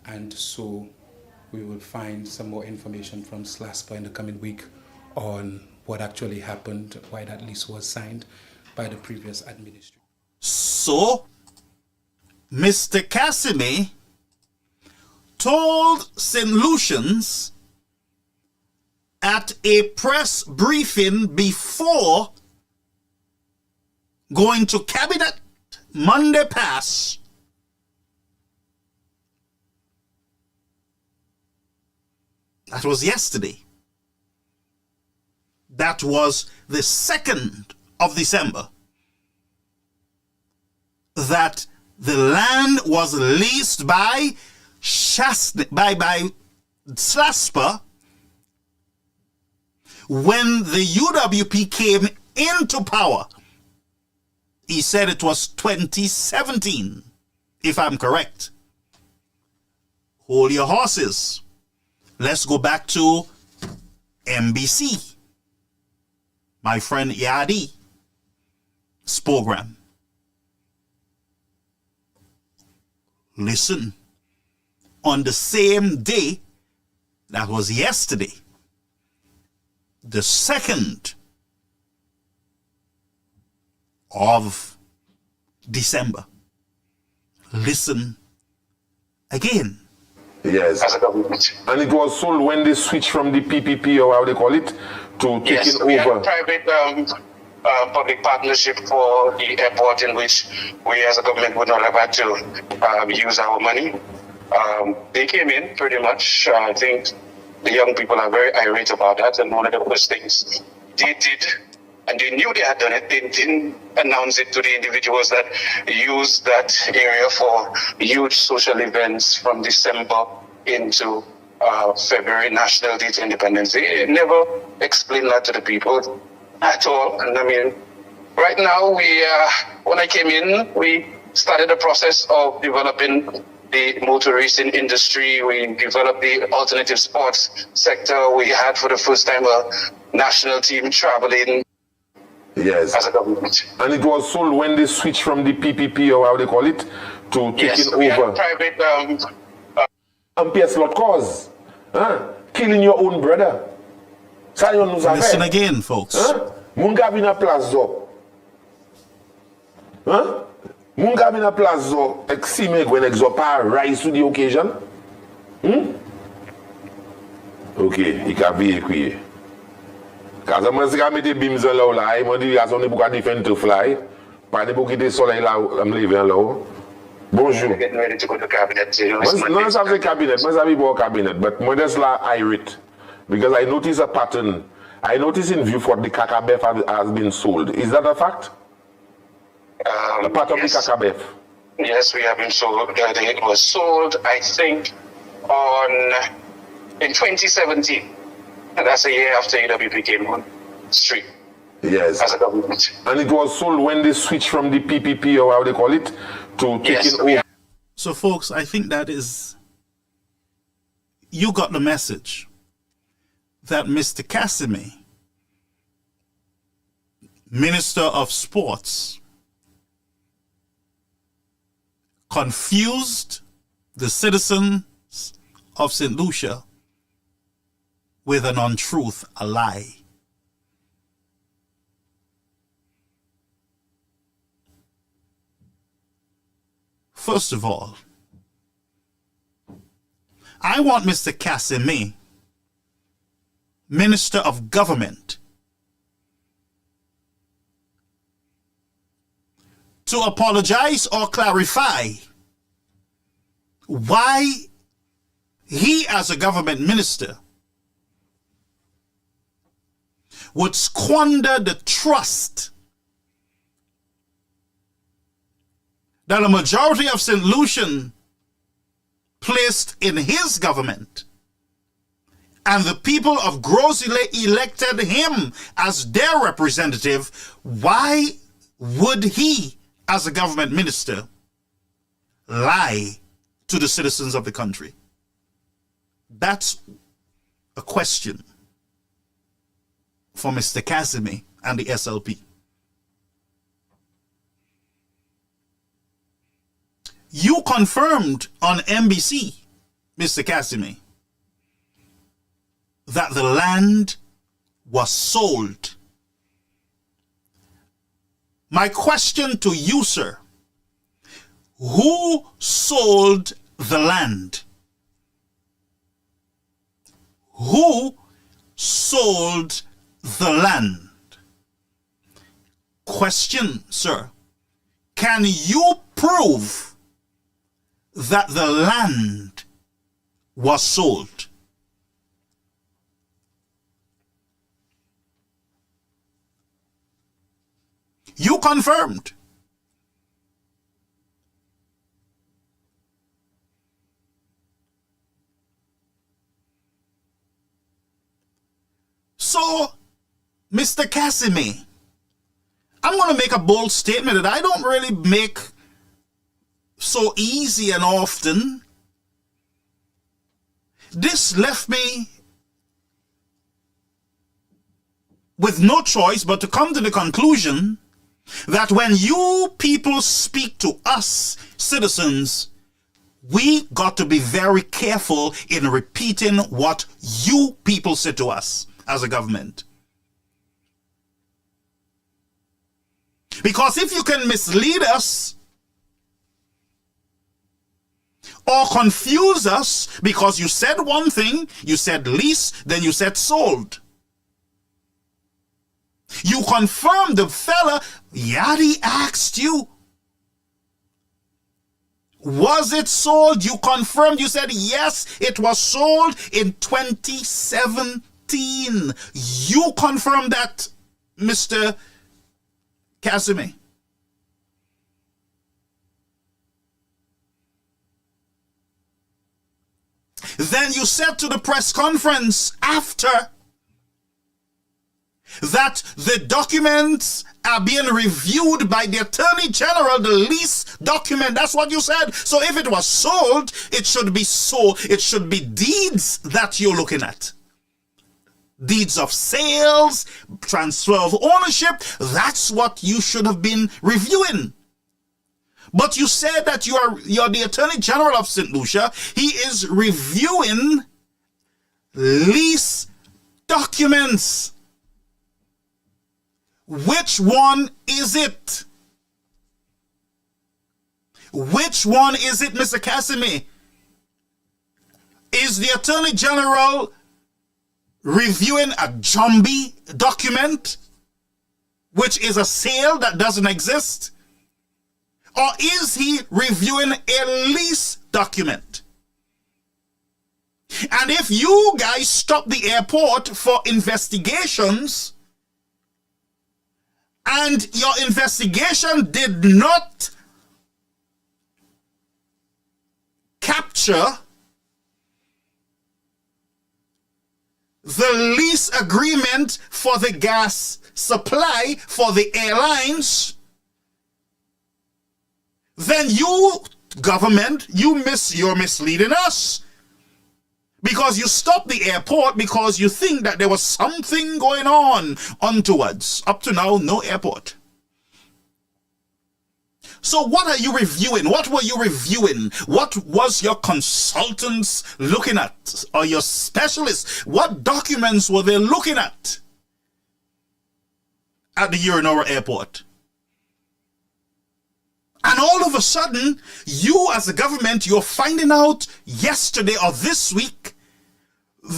and so we will find some more information from SLASPA in the coming week on what actually happened, why that lease was signed by the previous administration. So, Mr. Casimir told St. Lucians at a press briefing before going to cabinet Monday past that was yesterday. That was the 2nd of December. That the land was leased by SLASPA when the UWP came into power. He said it was 2017, if I'm correct. Hold your horses. Let's go back to MBC. My friend Yadi's program. Listen, on the same day, that was yesterday, the 2nd of December. Listen again. Yes. As a government. And it was sold when they switched from the PPP, or how they call it, to taking we over. Had private public partnership for the airport, in which we as a government would not have had to use our money. They came in pretty much. I think the young people are very irate about that, and one of the first things they did, and they knew they had done it, they didn't announce it to the individuals that used that area for huge social events from December into February, National Day to Independence. They never explained that to the people at all. And I mean, right now, when I came in, we started the process of developing the motor racing industry. We developed the alternative sports sector. We had for the first time a national team traveling. Yes. As a government. And it was sold when they switched from the PPP, or how they call it, to taking we over. Had private PS lot cause. Huh? Killing your own brother. Listen again, folks. Mungabina plazo. Huh? Mungabina plazo exime when exopa rise to the occasion. Okay, il can be écuyer. Quand je me suis mis bims là, il m'a dit à son époque à défendre to fly. Pas de beaucoup de soleil là, I'm leaving là. Bonjour. Getting ready to go to cabinet. No, it's not the cabinet. Must have a cabinet, but modest la irate because I notice a pattern. I notice in view for the CACABEF has been sold. Is that a fact? A part of the CACABEF. Yes, we have been sold. It was sold, I think, in 2017. And that's a year after UWP came on street. Yes. As a government. And it was sold when they switched from the PPP, or how they call it, to taking over. So, folks, I think that is, you got the message that Mr. Casimir, Minister of Sports, confused the citizens of St. Lucia with an untruth, a lie. First of all, I want Mr. Casimir, Minister of Government, to apologize or clarify why he, as a government minister, would squander the trust that a majority of St. Lucian placed in his government, and the people of Grosile elected him as their representative. Why would he, as a government minister, lie to the citizens of the country? That's a question for Mr. Casimir and the SLP. You confirmed on NBC, Mr. Casimir, that the land was sold. My question to you, sir, who sold the land? Who sold the land? Question, sir, can you prove that the land was sold? You confirmed. So, Mr. Casimir, I'm going to make a bold statement that I don't really make so easy and often. This left me with no choice but to come to the conclusion that when you people speak to us citizens, we got to be very careful in repeating what you people say to us as a government. Because if you can mislead us or confuse us because you said one thing, you said lease, then you said sold. You confirmed the fella, Yadi asked you, was it sold? You confirmed, you said yes, it was sold in 2017. You confirmed that, Mr. Casimir. Then you said to the press conference after that the documents are being reviewed by the Attorney General, the lease document. That's what you said. So if it was sold, it should be sold. It should be deeds that you're looking at. Deeds of sales, transfer of ownership. That's what you should have been reviewing. But you said that you're the Attorney General of St. Lucia. He is reviewing lease documents. Which one is it? Which one is it, Mr. Casimir? Is the Attorney General reviewing a zombie document, which is a sale that doesn't exist? Or is he reviewing a lease document? And if you guys stop the airport for investigations, and your investigation did not capture the lease agreement for the gas supply for the airlines, then you, government, you're misleading us. Because you stopped the airport because you think that there was something going on onwards. Up to now, no airport. So what are you reviewing? What were you reviewing? What was your consultants looking at? Or your specialists? What documents were they looking at the Urinora airport? And all of a sudden, you as a government, you're finding out yesterday or this week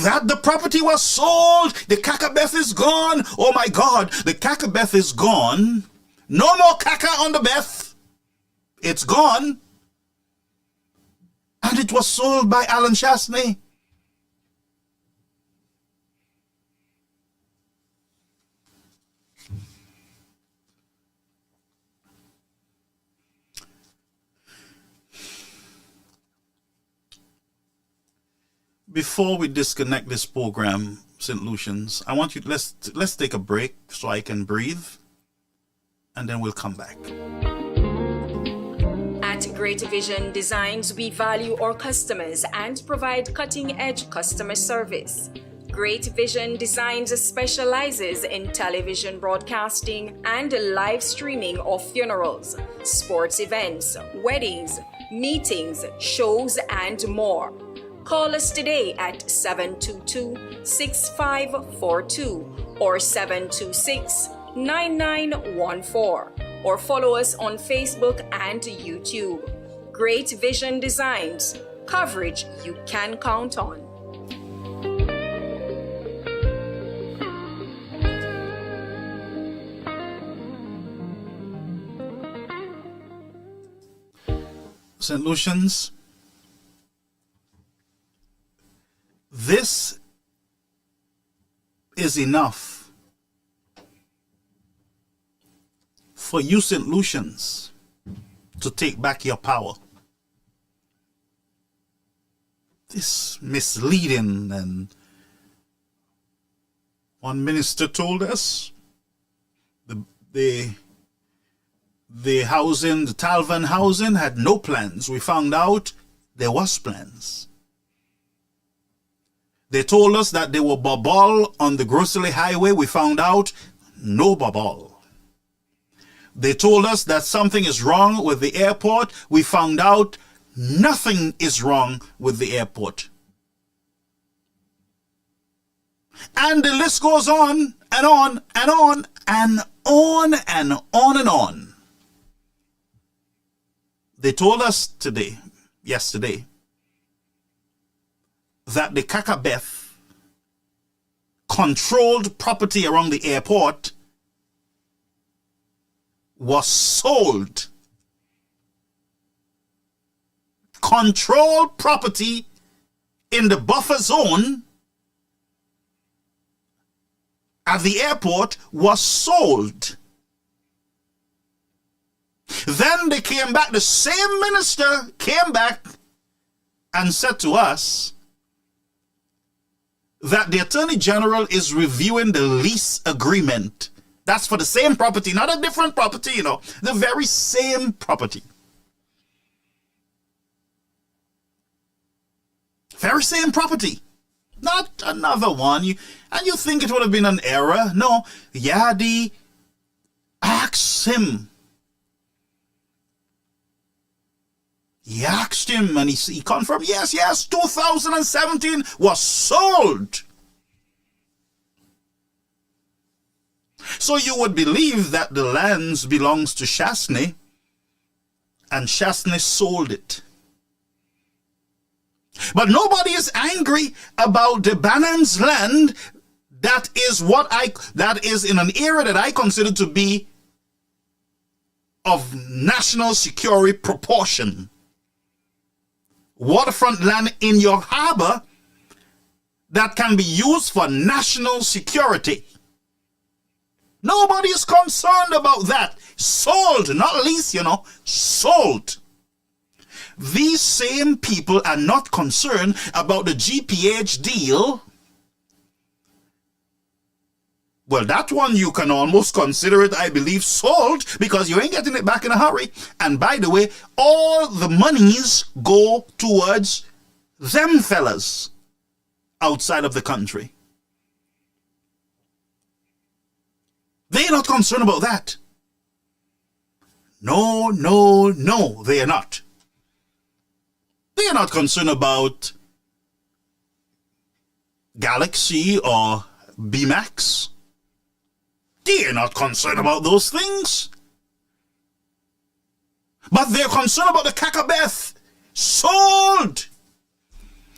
that the property was sold. The CACABEF is gone. Oh my God, the CACABEF is gone. No more CACA on the BEF. It's gone. And it was sold by Alan Chasney. Before we disconnect this program, St. Lucians, I want you to let's take a break so I can breathe, and then we'll come back. At Great Vision Designs, we value our customers and provide cutting-edge customer service. Great Vision Designs specializes in television broadcasting and live streaming of funerals, sports events, weddings, meetings, shows, and more. Call us today at 722-6542 or 726-9914 or follow us on Facebook and YouTube. Great Vision Designs, coverage you can count on. St. Lucians, this is enough for you, St. Lucians, to take back your power. This misleading, and one minister told us the housing, the Talvan housing had no plans. We found out there was plans. They told us that there were bubble on the Grocery Highway. We found out no bubble. They told us that something is wrong with the airport. We found out nothing is wrong with the airport. And the list goes on and on and on and on and on and on. They told us yesterday, that the CACABEF controlled property around the airport was sold. Controlled property in the buffer zone at the airport was sold. Then they came back, the same minister came back and said to us that the Attorney General is reviewing the lease agreement. That's for the same property, not a different property, the very same property. Very same property. Not another one. And you think it would have been an error? No. Yadi asked him. He asked him and he confirmed, yes, 2017 was sold. So you would believe that the lands belongs to Shasney and Shasney sold it. But nobody is angry about the Bannon's land. That is in an area that I consider to be of national security proportion. Waterfront land in your harbor that can be used for national security. Nobody is concerned about that. Sold, not leased, sold. These same people are not concerned about the GPH deal. Well, that one you can almost consider it, I believe, sold, because you ain't getting it back in a hurry. And by the way, all the monies go towards them fellas outside of the country. They're not concerned about that. No, they are not. They are not concerned about Galaxy or BMAX. They're not concerned about those things. But they're concerned about the CACABEF. Sold.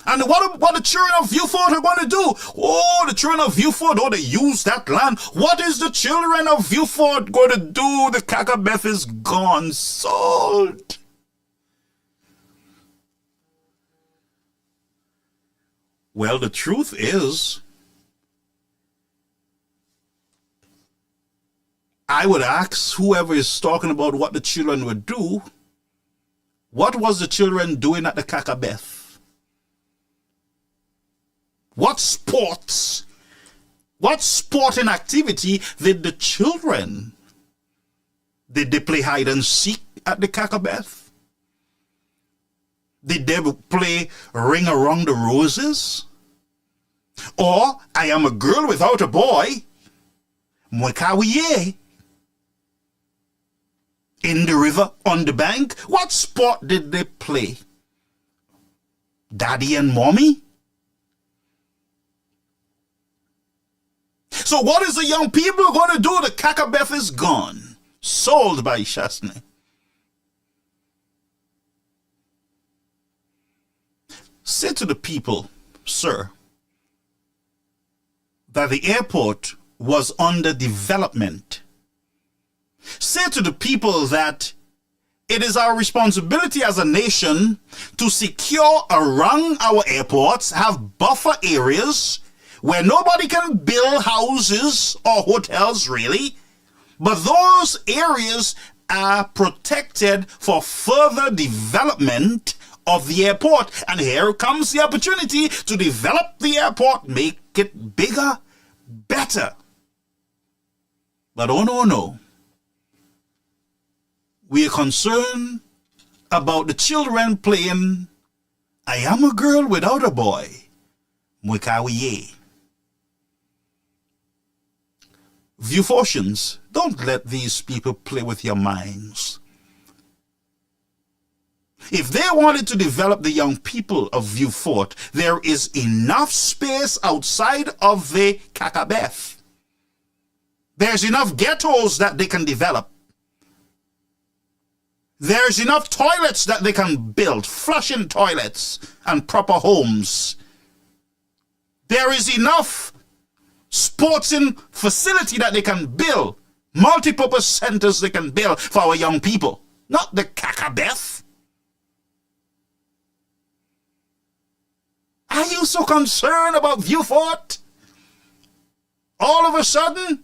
And what the children of Viewfort are going to do? Oh, the children of Viewfort, they use that land. What is the children of Viewfort going to do? The CACABEF is gone. Sold. Well, the truth is, I would ask whoever is talking about what the children would do, what was the children doing at the CACABEF? What sports, what sporting activity did the children, did they play hide and seek at the CACABEF? Did they play Ring Around the Roses? Or I Am a Girl Without a Boy? Mwekawiye? In the river, on the bank? What sport did they play? Daddy and mommy? So what is the young people going to do? The CACABEF is gone. Sold by Chasney. Say to the people, sir, that the airport was under development. Say to the people that it is our responsibility as a nation to secure around our airports, have buffer areas where nobody can build houses or hotels really, but those areas are protected for further development of the airport. And here comes the opportunity to develop the airport, make it bigger, better. But oh no. We are concerned about the children playing I Am a Girl Without a Boy. Mwikawiye. Viewfortians, don't let these people play with your minds. If they wanted to develop the young people of Viewfort, there is enough space outside of the CACABEF. There's enough ghettos that they can develop. There's enough toilets that they can build, flushing toilets and proper homes. There is enough sporting facility that they can build, multipurpose centers they can build for our young people, not the CACABEF. Are you so concerned about Viewfort? All of a sudden?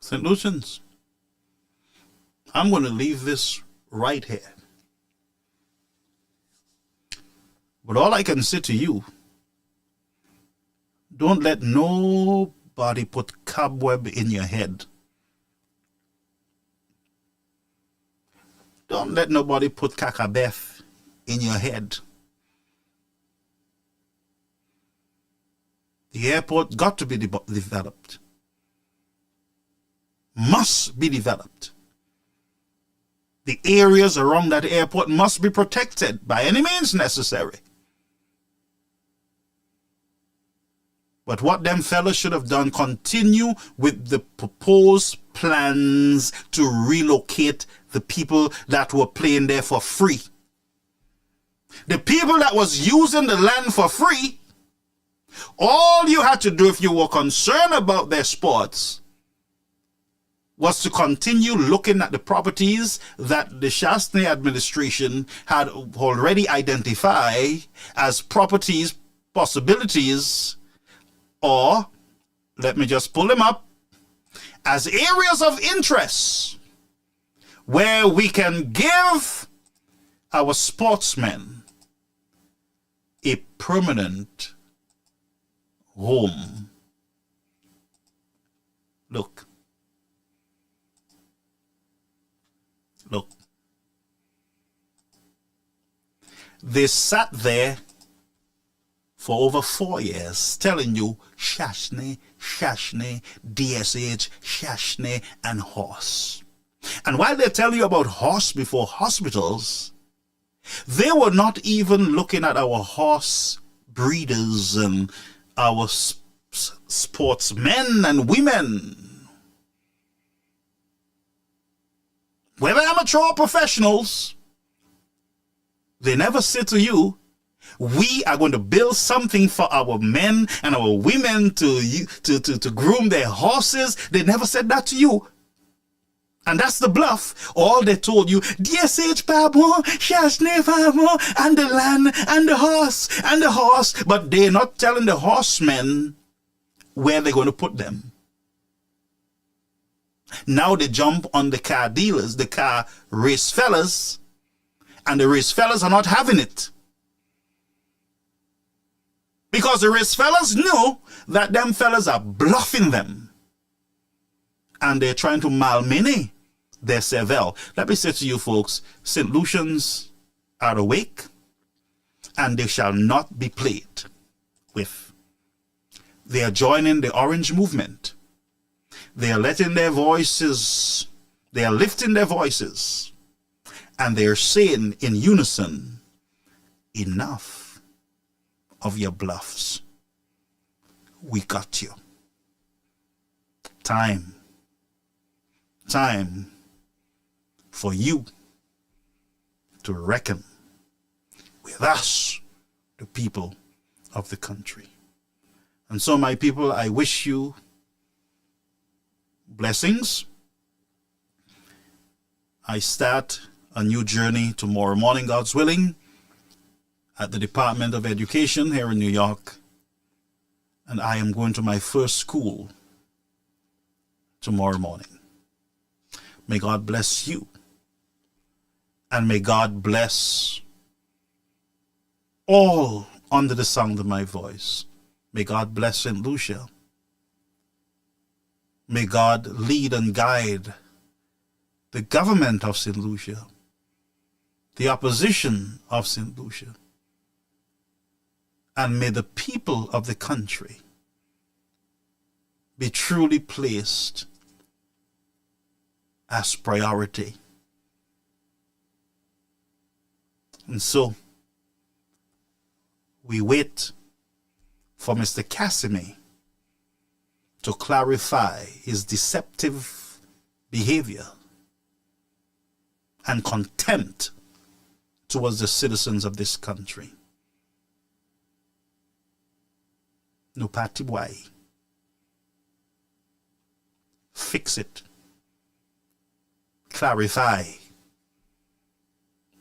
St. Lucians, I'm going to leave this right here. But all I can say to you, don't let nobody put cobweb in your head. Don't let nobody put CACABEF in your head. The airport got to be developed. Must be developed. The areas around that airport must be protected by any means necessary. But what them fellas should have done, continue with the proposed plans to relocate the people that were playing there for free. The people that was using the land for free, all you had to do if you were concerned about their sports was to continue looking at the properties that the Chasney administration had already identified as properties, possibilities, or, let me just pull them up, as areas of interest where we can give our sportsmen a permanent home. Look. They sat there for over 4 years telling you Chasney, DSH, Chasney, and horse. And while they tell you about horse before hospitals, they were not even looking at our horse breeders and our sportsmen and women. Whether amateur or professionals, they never say to you, we are going to build something for our men and our women to groom their horses. They never said that to you. And that's the bluff. All they told you, DSH Pabo, Chasney Pabo, and the land, and the horse. But they're not telling the horsemen where they're going to put them. Now they jump on the car dealers, the car race fellas, and the race fellas are not having it. Because the race fellas know that them fellas are bluffing them. And they're trying to malmene their cervelle. Let me say to you folks, St. Lucians, are awake, and they shall not be played with. They are joining the Orange Movement. They are letting their voices, they are lifting their voices, and they are saying in unison, enough of your bluffs. We got you. Time for you to reckon with us, the people of the country. And so, my people, I wish you blessings. I start a new journey tomorrow morning, God's willing, at the Department of Education here in New York. And I am going to my first school tomorrow morning. May God bless you. And may God bless all under the sound of my voice. May God bless St. Lucia. May God lead and guide the government of St. Lucia, the opposition of St. Lucia, and may the people of the country be truly placed as priority. And so, we wait for Mr. Casimir to clarify his deceptive behavior and contempt towards the citizens of this country. No party boy. Fix it. Clarify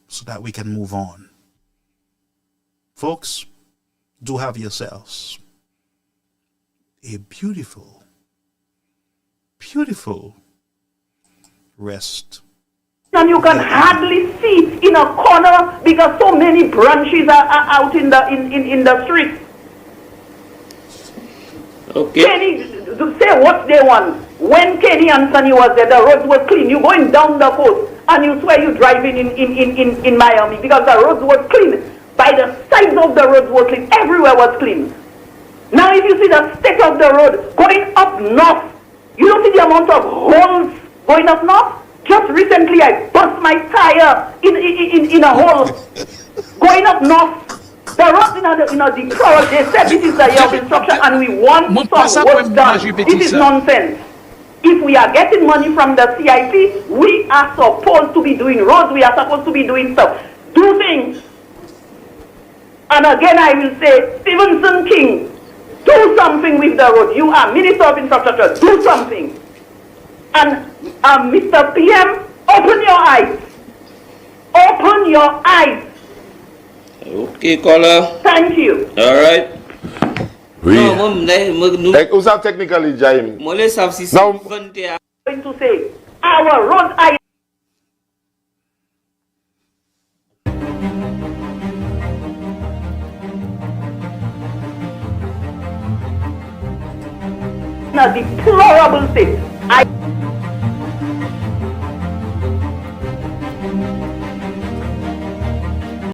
so that we can move on. Folks, do have yourselves a beautiful, beautiful rest. And you can hardly see it in a corner because so many branches are out in the street. Okay. Kenny, say what they want. When Kenny Anthony was there, the roads were clean. You're going down the coast and you swear you're driving in Miami because the roads were clean. By the sides of the roads were clean. Everywhere was clean. Now if you see the state of the road going up north, you don't see the amount of holes going up north? Just recently I burst my tire in a hole going up north. The road in a deplorable, they said this is the year of instruction and we want some work done. This is nonsense. If we are getting money from the CIP, we are supposed to be doing roads, we are supposed to be doing stuff. Do things. And again I will say, Stevenson King, do something with the road. You are Minister of Infrastructure, do something. And Mr. PM, open your eyes. Open your eyes. Okay, caller. Thank you. All right. Oui. Nous avons technically Jaime. Now, going to say, our road are in a deplorable state.